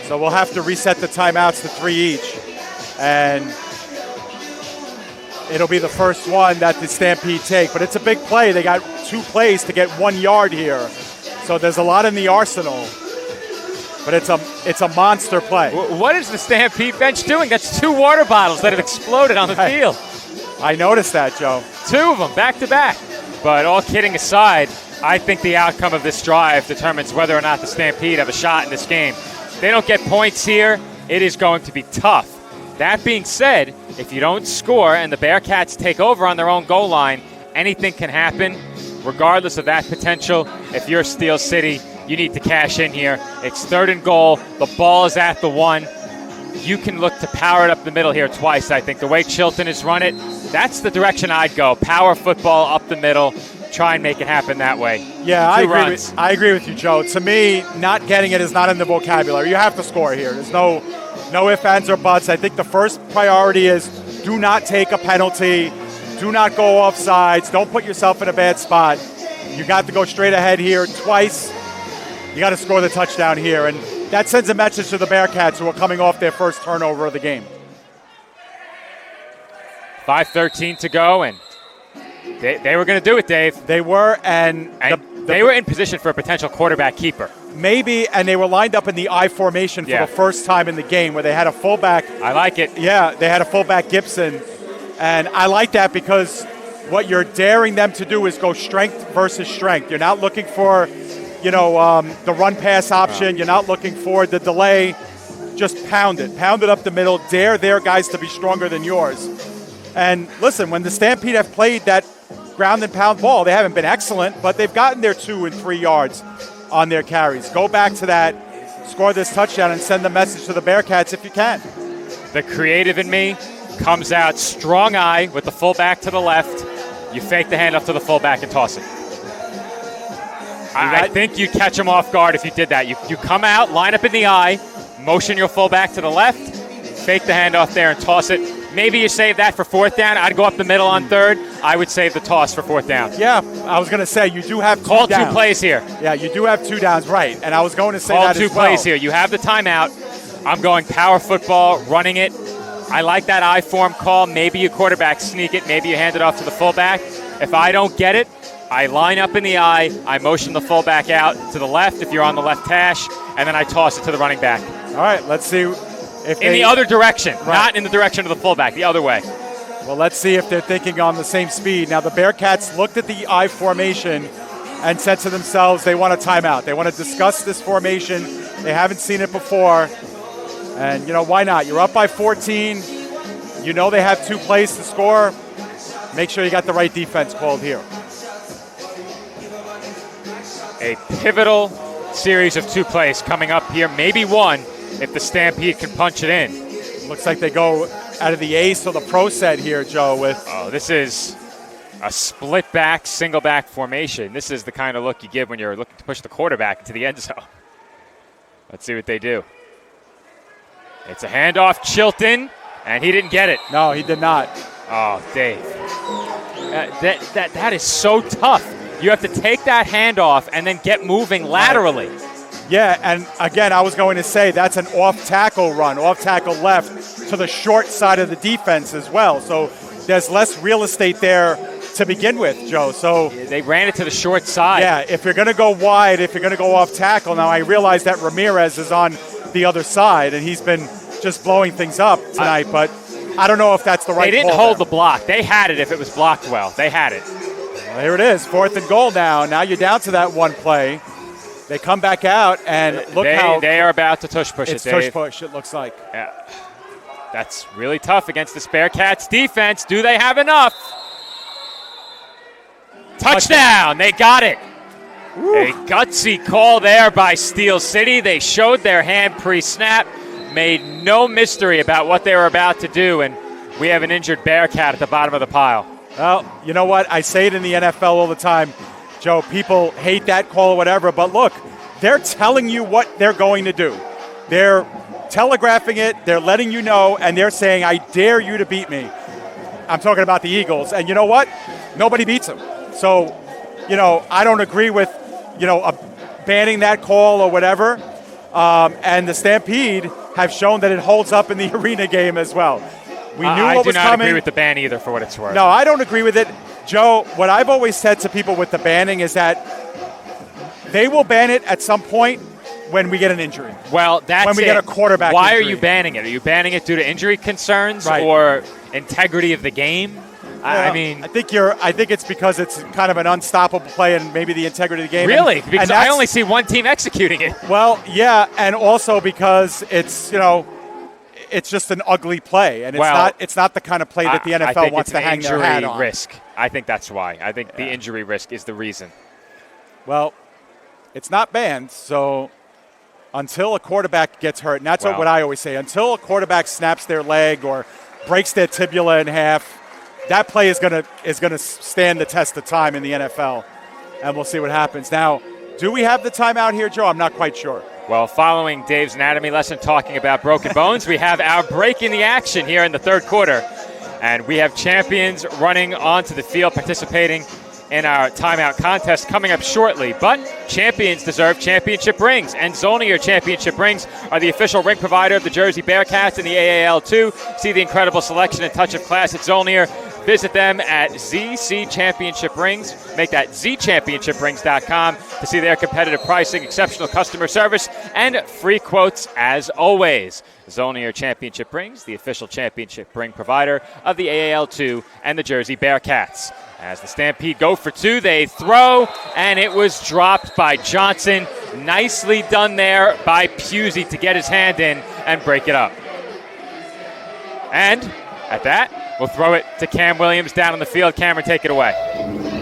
A: So we'll have to reset the timeouts to 3 each. And it'll be the first one that the Stampede take. But it's a big play. They got 2 plays to get 1 yard here. So there's a lot in the arsenal. But it's a monster play.
D: What is the Stampede bench doing? That's 2 water bottles that have exploded on the field.
A: I noticed that, Joe.
D: 2 of them, back to back. But all kidding aside, I think the outcome of this drive determines whether or not the Stampede have a shot in this game. If they don't get points here, it is going to be tough. That being said, if you don't score and the Bearcats take over on their own goal line, anything can happen. Regardless of that potential, if you're Steel City, you need to cash in here. It's 3rd and goal. The ball is at the 1. you can look to power it up the middle here twice. I think the way Chilton has run it, that's the direction I'd go. Power football up the middle, try and make it happen that way.
A: Yeah, I agree with you, Joe. To me, not getting it is not in the vocabulary. You have to score here. There's no ifs, ands, or buts. I think the first priority is do not take a penalty. Do not go off sides. Don't put yourself in a bad spot. You got to go straight ahead here twice. You got to score the touchdown here. And that sends a message to the Bearcats, who are coming off their first turnover of the game.
D: 5:13 to go, and they were going to do it, Dave.
A: They were, and
D: they were in position for a potential quarterback keeper.
A: Maybe, and they were lined up in the I formation for the first time in the game, where they had a fullback.
D: I like it.
A: Yeah, they had a fullback, Gibson, and I like that because what you're daring them to do is go strength versus strength. You're not looking for, the run-pass option. You're not looking for the delay. Just pound it up the middle. Dare their guys to be stronger than yours. And listen, when the Stampede have played that ground and pound ball, they haven't been excellent, but they've gotten their 2 and 3 yards on their carries. Go back to that, score this touchdown, and send the message to the Bearcats if you can.
D: The creative in me comes out strong eye with the fullback to the left. You fake the handoff to the fullback and toss it. I think you'd catch him off guard if you did that. You come out, line up in the eye, motion your fullback to the left, fake the handoff there and toss it. Maybe you save that for 4th down. I'd go up the middle on 3rd. I would save the toss for 4th down.
A: Yeah, I was going to say, you do have 2
D: Call
A: downs.
D: 2 plays here.
A: Yeah, you do have 2 downs, right. And I was going to say
D: Call
A: that
D: two
A: as well.
D: plays here. You have the timeout. I'm going power football, running it. I like that I form call. Maybe you quarterback sneak it. Maybe you hand it off to the fullback. If I don't get it, I line up in the eye. I motion the fullback out to the left if you're on the left hash, and then I toss it to the running back.
A: All right, let's see.
D: In the other direction, not in the direction of the fullback, the other way.
A: Well, let's see if they're thinking on the same speed. Now, the Bearcats looked at the I formation and said to themselves they want a timeout. They want to discuss this formation. They haven't seen it before. And, why not? You're up by 14. You know they have 2 plays to score. Make sure you got the right defense called here.
D: A pivotal series of 2 plays coming up here, maybe 1 if the Stampede can punch it in.
A: Looks like they go out of the ace or the pro set here, Joe.
D: This is a split back, single back formation. This is the kind of look you give when you're looking to push the quarterback into the end zone. Let's see what they do. It's a handoff, Chilton, and he didn't get it.
A: No, he did not.
D: Oh, Dave. That is so tough. You have to take that handoff and then get moving laterally.
A: Yeah, and again, I was going to say that's an off-tackle run, off-tackle left to the short side of the defense as well. So there's less real estate there to begin with, Joe. So
D: they ran it to the short side.
A: Yeah, if you're going to go wide, if you're going to go off-tackle, now I realize that Ramirez is on the other side, and he's been just blowing things up tonight, but I don't know if that's the right call.
D: They didn't hold the block. They had it if it was blocked well. They had it.
A: Well, here it is, 4th and goal now. Now you're down to that 1 play. They come back out, and look how
D: they are about to tush push
A: it's
D: it, Dave.
A: Tush push, it looks like.
D: Yeah. That's really tough against this Bearcats defense. Do they have enough? Touchdown! They got it. Woo. A gutsy call there by Steel City. They showed their hand pre-snap, made no mystery about what they were about to do, and we have an injured Bearcat at the bottom of the pile.
A: Well, you know what? I say it in the NFL all the time, Joe. People hate that call or whatever, but look, they're telling you what they're going to do. They're telegraphing it, they're letting you know, and they're saying, I dare you to beat me. I'm talking about the Eagles, and you know what? Nobody beats them. So, I don't agree with, banning that call or whatever, and the Stampede have shown that it holds up in the arena game as well. We knew what was coming.
D: I do not agree with the ban either, for what it's worth.
A: No, I don't agree with it. Joe, what I've always said to people with the banning is that they will ban it at some point when we get an injury.
D: Well, that's
A: when we get a quarterback
D: Why
A: injury.
D: Are you banning it? Are you banning it due to injury concerns or integrity of the game?
A: Well, I think it's because it's kind of an unstoppable play and maybe the integrity of the game.
D: Really? Because I only see one team executing it.
A: Well, yeah, and also because it's it's just an ugly play, and it's not the kind of play that the NFL wants to hang their hat on.
D: Risk. I think that's why. I think the injury risk is the reason.
A: Well, it's not banned, so until a quarterback gets hurt, and that's what I always say, until a quarterback snaps their leg or breaks their tibia in half, that play is gonna stand the test of time in the NFL, and we'll see what happens. Now, do we have the timeout here, Joe? I'm not quite sure.
D: Well, following Dave's anatomy lesson talking about broken bones, we have our break in the action here in the third quarter, and we have champions running onto the field participating in our timeout contest coming up shortly. But champions deserve championship rings, and Zolnier championship rings are the official ring provider of the Jersey Bearcats in the AAL2. See the incredible selection and touch of class at Zolnier. Visit them at ZC Championship Rings. Make that zchampionshiprings.com to see their competitive pricing, exceptional customer service, and free quotes as always. Zolnier Championship Rings, the official championship ring provider of the AAL2 and the Jersey Bearcats. As the Stampede go for two, they throw, and it was dropped by Johnson. Nicely done there by Pusey to get his hand in and break it up. And at that, we'll throw it to Cam Williams down on the field. Cameron, take it away.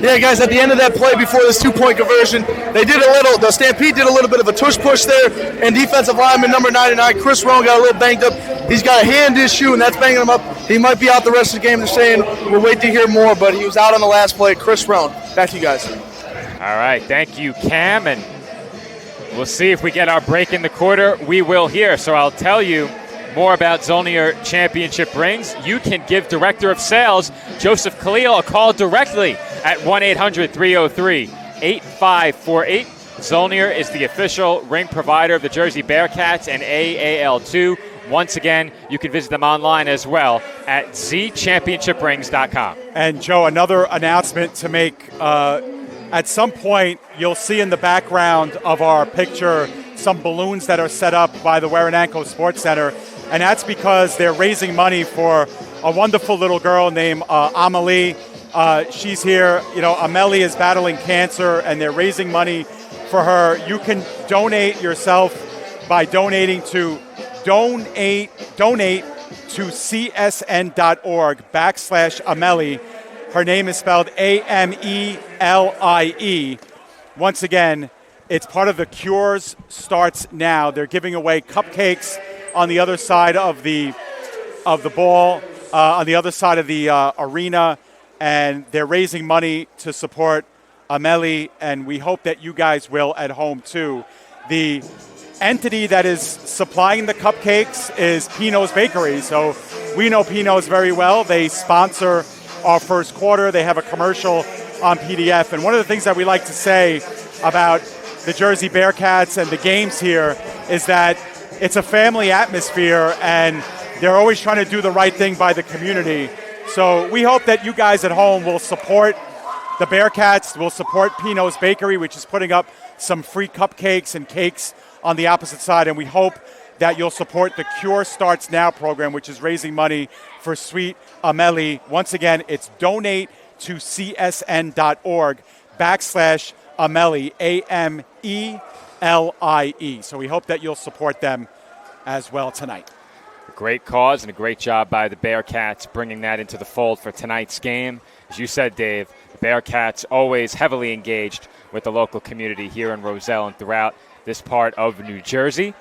R: Yeah, guys, at the end of that play before this two-point conversion, the Stampede did a little bit of a tush push there, and defensive lineman number 99, Chris Rowan, got a little banged up. He's got a hand issue, and that's banging him up. He might be out the rest of the game. They're saying we'll wait to hear more, but he was out on the last play. Chris Rowan, back to you guys.
D: All right, thank you, Cam, and we'll see if we get our break in the quarter. We will here, so I'll tell you more about Zolnier Championship Rings. You can give Director of Sales Joseph Khalil a call directly at 1-800-303-8548. Zolnier is the official ring provider of the Jersey Bearcats and AAL2. Once again, you can visit them online as well at zchampionshiprings.com.
A: And Joe, another announcement to make. At some point, you'll see in the background of our picture some balloons that are set up by the Waranenko Sports Center, and that's because they're raising money for a wonderful little girl named Amelie. She's here. You know, Amelie is battling cancer, and they're raising money for her. You can donate yourself by donating to csn.org/Amelie. Her name is spelled Amelie. Once again, it's part of the Cures Starts Now. They're giving away cupcakes on the other side of the ball, on the other side of the arena, and they're raising money to support Amelie, and we hope that you guys will at home too. The entity that is supplying the cupcakes is Pino's Bakery, so we know Pino's very well. They sponsor our first quarter. They have a commercial on PDF, and one of the things that we like to say about the Jersey Bearcats and the games here is that it's a family atmosphere, and they're always trying to do the right thing by the community. So we hope that you guys at home will support the Bearcats, will support Pino's Bakery, which is putting up some free cupcakes and cakes on the opposite side, and we hope that you'll support the Cure Starts Now program, which is raising money for sweet Amelie. Once again, it's donate to csn.org/Amelie, Amelie. So we hope that you'll support them as well tonight.
D: A great cause and a great job by the Bearcats bringing that into the fold for tonight's game. As you said, Dave, the Bearcats always heavily engaged with the local community here in Roselle and throughout this part of New Jersey.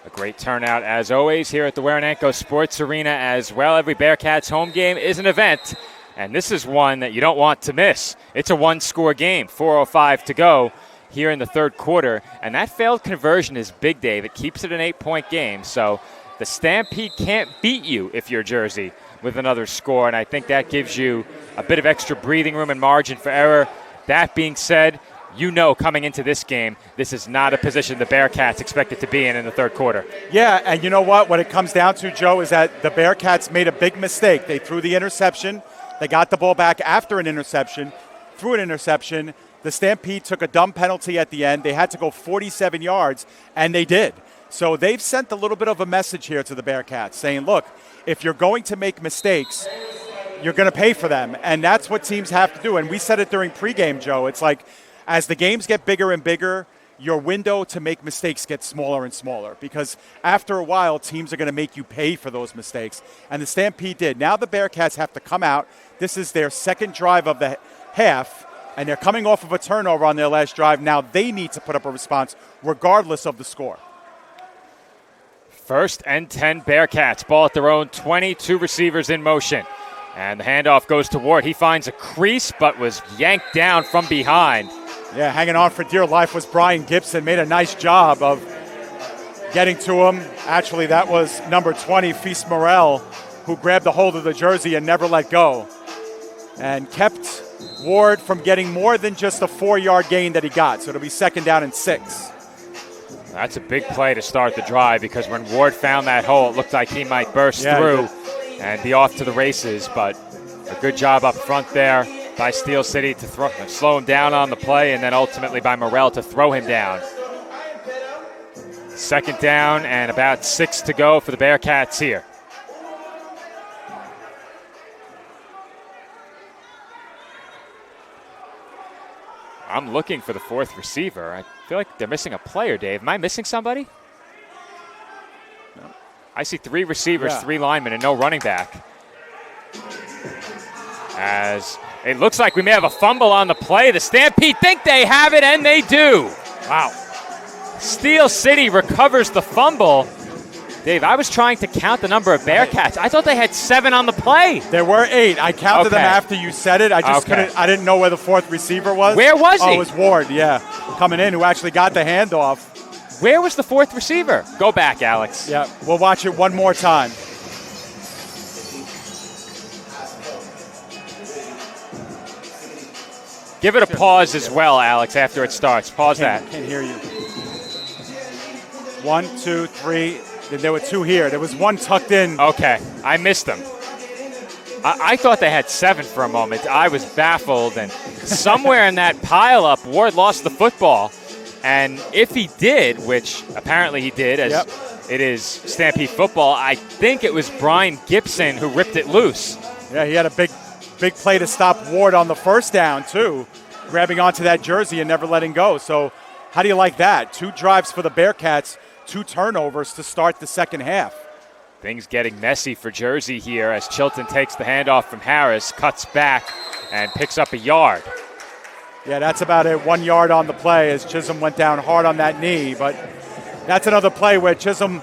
D: A great turnout, as always, here at the Waranenko Sports Arena as well. Every Bearcats home game is an event, and this is one that you don't want to miss. It's a one-score game, 4:05 to go here in the third quarter, and that failed conversion is big, Dave. It keeps it an 8-point game, so the Stampede can't beat you if you're Jersey with another score, and I think that gives you a bit of extra breathing room and margin for error. That being said, you know coming into this game, this is not a position the Bearcats expected to be in the third quarter.
A: Yeah, and you know what? What it comes down to, Joe, is that the Bearcats made a big mistake. They threw the interception. They got the ball back after an interception, threw an interception. The Stampede took a dumb penalty at the end. They had to go 47 yards, and they did. So they've sent a little bit of a message here to the Bearcats saying, look, if you're going to make mistakes, you're going to pay for them. And that's what teams have to do. And we said it during pregame, Joe. It's like, as the games get bigger and bigger, your window to make mistakes gets smaller and smaller because after a while, teams are going to make you pay for those mistakes. And the Stampede did. Now the Bearcats have to come out. This is their second drive of the half, and they're coming off of a turnover on their last drive. Now they need to put up a response regardless of the score.
D: First and 10 Bearcats. Ball at their own 20, 2 receivers in motion. And the handoff goes to Ward. He finds a crease but was yanked down from behind.
A: Yeah, hanging on for dear life was Brian Gibson. Made a nice job of getting to him. Actually, that was number 20, Feast Morel, who grabbed the hold of the jersey and never let go. And kept Ward from getting more than just a 4-yard gain that he got. So it'll be 2nd down and 6.
D: That's a big play to start the drive because when Ward found that hole, it looked like he might burst through and be off to the races. But a good job up front there by Steel City to slow him down on the play, and then ultimately by Morel to throw him down. 2nd down and about 6 to go for the Bearcats here. I'm looking for the 4th receiver. I feel like they're missing a player, Dave. Am I missing somebody? No. I see 3 receivers, 3 linemen, and no running back. As it looks like we may have a fumble on the play. The Stampede think they have it, and they do. Wow. Steel City recovers the fumble. Dave, I was trying to count the number of Bearcats. I thought they had 7 on the play.
A: There were 8. I counted them after you said it. I just couldn't. I didn't know where the 4th receiver was.
D: Where was he?
A: Oh, it was Ward. Yeah, coming in, who actually got the handoff.
D: Where was the 4th receiver? Go back, Alex.
A: Yeah, we'll watch it one more time.
D: Give it a pause as well, Alex, after it starts. Pause that.
A: Can't hear you. 1, 2, 3. There were 2 here. There was 1 tucked in.
D: Okay, I missed them. I thought they had 7 for a moment. I was baffled, and somewhere in that pileup, Ward lost the football. And if he did, which apparently he did, as it is Stampede football, I think it was Brian Gibson who ripped it loose.
A: Yeah, he had a big play to stop Ward on the 1st down, too, grabbing onto that jersey and never letting go. So how do you like that? 2 drives for the Bearcats, 2 turnovers to start the 2nd half.
D: Things getting messy for Jersey here as Chilton takes the handoff from Harris, cuts back, and picks up a yard.
A: Yeah, that's about it. 1 yard on the play as Chisholm went down hard on that knee. But that's another play where Chisholm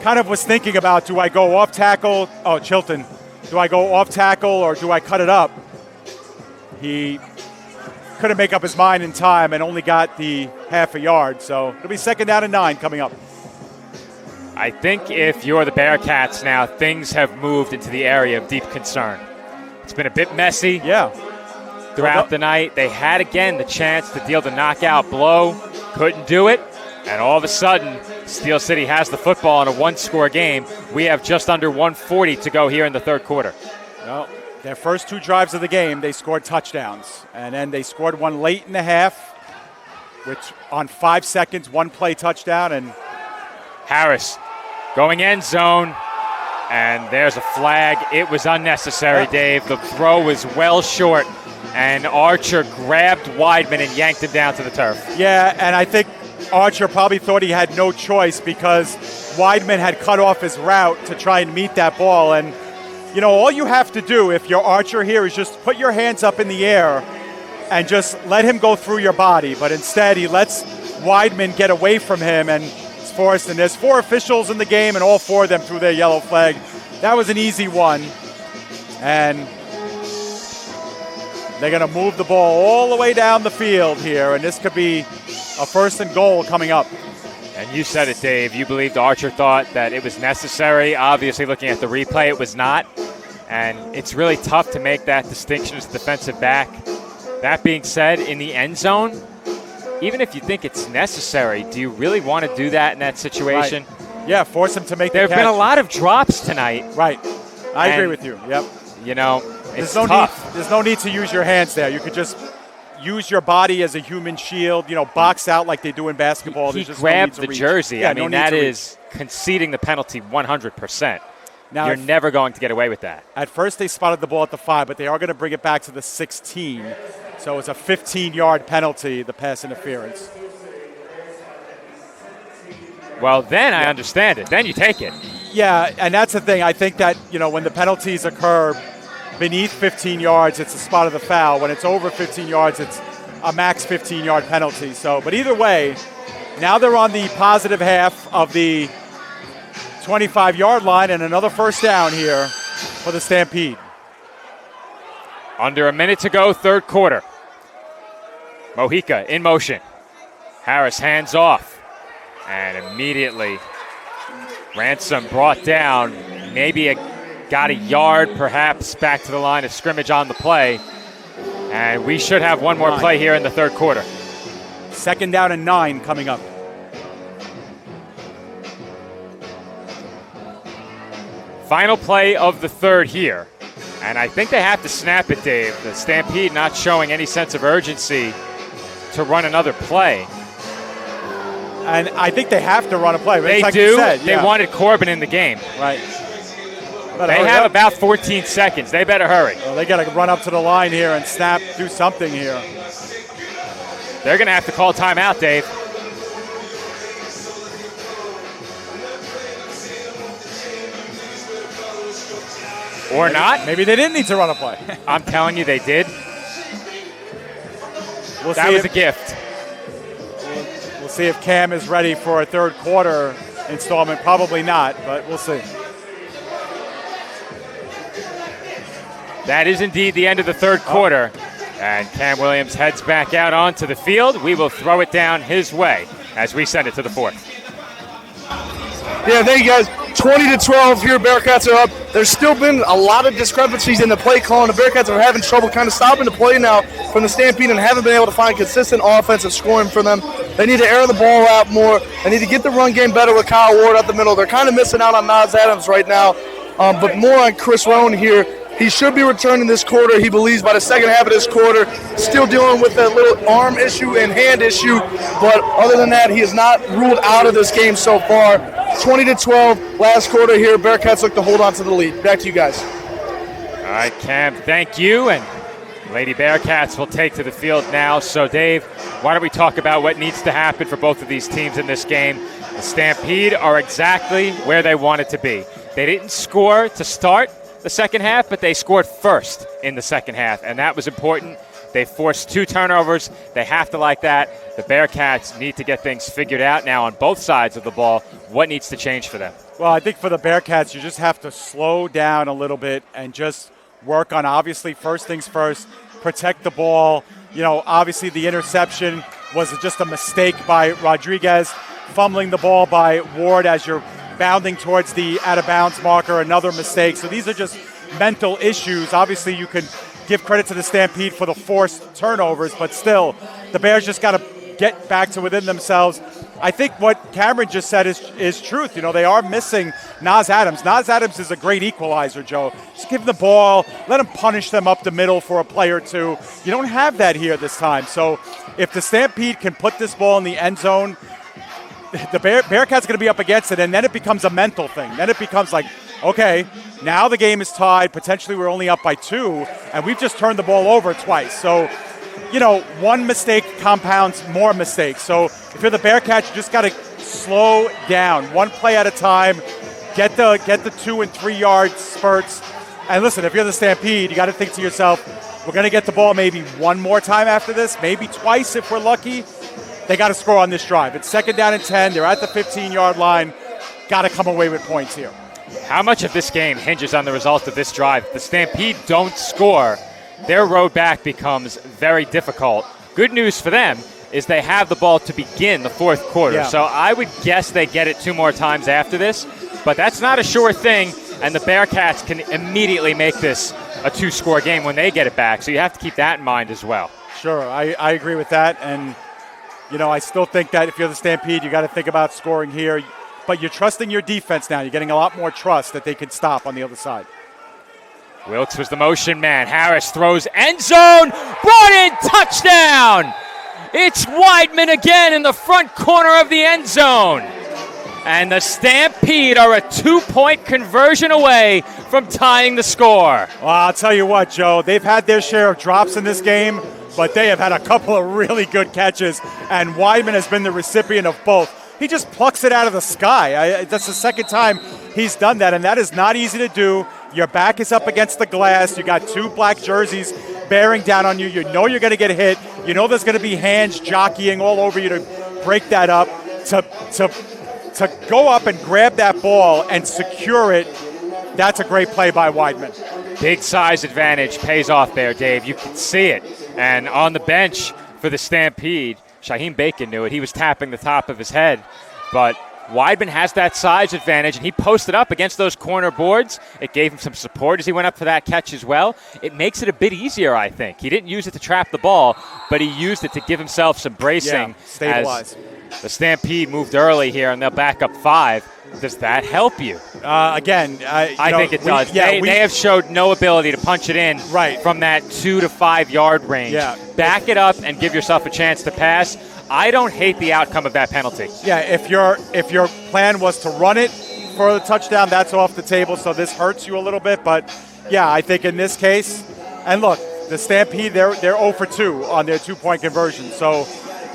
A: kind of was thinking about, do I go off tackle? Oh, Chilton. Do I go off tackle or do I cut it up? He couldn't make up his mind in time and only got the half a yard. So it'll be 2nd down and 9 coming up.
D: I think if you're the Bearcats now, things have moved into the area of deep concern. It's been a bit messy.
A: Yeah.
D: Throughout the night, they had again the chance to deal the knockout blow. Couldn't do it. And all of a sudden, Steel City has the football in a 1-score game. We have just under 1:40 to go here in the 3rd quarter.
A: Well, their first 2 drives of the game, they scored touchdowns. And then they scored one late in the half, which on 5 seconds, 1 play touchdown. And
D: Harris going end zone. And there's a flag. It was unnecessary, Dave. The throw was well short. And Archer grabbed Weidman and yanked him down to the turf.
A: Yeah, and I think Archer probably thought he had no choice because Weidman had cut off his route to try and meet that ball. And, you know, all you have to do if you're Archer here is just put your hands up in the air and just let him go through your body. But instead, he lets Weidman get away from him and is forced. And there's 4 officials in the game, and all 4 of them threw their yellow flag. That was an easy one. And they're going to move the ball all the way down the field here, and this could be a 1st and goal coming up.
D: And you said it, Dave. You believed Archer thought that it was necessary. Obviously, looking at the replay, it was not. And it's really tough to make that distinction as a defensive back. That being said, in the end zone, even if you think it's necessary, do you really want to do that in that situation?
A: Right. Yeah, force him to make the catch.
D: There have been a lot of drops tonight.
A: Right. I agree with you. Yep.
D: You know,
A: there's no need to use your hands there. You could just use your body as a human shield, you know, box out like they do in basketball.
D: He grabbed the jersey. I mean, that is conceding the penalty 100%. Now, you're never going to get away with that.
A: At first they spotted the ball at the 5, but they are going to bring it back to the 16. So it's a 15-yard penalty, the pass interference.
D: Well, then I understand it. Then you take it.
A: Yeah, and that's the thing. I think that, you know, when the penalties occur beneath 15 yards, it's a spot of the foul. When it's over 15 yards, it's a max 15-yard penalty. So, but either way, now they're on the positive half of the 25-yard line and another first down here for the Stampede.
D: Under a minute to go, third quarter. Mojica in motion. Harris hands off. And immediately, Ransom brought down. Maybe got a yard, perhaps, back to the line of scrimmage on the play. And we should have one more play here in the third quarter.
A: 2nd down and 9 coming up.
D: Final play of the third here. And I think they have to snap it, Dave. The Stampede not showing any sense of urgency to run another play.
A: And I think they have to run a play.
D: They
A: like
D: do.
A: You said,
D: They wanted Corbin in the game.
A: Right.
D: They have about 14 seconds. They better hurry.
A: Well, they got to run up to the line here and snap, do something here.
D: They're going to have to call timeout, Dave. Or not.
A: Maybe they didn't need to run a play.
D: I'm telling you, they did. That was a gift.
A: We'll see if Cam is ready for a third quarter installment. Probably not, but we'll see.
D: That is indeed the end of the third quarter. And Cam Williams heads back out onto the field. We will throw it down his way as we send it to the fourth.
R: Yeah, thank you guys. 20-12 here. Bearcats are up. There's still been a lot of discrepancies in the play calling. The Bearcats are having trouble kind of stopping the play now from the Stampede and haven't been able to find consistent offensive scoring for them. They need to air the ball out more. They need to get the run game better with Kyle Ward up the middle. They're kind of missing out on Nas Adams right now, but more on Chris Roan here. He should be returning this quarter, he believes, by the second half of this quarter. Still dealing with that little arm issue and hand issue, but other than that, he is not ruled out of this game so far. 20-12, last quarter here. Bearcats look to hold on to the lead. Back to you guys.
D: All right, Cam, thank you. And Lady Bearcats will take to the field now. So, Dave, why don't we talk about what needs to happen for both of these teams in this game? The Stampede are exactly where they wanted to be. They didn't score to start the second half, but they scored first in the second half, and that was important. They forced 2 turnovers. They have to like that. The Bearcats need to get things figured out now on both sides of the ball. What needs to change for them?
A: Well, I think for the Bearcats, you just have to slow down a little bit and just work on, obviously, first things first, protect the ball. You know, obviously the interception was just a mistake by Rodriguez, fumbling the ball by Ward as you're bounding towards the out-of-bounds marker, another mistake. So these are just mental issues. Obviously, you can give credit to the Stampede for the forced turnovers, but still, the Bears just got to get back to within themselves. I think what Cameron just said is truth. You know, they are missing Nas Adams. Nas Adams is a great equalizer, Joe. Just give him the ball, let him punish them up the middle for a play or two. You don't have that here this time. So if the Stampede can put this ball in the end zone, the Bearcats going to be up against it, and then it becomes a mental thing. Then it becomes like, okay, now the game is tied. Potentially we're only up by 2, and we've just turned the ball over twice. So, you know, one mistake compounds more mistakes. So if you're the Bearcats, you just got to slow down, one play at a time, get the 2 and 3 yard spurts. And listen, if you're the Stampede, you got to think to yourself, we're going to get the ball maybe one more time after this, maybe twice if we're lucky. They got to score on this drive. It's 2nd down and 10. They're at the 15-yard line. Got to come away with points here.
D: How much of this game hinges on the result of this drive? The Stampede don't score. Their road back becomes very difficult. Good news for them is they have the ball to begin the fourth quarter.
A: Yeah.
D: So I would guess they get it 2 more times after this. But that's not a sure thing, and the Bearcats can immediately make this a 2-score game when they get it back. So you have to keep that in mind as well.
A: Sure, I agree with that. And you know, I still think that if you're the Stampede, you got to think about scoring here. But you're trusting your defense now. You're getting a lot more trust that they can stop on the other side.
D: Wilkes was the motion man. Harris throws end zone. Brought in, touchdown. It's Weidman again in the front corner of the end zone. And the Stampede are a 2-point conversion away from tying the score.
A: Well, I'll tell you what, Joe. They've had their share of drops in this game, but they have had a couple of really good catches, and Weidman has been the recipient of both. He just plucks it out of the sky. That's the second time he's done that, and that is not easy to do. Your back is up against the glass. You got 2 black jerseys bearing down on you. You know you're going to get hit. You know there's going to be hands jockeying all over you to break that up. To to go up and grab that ball and secure it, that's a great play by Weidman.
D: Big size advantage pays off there, Dave. You can see it. And on the bench for the Stampede, Shaheem Bacon knew it. He was tapping the top of his head. But Weidman has that size advantage, and he posted up against those corner boards. It gave him some support as he went up for that catch as well. It makes it a bit easier, I think. He didn't use it to trap the ball, but he used it to give himself some bracing.
A: Stabilize.
D: As the Stampede moved early here, and they'll back up 5. Does that help you?
A: Again,
D: I think it does. They have showed no ability to punch it in from that 2 to 5 yard range.
A: Yeah.
D: Back it up and give yourself a chance to pass. I don't hate the outcome of that penalty.
A: Yeah, if your plan was to run it for the touchdown, that's off the table, so this hurts you a little bit. But, yeah, I think in this case, and look, the Stampede, they're 0 for 2 on their 2-point conversion. So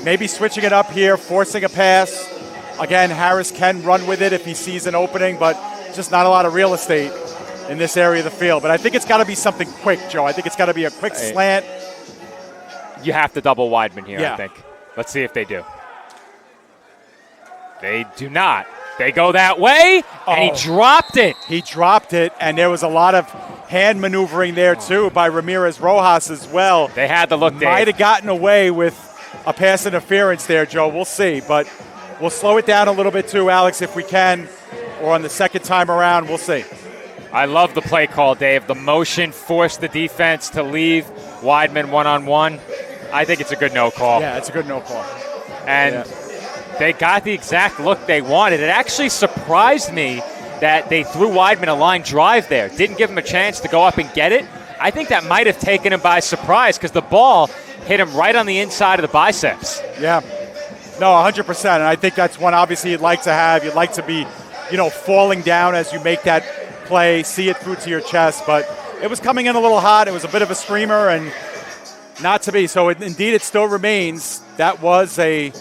A: maybe switching it up here, forcing a pass. Again, Harris can run with it if he sees an opening, but just not a lot of real estate in this area of the field. But I think it's got to be something quick, Joe. I think it's got to be a quick slant.
D: You have to double Weidman here,
A: Yeah.
D: I think. Let's see if they do. They do not. They go that way, and he dropped it.
A: He dropped it, and there was a lot of hand maneuvering there, too, by Ramirez Rojas as well.
D: They had the look, Dave.
A: Might have gotten away with a pass interference there, Joe. We'll see, but we'll slow it down a little bit, too, Alex, if we can, or on the second time around. We'll see.
D: I love the play call, Dave. The motion forced the defense to leave Weidman one-on-one. I think it's a good no call.
A: Yeah, it's a good no call.
D: And they got the exact look they wanted. It actually surprised me that they threw Weidman a line drive there. Didn't give him a chance to go up and get it. I think that might have taken him by surprise because the ball hit him right on the inside of the biceps.
A: Yeah. No, 100%. And I think that's one obviously you'd like to have. You'd like to be, falling down as you make that play, see it through to your chest. But it was coming in a little hot. It was a bit of a screamer and not to be. So indeed it still remains. That was a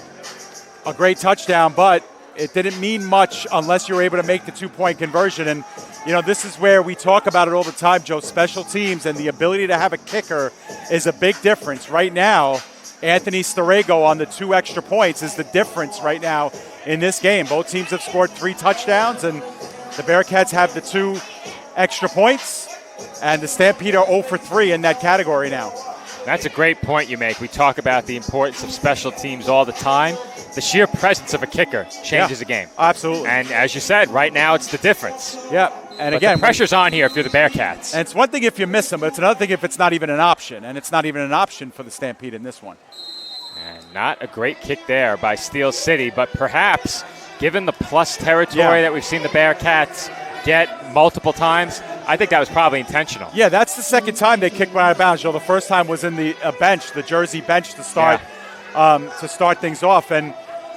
A: great touchdown, but it didn't mean much unless you're able to make the 2-point conversion. And, this is where we talk about it all the time, Joe. Special teams and the ability to have a kicker is a big difference. Right now, Anthony Starego on the 2 extra points is the difference right now in this game. Both teams have scored 3 touchdowns, and the Bearcats have the 2 extra points, and the Stampede are 0 for 3 in that category now.
D: That's a great point you make. We talk about the importance of special teams all the time. The sheer presence of a kicker changes a game.
A: Absolutely.
D: And as you said, right now it's the difference.
A: Yeah. And
D: but
A: again,
D: the pressure's on here if you're the Bearcats.
A: And it's one thing if you miss them, but it's another thing if it's not even an option. And it's not even an option for the Stampede in this one.
D: And not a great kick there by Steel City, but perhaps given the plus territory that we've seen the Bearcats get multiple times, I think that was probably intentional.
A: Yeah, that's the second time they kicked one out of bounds. Joe, the first time was in the bench, the Jersey bench to start things off. And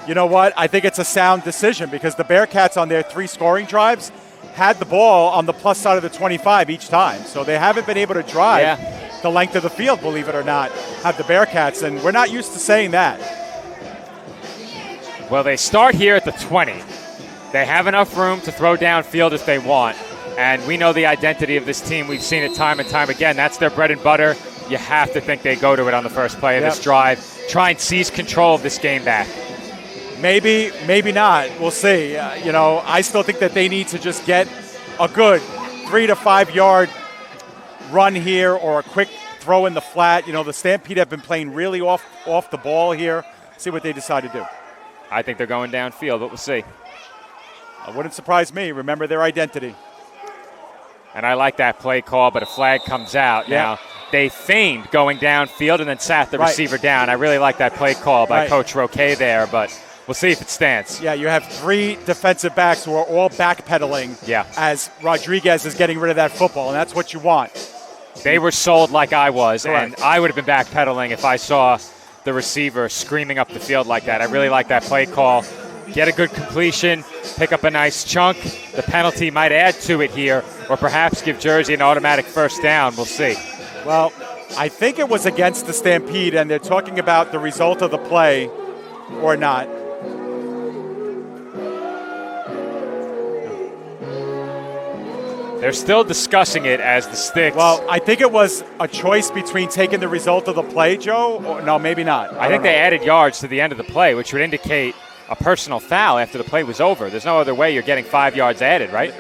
A: you know what? I think it's a sound decision because the Bearcats on their 3 scoring drives had the ball on the plus side of the 25 each time. So they haven't been able to drive the length of the field, believe it or not, have the Bearcats. And we're not used to saying that.
D: Well, they start here at the 20. They have enough room to throw downfield if they want. And we know the identity of this team. We've seen it time and time again. That's their bread and butter. You have to think they go to it on the first play of this drive. Try and seize control of this game back.
A: Maybe, maybe not. We'll see. I still think that they need to just get a good 3 to 5 yard run here or a quick throw in the flat. The Stampede have been playing really off the ball here. See what they decide to do.
D: I think they're going downfield, but we'll see.
A: It wouldn't surprise me. Remember their identity.
D: And I like that play call, but a flag comes out. Now, they feigned going downfield and then sat the receiver down. I really like that play call by Coach Roque there, but we'll see if it stands.
A: Yeah, you have 3 defensive backs who are all backpedaling as Rodriguez is getting rid of that football, and that's what you want.
D: They were sold like I was, and I would have been backpedaling if I saw the receiver screaming up the field like that. I really like that play call. Get a good completion, pick up a nice chunk. The penalty might add to it here, or perhaps give Jersey an automatic first down. We'll see.
A: Well, I think it was against the Stampede, and they're talking about the result of the play or not.
D: They're still discussing it as the sticks.
A: Well, I think it was a choice between taking the result of the play, Joe, or no, maybe not.
D: I think they added yards to the end of the play, which would indicate a personal foul after the play was over. There's no other way you're getting 5 yards added, right?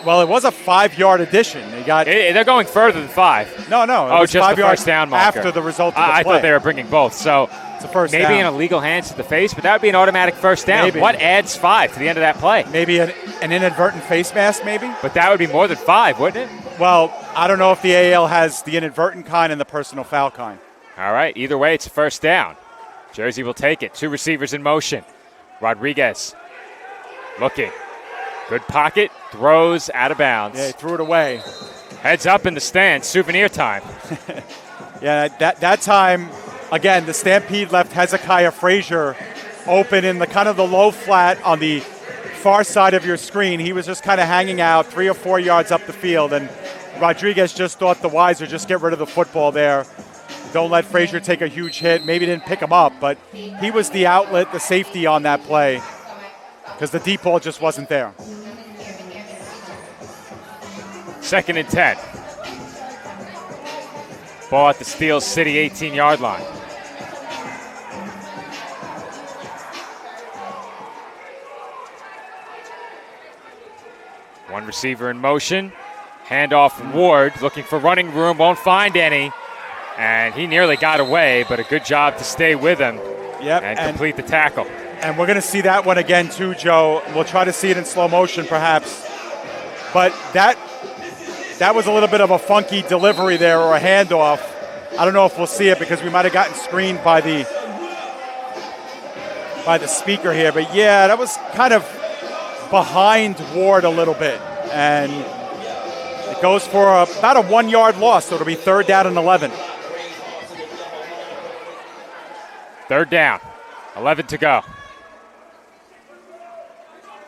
A: Well, it was a 5-yard addition.
D: They're going further than 5.
A: No.
D: Oh, just
A: 5
D: the
A: yards
D: first down marker.
A: after the result of the
D: I
A: play.
D: thought they were bringing both. So
A: it's a first
D: maybe
A: down.
D: an illegal hands to the face, but that would be an automatic first down.
A: Maybe.
D: What adds 5 to the end of that play?
A: Maybe an inadvertent face mask, maybe?
D: But that would be more than 5, wouldn't it?
A: Well, I don't know if the AAL has the inadvertent kind and the personal foul kind.
D: All right, either way, it's a first down. Jersey will take it. 2 receivers in motion. Rodriguez looking. Good pocket. Throws out of bounds.
A: Yeah, he threw it away.
D: Heads up in the stands. Souvenir time.
A: Yeah, that time, again, the Stampede left Hezekiah Frazier open in the kind of the low flat on the far side of your screen. He was just kind of hanging out 3 or 4 yards up the field, and Rodriguez just thought the wiser, just get rid of the football there. Don't let Frazier take a huge hit. Maybe didn't pick him up, but he was the outlet, the safety on that play because the deep ball just wasn't there.
D: 2nd and 10. Ball at the Steel City 18-yard line. One receiver in motion. Handoff Ward looking for running room. Won't find any. And he nearly got away, but a good job to stay with him and complete the tackle.
A: And we're going to see that one again too, Joe. We'll try to see it in slow motion perhaps. But that was a little bit of a funky delivery there, or a handoff. I don't know if we'll see it because we might have gotten screened by the speaker here. But yeah, that was kind of behind Ward a little bit. And it goes for about a 1-yard loss, so it'll be 3rd down and 11.
D: 3rd down, 11 to go.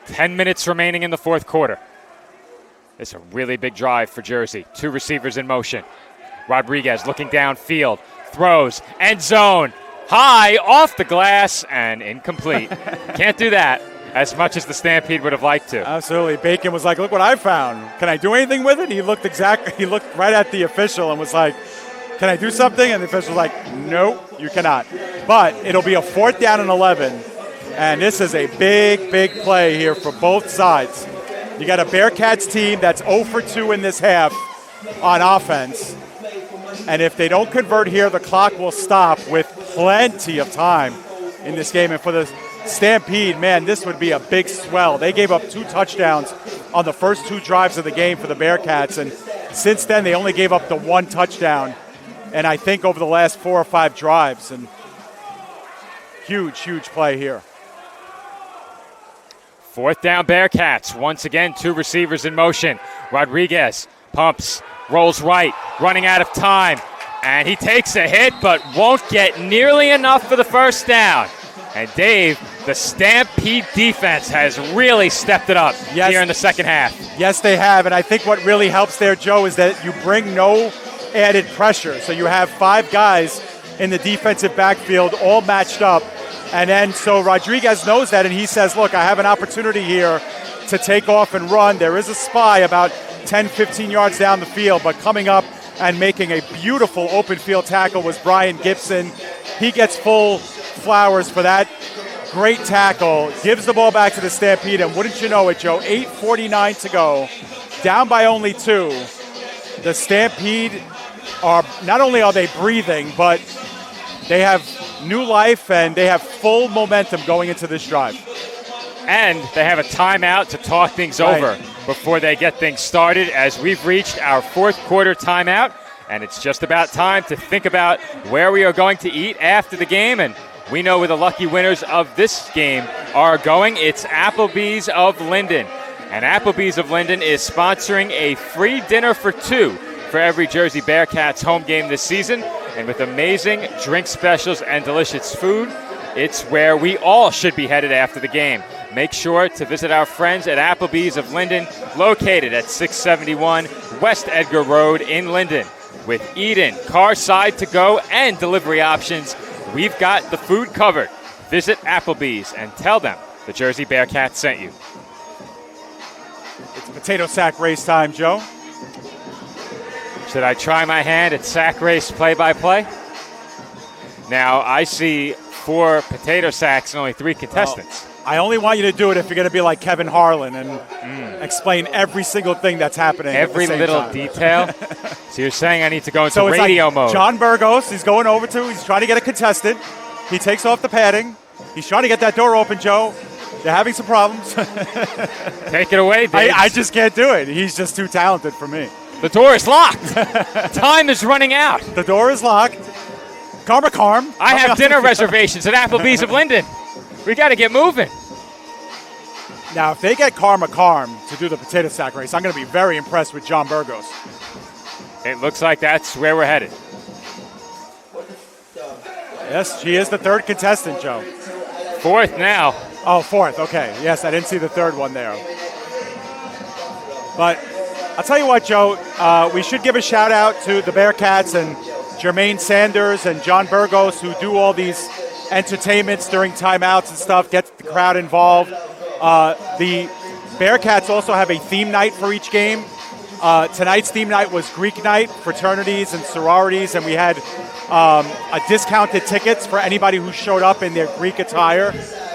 D: 10 minutes remaining in the 4th quarter. It's a really big drive for Jersey. 2 receivers in motion. Rodriguez looking downfield, throws, end zone, high, off the glass, and incomplete. Can't do that as much as the Stampede would have liked to.
A: Absolutely. Bacon was like, look what I found. Can I do anything with it? He looked right at the official and was like, can I do something? And the official was like, nope, you cannot. But it'll be a 4th down and 11. And this is a big, big play here for both sides. You got a Bearcats team that's 0 for 2 in this half on offense. And if they don't convert here, the clock will stop with plenty of time in this game. And for the Stampede, man, this would be a big swell. They gave up 2 touchdowns on the first 2 drives of the game for the Bearcats. And since then, they only gave up the 1 touchdown. And I think over the last 4 or 5 drives. And huge, huge play here.
D: 4th down Bearcats. Once again, 2 receivers in motion. Rodriguez pumps, rolls right, running out of time. And he takes a hit, but won't get nearly enough for the first down. And Dave, the Stampede defense has really stepped it up here in the second half.
A: Yes, they have. And I think what really helps there, Joe, is that you bring no added pressure. So you have 5 guys in the defensive backfield all matched up. And then so Rodriguez knows that, and he says, look, I have an opportunity here to take off and run. There is a spy about 10, 15 yards down the field, but coming up and making a beautiful open field tackle was Brian Gibson. He gets full flowers for that great tackle, gives the ball back to the Stampede, and wouldn't you know it, Joe, 8:49 to go, down by only 2. The Stampede are, not only are they breathing, but they have new life and they have full momentum going into this drive.
D: And they have a timeout to talk things over before they get things started, as we've reached our 4th quarter timeout. And it's just about time to think about where we are going to eat after the game. And we know where the lucky winners of this game are going. It's Applebee's of Linden. And Applebee's of Linden is sponsoring a free dinner for 2 for every Jersey Bearcats home game this season. And with amazing drink specials and delicious food, it's where we all should be headed after the game. Make sure to visit our friends at Applebee's of Linden, located at 671 West Edgar Road in Linden. With eat-in, car side to go, and delivery options, we've got the food covered. Visit Applebee's and tell them the Jersey Bearcats sent you.
A: It's potato sack race time, Joe.
D: Should I try my hand at sack race play-by-play? Now, I see 4 potato sacks and only 3 contestants.
A: I only want you to do it if you're going to be like Kevin Harlan and explain every single thing that's happening.
D: Every little
A: time.
D: detail. So you're saying I need to go into
A: So it's
D: radio
A: like
D: mode.
A: John Burgos, he's going over he's trying to get a contestant. He takes off the padding. He's trying to get that door open, Joe. They're having some problems.
D: Take it away, Dave.
A: I just can't do it. He's just too talented for me.
D: The door is locked. Time is running out.
A: The door is locked. Karma Carm.
D: I have dinner reservations at Applebee's of Linden. We got to get moving.
A: Now, if they get Karma Carm to do the potato sack race, I'm going to be very impressed with John Burgos.
D: It looks like that's where we're headed.
A: Yes, she is the third contestant, Joe.
D: Fourth now.
A: Oh, fourth. Okay. Yes, I didn't see the third one there. But I'll tell you what, Joe, we should give a shout out to the Bearcats and Jermaine Sanders and John Burgos, who do all these entertainments during timeouts and stuff, get the crowd involved. The Bearcats also have a theme night for each game. Tonight's theme night was Greek night, fraternities and sororities, and we had a discounted tickets for anybody who showed up in their Greek attire.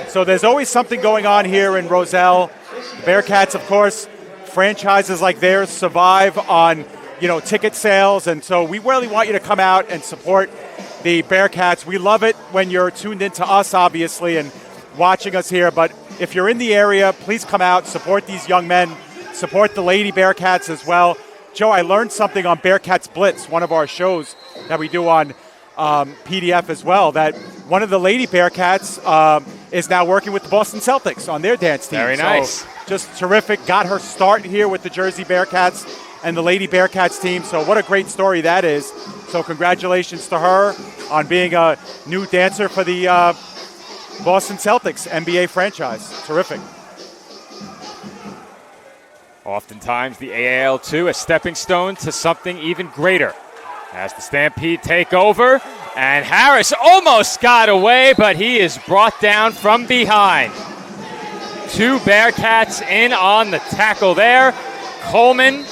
A: So there's always something going on here in Roselle. The Bearcats, of course, franchises like theirs survive on ticket sales, and so we really want you to come out and support the Bearcats. We love it when you're tuned into us, obviously, and watching us here, but if you're in the area, please come out, support these young men, support the Lady Bearcats as well. Joe, I learned something on Bearcats Blitz, one of our shows that we do on PDF as well, that one of the Lady Bearcats is now working with the Boston Celtics on their dance team.
D: Very nice.
A: So just terrific. Got her start here with the Jersey Bearcats and the Lady Bearcats team. So what a great story that is. So congratulations to her on being a new dancer for the Boston Celtics NBA franchise. Terrific.
D: Oftentimes the AAL2 a stepping stone to something even greater. As the Stampede take over, and Harris almost got away, but he is brought down from behind. Two Bearcats in on the tackle there. Coleman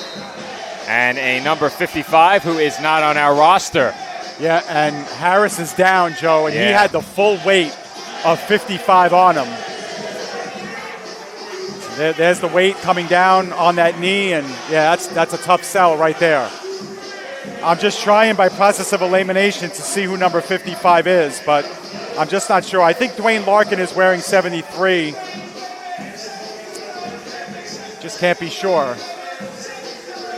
D: and a number 55 who is not on our roster.
A: Yeah, and Harris is down, Joe, and he had the full weight of 55 on him. There's the weight coming down on that knee, and yeah, that's a tough sell right there. I'm just trying by process of elimination to see who number 55 is, but I'm just not sure. I think Dwayne Larkin is wearing 73. Just can't be sure.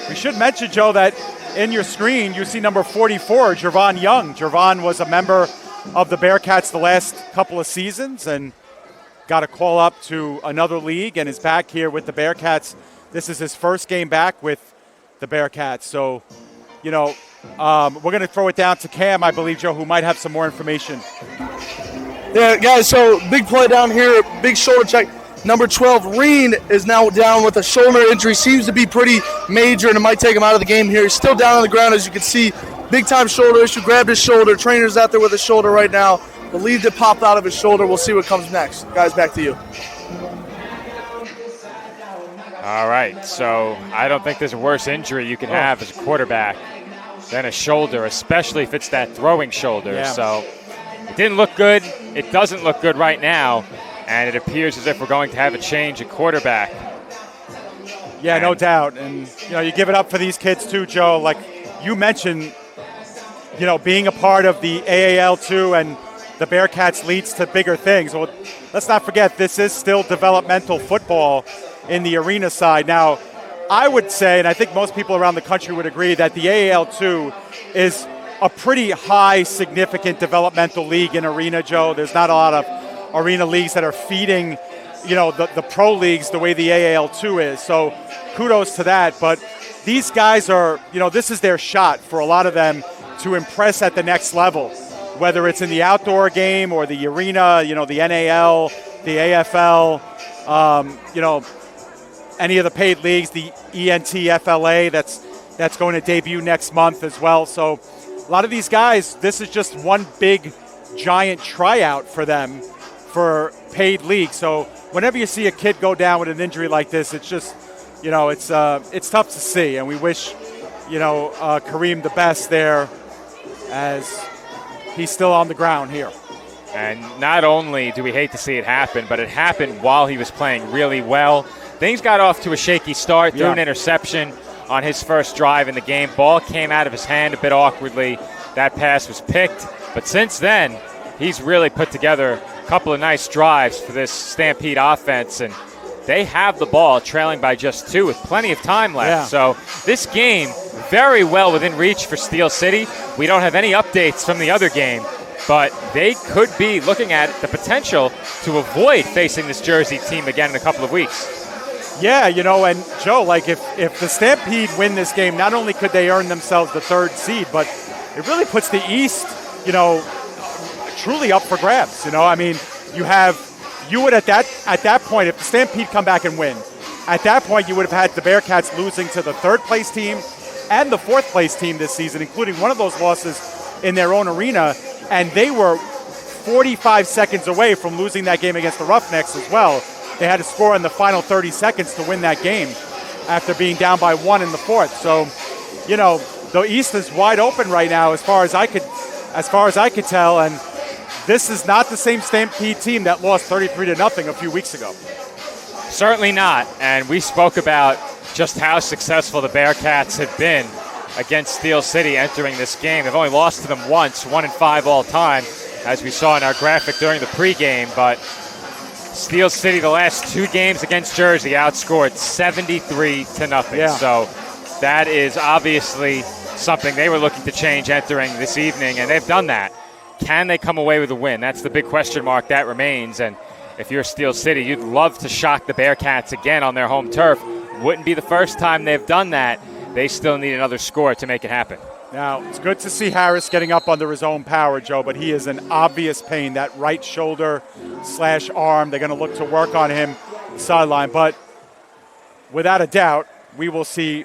A: We should mention, Joe, that in your screen you see number 44, Jervon Young. Jervon was a member of the Bearcats the last couple of seasons and got a call up to another league and is back here with the Bearcats. This is his first game back with the Bearcats. So, we're going to throw it down to Cam, I believe, Joe, who might have some more information.
R: Yeah, guys, so big play down here, big shoulder check. Number 12, Reen, is now down with a shoulder injury. Seems to be pretty major, and it might take him out of the game here. He's still down on the ground, as you can see. Big-time shoulder issue. Grabbed his shoulder. Trainer's out there with his shoulder right now. Believed it popped out of his shoulder. We'll see what comes next. Guys, back to you.
D: All right, so I don't think there's a worse injury you can have as a quarterback than a shoulder, especially if it's that throwing shoulder.
A: Yeah.
D: So it didn't look good. It doesn't look good right now, and it appears as if we're going to have a change at quarterback.
A: Yeah, no doubt. And, you give it up for these kids too, Joe. Like you mentioned, being a part of the AAL2 and the Bearcats leads to bigger things. Well, let's not forget, this is still developmental football in the arena side. Now, I would say, and I think most people around the country would agree, that the AAL2 is a pretty high, significant developmental league in arena, Joe. There's not a lot of arena leagues that are feeding, the pro leagues the way the AAL2 is. So kudos to that. But these guys are, this is their shot for a lot of them to impress at the next level, whether it's in the outdoor game or the arena, the NAL, the AFL, any of the paid leagues, the ENTFLA that's going to debut next month as well. So a lot of these guys, this is just one big, giant tryout for them for paid leagues. So whenever you see a kid go down with an injury like this, it's just, it's tough to see. And we wish, Kareem the best there as he's still on the ground here.
D: And not only do we hate to see it happen, but it happened while he was playing really well. Things got off to a shaky start, threw an interception on his first drive in the game. Ball came out of his hand a bit awkwardly. That pass was picked. But since then, he's really put together a couple of nice drives for this Stampede offense. And they have the ball trailing by just 2 with plenty of time left.
A: Yeah.
D: So this game very well within reach for Steel City. We don't have any updates from the other game, but they could be looking at the potential to avoid facing this Jersey team again in a couple of weeks.
A: Yeah, and Joe, like if the Stampede win this game, not only could they earn themselves the 3rd seed, but it really puts the East, truly up for grabs. You would at that point, if the Stampede come back and win, at that point you would have had the Bearcats losing to the 3rd place team and the 4th place team this season, including one of those losses in their own arena, and they were 45 seconds away from losing that game against the Roughnecks as well. They had to score in the final 30 seconds to win that game after being down by 1 in the 4th. So, the East is wide open right now as far as I could tell, and this is not the same Stampede team that lost 33-0 a few weeks ago.
D: Certainly not. And we spoke about just how successful the Bearcats have been against Steel City entering this game. They've only lost to them once, 1-5 all time, as we saw in our graphic during the pregame. But Steel City, the last 2 games against Jersey, outscored 73-0.
A: Yeah.
D: So that is obviously something they were looking to change entering this evening, and they've done that. Can they come away with a win? That's the big question mark that remains. And if you're Steel City, you'd love to shock the Bearcats again on their home turf. Wouldn't be the first time they've done that. They still need another score to make it happen.
A: Now, it's good to see Harris getting up under his own power, Joe, but he is in obvious pain. That right shoulder / arm, they're going to look to work on him sideline. But without a doubt, we will see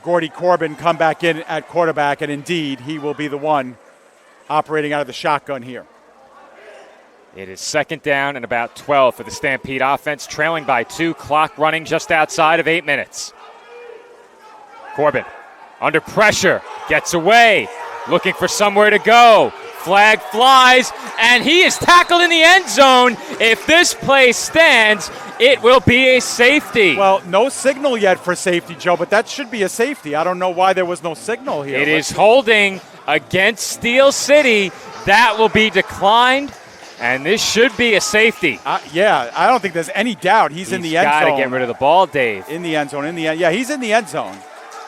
A: Gordy Corbin come back in at quarterback, and indeed, he will be the one operating out of the shotgun here.
D: It is 2nd down and about 12 for the Stampede offense, trailing by 2, clock running just outside of 8 minutes. Corbin, under pressure, gets away, looking for somewhere to go. Flag flies, and he is tackled in the end zone. If this play stands, it will be a safety.
A: Well, no signal yet for safety, Joe, but that should be a safety. I don't know why there was no signal here.
D: It is holding against Steel City. That will be declined, and this should be a safety.
A: Yeah, I don't think there's any doubt he's in the end zone.
D: He's got to get rid of the ball, Dave.
A: In the end zone, yeah, he's in the end zone.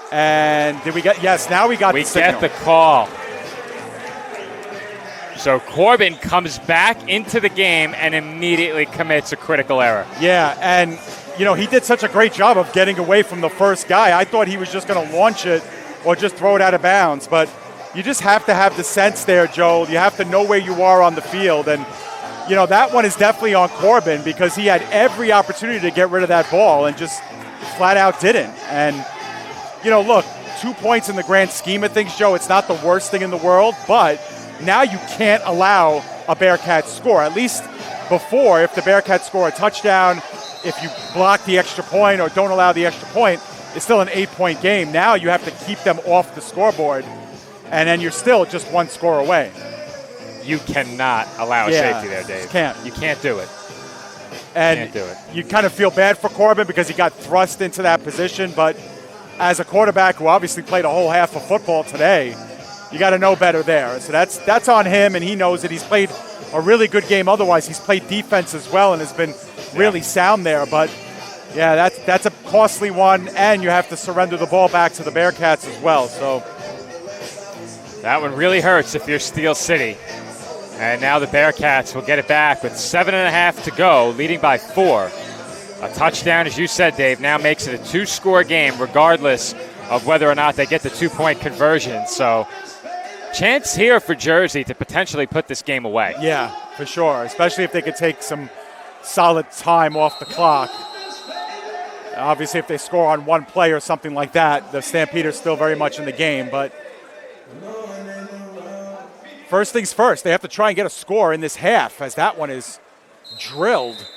A: And did we get, yes, now we got the signal.
D: We get the call. So Corbin comes back into the game and immediately commits a critical error.
A: Yeah, and, he did such a great job of getting away from the first guy. I thought he was just going to launch it or just throw it out of bounds. But you just have to have the sense there, Joel. You have to know where you are on the field. And, that one is definitely on Corbin because he had every opportunity to get rid of that ball and just flat out didn't. And, look, 2 points in the grand scheme of things, Joe, it's not the worst thing in the world, but now you can't allow a Bearcat score. At least before, if the Bearcats score a touchdown, if you block the extra point or don't allow the extra point, it's still an 8-point game. Now you have to keep them off the scoreboard, and then you're still just 1 score away.
D: You cannot allow a safety there, Dave. You can't do it.
A: And you kind of feel bad for Corbin because he got thrust into that position, but as a quarterback who obviously played a whole half of football today, you got to know better there. So that's on him, and he knows that he's played a really good game. Otherwise, he's played defense as well and has been really sound there. But, yeah, that's a costly one, and you have to surrender the ball back to the Bearcats as well. So
D: that one really hurts if you're Steel City. And now the Bearcats will get it back with 7.5 to go, leading by 4. A touchdown, as you said, Dave, now makes it a 2-score game, regardless of whether or not they get the 2-point conversion. So, chance here for Jersey to potentially put this game away.
A: Yeah, for sure, especially if they could take some solid time off the clock. Obviously, if they score on 1 play or something like that, the Stampede are still very much in the game. But first things first, they have to try and get a score in this half, as that one is drilled.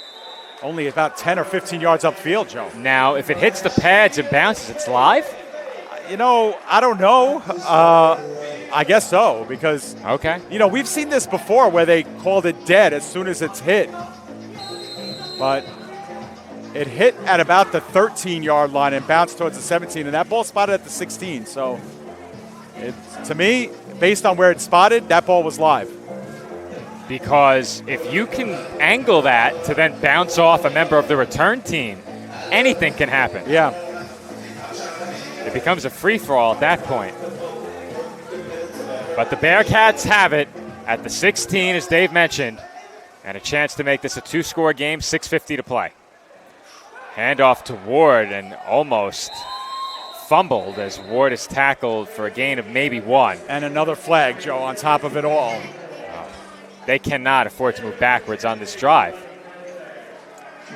A: Only about 10 or 15 yards upfield, Joe.
D: Now, if it hits the pads and bounces, it's live?
A: I don't know. I guess so, because we've seen this before where they called it dead as soon as it's hit. But it hit at about the 13-yard line and bounced towards the 17, and that ball spotted at the 16. So, to me, based on where it's spotted, that ball was live.
D: Because if you can angle that to then bounce off a member of the return team, anything can happen.
A: Yeah.
D: It becomes a free-for-all at that point. But the Bearcats have it at the 16, as Dave mentioned, and a chance to make this a 2-score game, 6:50 to play. Handoff to Ward, and almost fumbled as Ward is tackled for a gain of maybe 1.
A: And another flag, Joe, on top of it all.
D: They cannot afford to move backwards on this drive.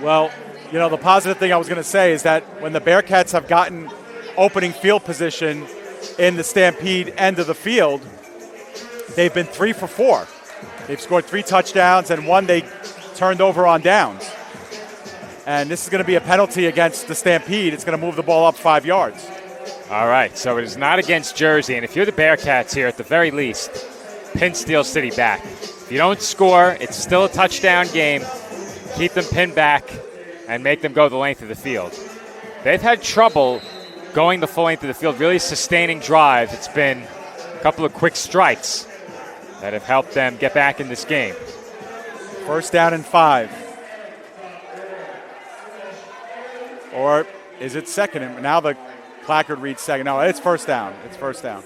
A: Well, the positive thing I was going to say is that when the Bearcats have gotten opening field position in the Stampede end of the field, they've been 3 for 4. They've scored 3 touchdowns, and 1 they turned over on downs. And this is going to be a penalty against the Stampede. It's going to move the ball up 5 yards.
D: All right, so it is not against Jersey. And if you're the Bearcats here, at the very least, pin Steel City back. If you don't score, it's still a touchdown game. Keep them pinned back and make them go the length of the field. They've had trouble going the full length of the field, really sustaining drives. It's been a couple of quick strikes that have helped them get back in this game.
A: 1st down and 5. Or is it 2nd? And now the placard reads 2nd. No, it's 1st down. It's 1st down.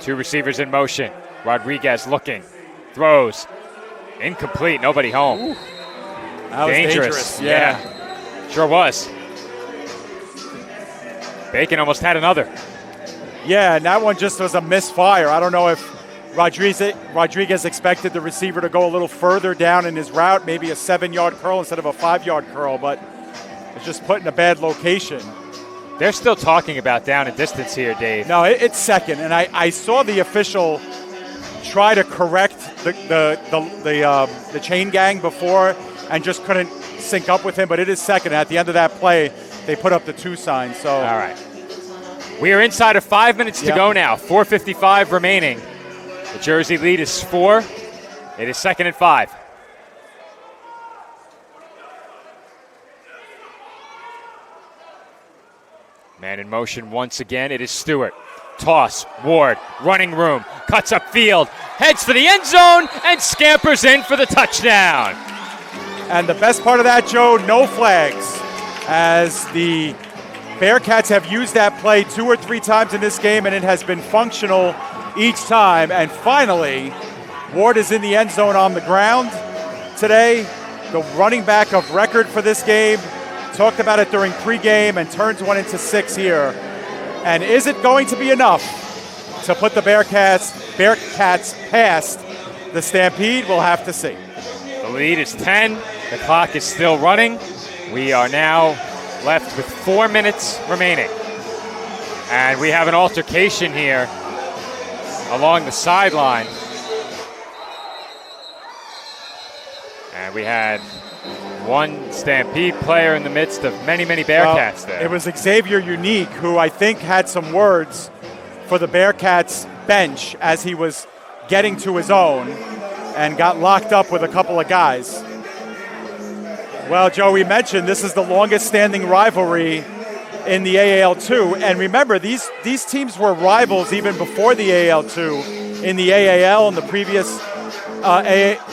D: 2 receivers in motion. Rodriguez looking. Throws. Incomplete. Nobody home.
A: Ooh. That was dangerous.
D: Yeah. Sure was. Bacon almost had another.
A: Yeah, and that one just was a misfire. I don't know if Rodriguez expected the receiver to go a little further down in his route, maybe a 7-yard curl instead of a 5-yard curl, but it's just put in a bad location.
D: They're still talking about down and distance here, Dave.
A: No, it's 2nd, and I saw the official try to correct the chain gang before and just couldn't sync up with him, but it is 2nd. At the end of that play, they put up the 2 sign. So
D: all right. We are inside of 5 minutes to go now. 4:55 remaining. The Jersey lead is 4. It is 2nd and 5. Man in motion once again. It is Stewart. Toss. Ward. Running room. Cuts up field. Heads for the end zone and scampers in for the touchdown.
A: And the best part of that, Joe, no flags, as the Bearcats have used that play 2 or 3 times in this game, and it has been functional each time. And finally, Ward is in the end zone on the ground today. The running back of record for this game. Talked about it during pregame and turns one into 6 here. And is it going to be enough to put the Bearcats past the Stampede? We'll have to see.
D: The lead is 10. The clock is still running. We are now left with 4 minutes remaining. And we have an altercation here along the sideline. And we had one Stampede player in the midst of many, many Bearcats there.
A: It was Xavier Unique, who I think had some words for the Bearcats bench as he was getting to his own and got locked up with a couple of guys. Well, Joe, we mentioned this is the longest standing rivalry in the AAL2. And remember, these teams were rivals even before the AAL2 in the AAL and the previous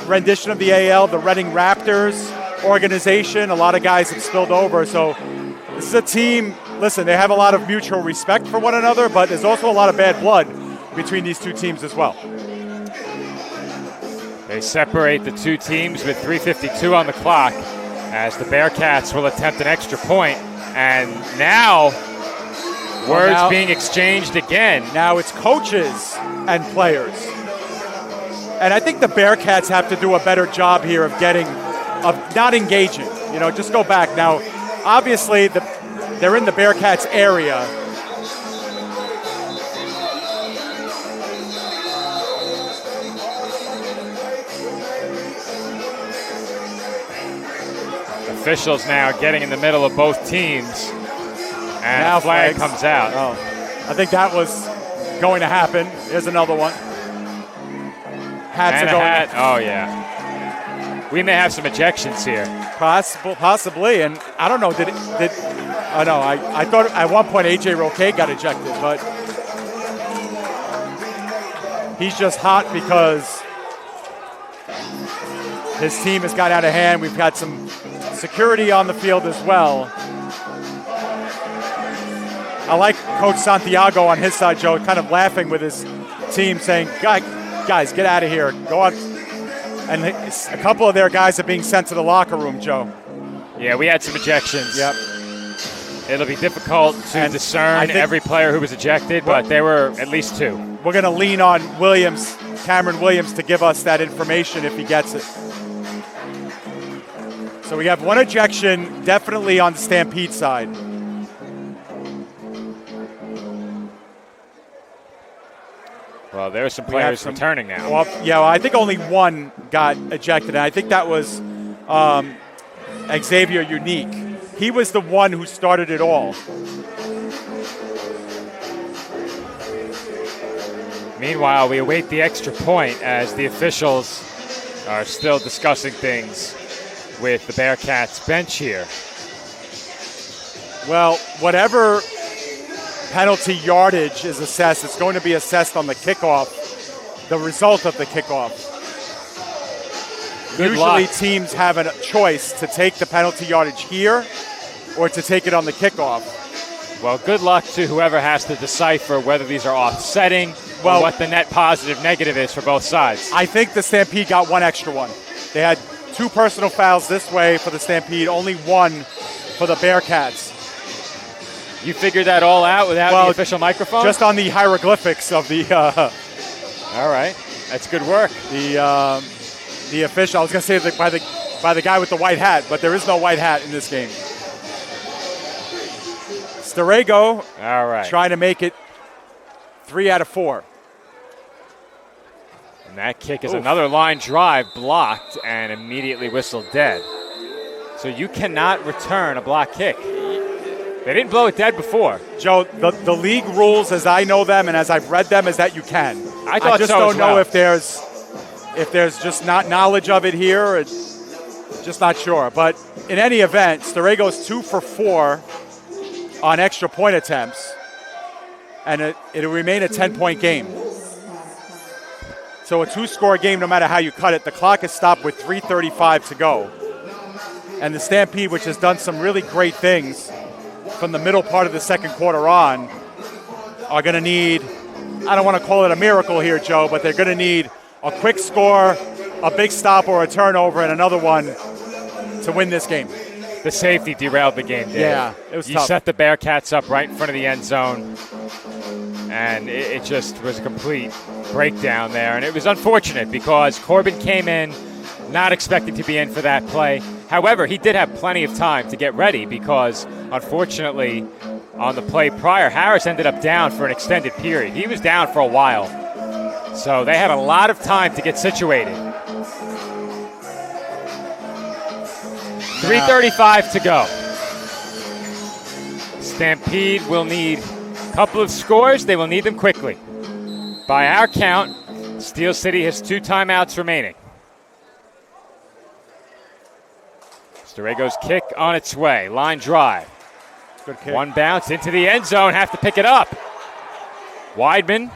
A: rendition of the AAL, the Reading Raptors organization. A lot of guys have spilled over. So this is a team, listen, they have a lot of mutual respect for one another, but there's also a lot of bad blood between these two teams as well.
D: They separate the two teams with 3:52 on the clock as the Bearcats will attempt an extra point. And now, words being exchanged again.
A: Now it's coaches and players. And I think the Bearcats have to do a better job here of not engaging. You know, just go back. Now, obviously, they're in the Bearcats area.
D: Officials now getting in the middle of both teams. And
A: now
D: a flag comes out.
A: Oh. I think that was going to happen. Here's another one. Hats
D: and
A: are going.
D: hat. Oh, yeah. We may have some ejections here.
A: Possibly, and I don't know. I know. I thought at one point AJ Roque got ejected, but he's just hot because his team has got out of hand. We've got some security on the field as well. I like Coach Santiago on his side, Joe, kind of laughing with his team, saying, guys, get out of here. Go on. And a couple of their guys are being sent to the locker room, Joe.
D: Yeah, we had some ejections.
A: Yep.
D: It'll be difficult to discern every player who was ejected, but there were at least 2.
A: We're going to lean on Cameron Williams, to give us that information if he gets it. So we have 1 ejection, definitely on the Stampede side.
D: Well, there are some players returning now.
A: Well, I think only 1 got ejected, and I think that was Xavier Unique. He was the one who started it all.
D: Meanwhile, we await the extra point as the officials are still discussing things with the Bearcats bench here.
A: Well, whatever penalty yardage is assessed, it's going to be assessed on the kickoff, the result of the kickoff. Usually teams have a choice to take the penalty yardage here or to take it on the kickoff.
D: Well, good luck to whoever has to decipher whether these are offsetting or what the net positive negative is for both sides.
A: I think the Stampede got 1 extra one. They had 2 personal fouls this way for the Stampede, only 1 for the Bearcats.
D: You figured that all out without the official microphone?
A: Just on the hieroglyphics of the.
D: All right, that's good work.
A: The official. I was going to say by the guy with the white hat, but there is no white hat in this game. Starego.
D: All right.
A: Trying to make it 3 out of 4.
D: And that kick is another line drive blocked and immediately whistled dead. So you cannot return a block kick. They didn't blow it dead before.
A: Joe, the league rules as I know them and as I've read them is that you can.
D: I just
A: don't know if there's just not knowledge of it here. Just not sure. But in any event, Starego's 2 for 4 on extra point attempts. And it'll remain a 10-point game. So a 2-score game no matter how you cut it. The clock is stopped with 3:35 to go. And the Stampede, which has done some really great things from the middle part of the second quarter on, are going to need, I don't want to call it a miracle here, Joe, but they're going to need a quick score, a big stop or a turnover, and another one to win this game.
D: The safety derailed the game, Dave.
A: Yeah, it was
D: tough.
A: tough.
D: Set the Bearcats up right in front of the end zone, and it just was a complete breakdown there. And it was unfortunate because Corbin came in not expecting to be in for that play. However, he did have plenty of time to get ready because, unfortunately, on the play prior, Harris ended up down for an extended period. He was down for a while. So they had a lot of time to get situated. 3:35 to go. Stampede will need a couple of scores. They will need them quickly. By our count, Steel City has 2 timeouts remaining. Starego's kick on its way. Line drive.
A: Good kick.
D: 1 bounce into the end zone. Have to pick it up. Weidman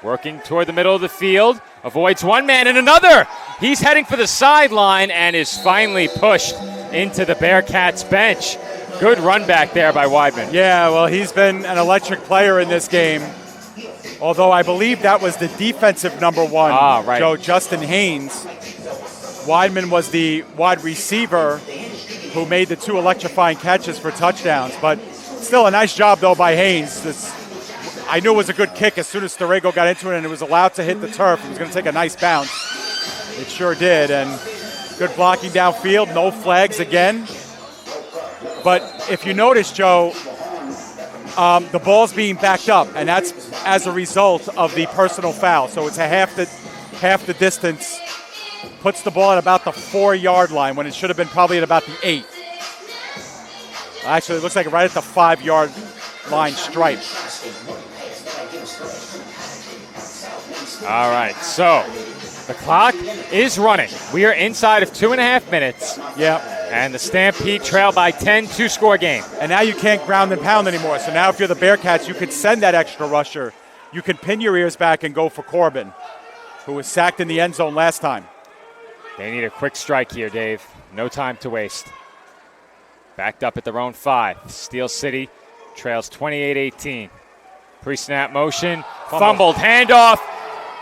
D: working toward the middle of the field. Avoids 1 man and another. He's heading for the sideline and is finally pushed into the Bearcats bench. Good run back there by Weidman.
A: Yeah, well, he's been an electric player in this game. Although I believe that was the defensive number 1,
D: right.
A: Joe, Justin Haynes. Weidman was the wide receiver who made the 2 electrifying catches for touchdowns. But still a nice job, though, by Haynes. I knew it was a good kick as soon as Starego got into it and it was allowed to hit the turf. It was going to take a nice bounce. It sure did. And good blocking downfield. No flags again. But if you notice, Joe, the ball's being backed up, and that's as a result of the personal foul. So it's a half the distance. Puts the ball at about the 4-yard line when it should have been probably at about the 8. Actually, it looks like right at the 5-yard line stripe.
D: All right, so the clock is running. We are inside of 2.5 minutes.
A: Yeah.
D: And the Stampede trail by 10, 2-score game.
A: And now you can't ground and pound anymore. So now if you're the Bearcats, you could send that extra rusher. You can pin your ears back and go for Corbin, who was sacked in the end zone last time.
D: They need a quick strike here, Dave. No time to waste. Backed up at their own 5. Steel City trails 28-18. Pre-snap motion, fumbled, handoff,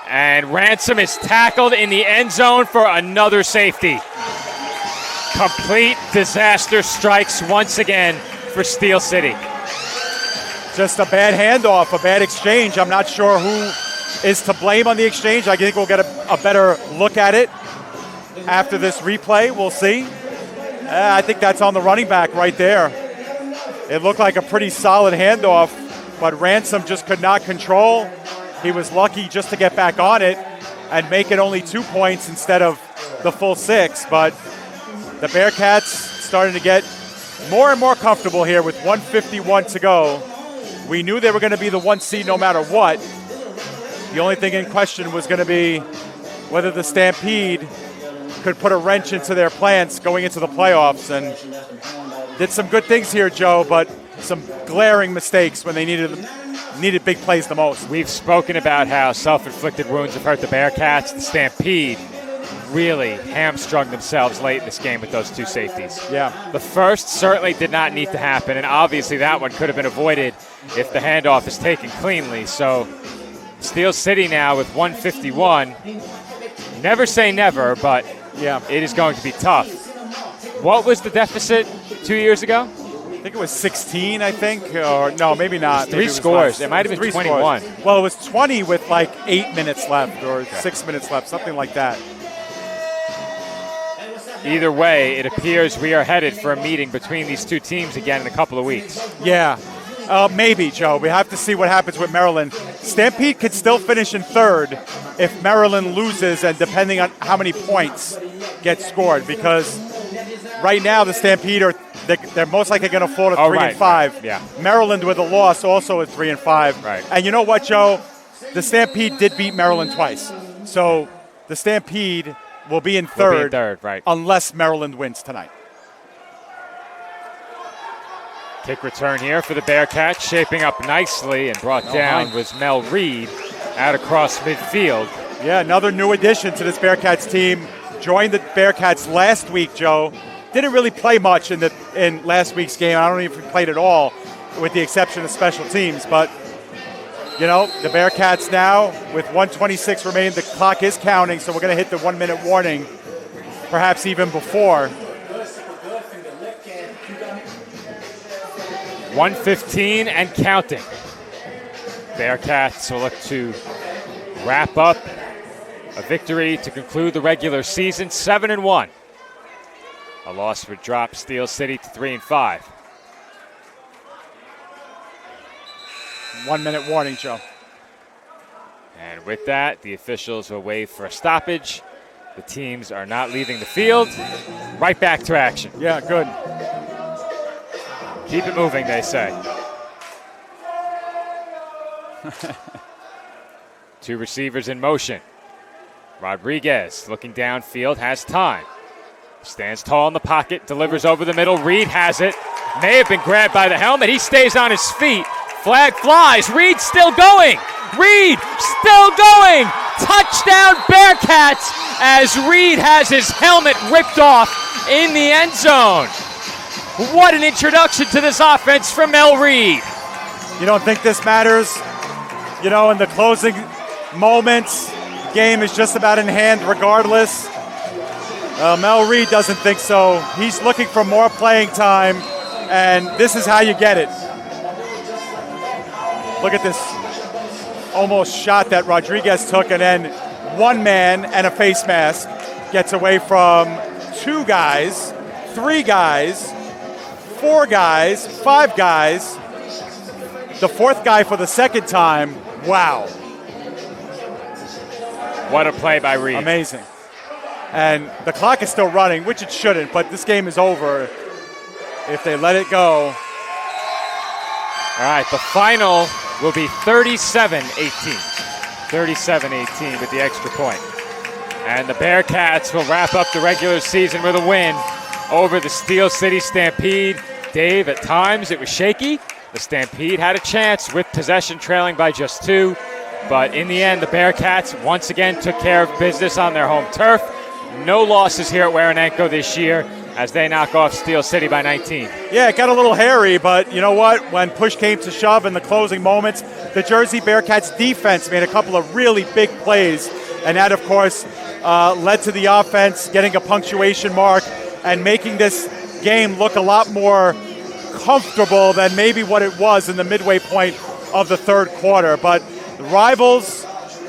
D: and Ransom is tackled in the end zone for another safety. Complete disaster strikes once again for Steel City.
A: Just a bad handoff, a bad exchange. I'm not sure who is to blame on the exchange. I think we'll get a better look at it after this replay. We'll see. I think that's on the running back right there. It looked like a pretty solid handoff, but Ransom just could not control. He was lucky just to get back on it and make it only 2 points instead of the full 6. But the Bearcats starting to get more and more comfortable here with 1:51 to go. We knew they were going to be the 1 seed no matter what. The only thing in question was going to be whether the Stampede could put a wrench into their plans going into the playoffs, and did some good things here, Joe, but some glaring mistakes when they needed big plays the most.
D: We've spoken about how self-inflicted wounds have hurt the Bearcats. The Stampede really hamstrung themselves late in this game with those 2 safeties.
A: Yeah.
D: The first certainly did not need to happen, and obviously that one could have been avoided if the handoff is taken cleanly. So Steel City now with 1:51. Never say never, but
A: yeah,
D: it is going to be tough. What was the deficit 2 years ago?
A: I think it was 16, I think. Or no, maybe not.
D: Maybe 3 scores. It might have been 21.
A: Scores. Well, it was 20 with like 8 minutes left or 6 minutes left, something like that.
D: Either way, it appears we are headed for a meeting between these 2 teams again in a couple of weeks.
A: Yeah, maybe, Joe. We have to see what happens with Maryland. Stampede could still finish in 3rd if Maryland loses, and depending on how many points get scored, because right now the Stampede they're most likely going to fall to 3 and 5.
D: Right. Yeah.
A: Maryland with a loss also is 3 and 5.
D: Right.
A: And you know what, Joe? The Stampede did beat Maryland twice, so the Stampede will be in 3rd,
D: right,
A: unless Maryland wins tonight.
D: Kick return here for the Bearcats, shaping up nicely, and brought down was Mel Reed out across midfield.
A: Yeah, another new addition to this Bearcats team. Joined the Bearcats last week, Joe. Didn't really play much in last week's game. I don't even played at all, with the exception of special teams. But, you know, the Bearcats now, with 1:26 remaining, the clock is counting, so we're going to hit the 1-minute warning, perhaps even before.
D: 1:15 and counting. Bearcats will look to wrap up a victory to conclude the regular season, 7-1. A loss would drop Steel City to 3 and 5.
A: 1-minute warning, Joe.
D: And with that, the officials will waive for a stoppage. The teams are not leaving the field. Right back to action.
A: Yeah, good.
D: Keep it moving, they say. 2 receivers in motion. Rodriguez looking downfield, has time. Stands tall in the pocket, delivers over the middle. Reed has it. May have been grabbed by the helmet. He stays on his feet. Flag flies. Reed still going. Reed still going. Touchdown Bearcats as Reed has his helmet ripped off in the end zone. What an introduction to this offense from Mel Reed.
A: You don't think this matters? You know, in the closing moments, the game is just about in hand regardless. Mel Reed doesn't think so. He's looking for more playing time, and this is how you get it. Look at this almost shot that Rodriguez took, and then one man and a face mask gets away from 2 guys, 3 guys, 4 guys, 5 guys. The 4th guy for the second time. Wow.
D: What a play by Reed.
A: Amazing. And the clock is still running, which it shouldn't, but this game is over if they let it go.
D: All right, the final will be 37-18. 37-18 with the extra point. And the Bearcats will wrap up the regular season with a win over the Steel City Stampede. Dave, at times it was shaky. The Stampede had a chance with possession trailing by just 2. But in the end, the Bearcats once again took care of business on their home turf. No losses here at Warenenko this year as they knock off Steel City by 19.
A: Yeah, it got a little hairy, but you know what? When push came to shove in the closing moments, the Jersey Bearcats defense made a couple of really big plays, and that, of course, led to the offense getting a punctuation mark and making this game look a lot more comfortable than maybe what it was in the midway point of the third quarter. But the rivals,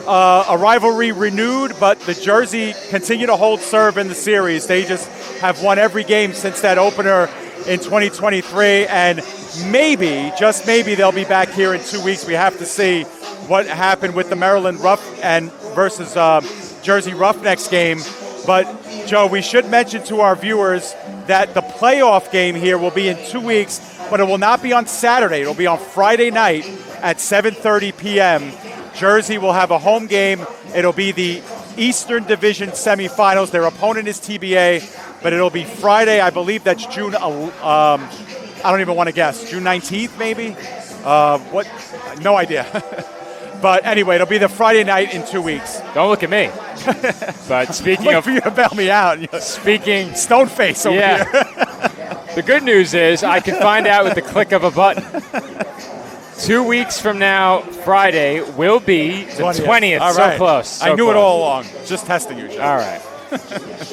A: a rivalry renewed, but the Jersey continue to hold serve in the series. They just have won every game since that opener in 2023, and maybe, just maybe, they'll be back here in 2 weeks. We have to see what happened with the Maryland versus Jersey Roughnecks game. But, Joe, we should mention to our viewers that the playoff game here will be in 2 weeks, but it will not be on Saturday. It will be on Friday night at 7:30 p.m. Jersey will have a home game. It'll be the Eastern Division semifinals. Their opponent is TBA, but it'll be Friday. I believe that's June, I don't even want to guess, June 19th maybe? What? No idea. But anyway, it'll be the Friday night in 2 weeks.
D: Don't look at me. But speaking of...
A: for you to bail me out.
D: Speaking...
A: Stone face over here.
D: The good news is I can find out with the click of a button. 2 weeks from now, Friday, will be the 20th.
A: All right.
D: So close. So
A: I knew
D: close.
A: it all along. Just testing you, Joe.
D: All right.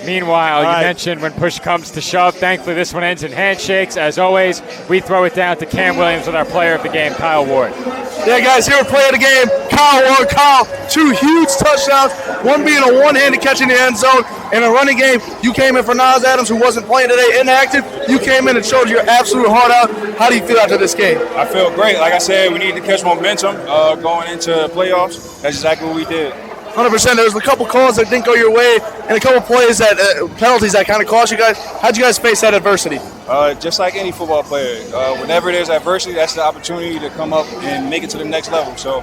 D: Meanwhile, you mentioned when push comes to shove. Thankfully, this one ends in handshakes. As always, we throw it down to Cam Williams with our player of the game, Kyle Ward.
R: Yeah, guys, here, player of the game, Kyle Ward. Kyle, 2 huge touchdowns, one being a one-handed catch in the end zone. In a running game, you came in for Nas Adams, who wasn't playing today, inactive. You came in and showed your absolute heart out. How do you feel after this game?
S: I feel great. Like I said, we need to catch momentum going into playoffs. That's exactly what we did.
R: 100%. There was a couple calls that didn't go your way, and a couple plays that penalties that kind of cost you guys. How'd you guys face that adversity?
S: Just like any football player, whenever there's adversity, that's the opportunity to come up and make it to the next level. So,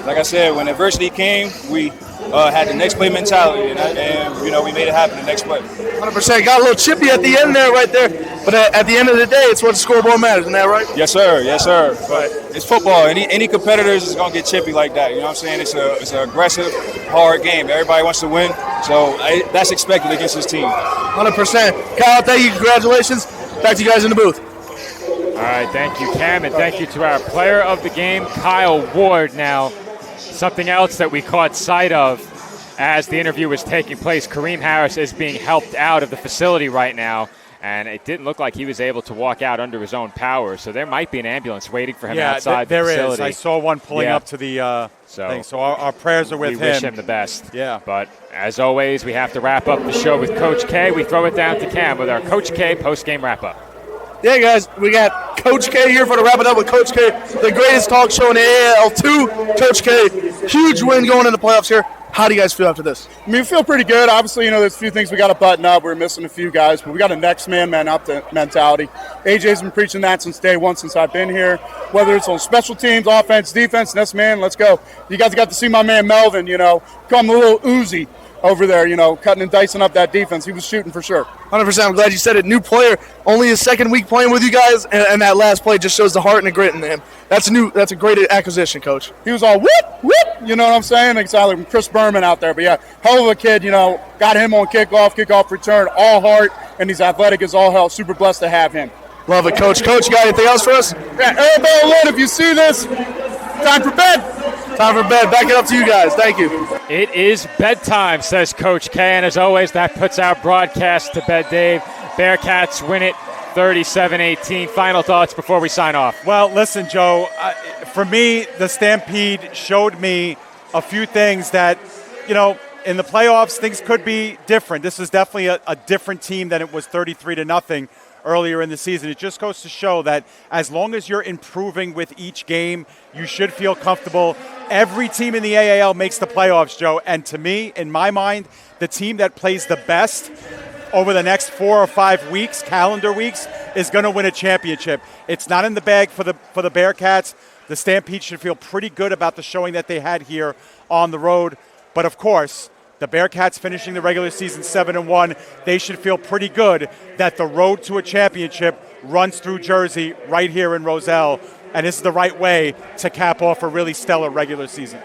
S: like I said, when adversity came, we had the next play mentality, and we made it happen the next play.
R: 100%. Got a little chippy at the end there, right there. But at the end of the day, it's what the scoreboard matters. Isn't that right?
S: Yes, sir. Yes, sir. But it's football. Any competitors is gonna get chippy like that. You know what I'm saying? It's an aggressive, hard game. Everybody wants to win, so that's expected against this team.
R: 100%. Kyle, thank you. Congratulations. Back to you guys in the booth.
D: All right, thank you, Cam, and thank you to our player of the game, Kyle Ward. Now, something else that we caught sight of as the interview was taking place, Kareem Harris is being helped out of the facility right now, and it didn't look like he was able to walk out under his own power, so there might be an ambulance waiting for him outside the facility.
A: There is. I saw one pulling up to the thing, so our prayers are with him.
D: We wish him the best.
A: Yeah.
D: But as always, we have to wrap up the show with Coach K. We throw it down to Cam with our Coach K post-game wrap-up.
R: Yeah, guys, we got Coach K here for the Wrap It Up with Coach K, the greatest talk show in the AAL2. Coach K, huge win going into the playoffs here. How do you guys feel after this?
P: I mean, we feel pretty good. Obviously, there's a few things we got to button up. We're missing a few guys, but we got a next man up mentality. AJ's been preaching that since day one, since I've been here. Whether it's on special teams, offense, defense, next man, let's go. You guys got to see my man Melvin, come a little Uzi over there, cutting and dicing up that defense. He was shooting for sure.
R: 100%. I'm glad you said it. New player, only his second week playing with you guys, and that last play just shows the heart and the grit in him. That's a great acquisition, Coach.
P: He was all whoop, whoop, you know what I'm saying? It's like Chris Berman out there. But, yeah, hell of a kid, got him on kickoff return, all heart, and he's athletic as all hell. Super blessed to have him.
R: Love it, Coach. Coach, you got anything else for us?
P: Yeah, elbow alert if you see this. Time for bed.
R: Time for bed. Back it up to you guys. Thank you.
D: It is bedtime, says Coach K, and as always, that puts our broadcast to bed, Dave. Bearcats win it 37-18. Final thoughts before we sign off.
A: Well, listen, Joe, for me, the Stampede showed me a few things that, in the playoffs, things could be different. This is definitely a different team than it was 33-0 earlier in the season. It just goes to show that as long as you're improving with each game, you should feel comfortable. Every team in the AAL makes the playoffs, Joe. And to me, in my mind, the team that plays the best over the next 4 or 5 weeks, calendar weeks, is going to win a championship. It's not in the bag for the Bearcats. The Stampede should feel pretty good about the showing that they had here on the road. But of course, the Bearcats finishing the regular season 7-1, they should feel pretty good that the road to a championship runs through Jersey right here in Roselle, and this is the right way to cap off a really stellar regular season.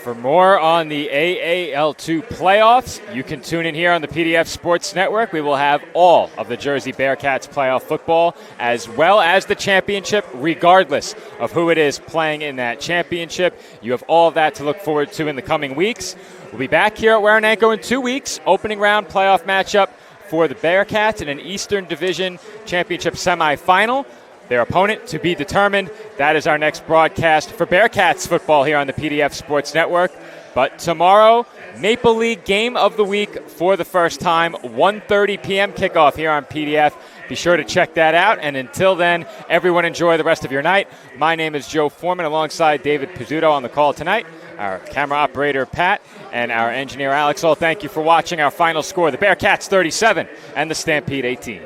D: For more on the AAL2 playoffs, you can tune in here on the PDF Sports Network. We will have all of the Jersey Bearcats playoff football, as well as the championship, regardless of who it is playing in that championship. You have all of that to look forward to in the coming weeks. We'll be back here at Waranenko in 2 weeks. Opening round playoff matchup for the Bearcats in an Eastern Division Championship semifinal. Their opponent to be determined. That is our next broadcast for Bearcats football here on the PDF Sports Network. But tomorrow, Maple League Game of the Week for the first time, 1:30 p.m. kickoff here on PDF. Be sure to check that out. And until then, everyone enjoy the rest of your night. My name is Joe Foreman alongside David Pizzuto on the call tonight, our camera operator Pat, and our engineer Alex. All thank you for watching. Our final score, the Bearcats 37 and the Stampede 18.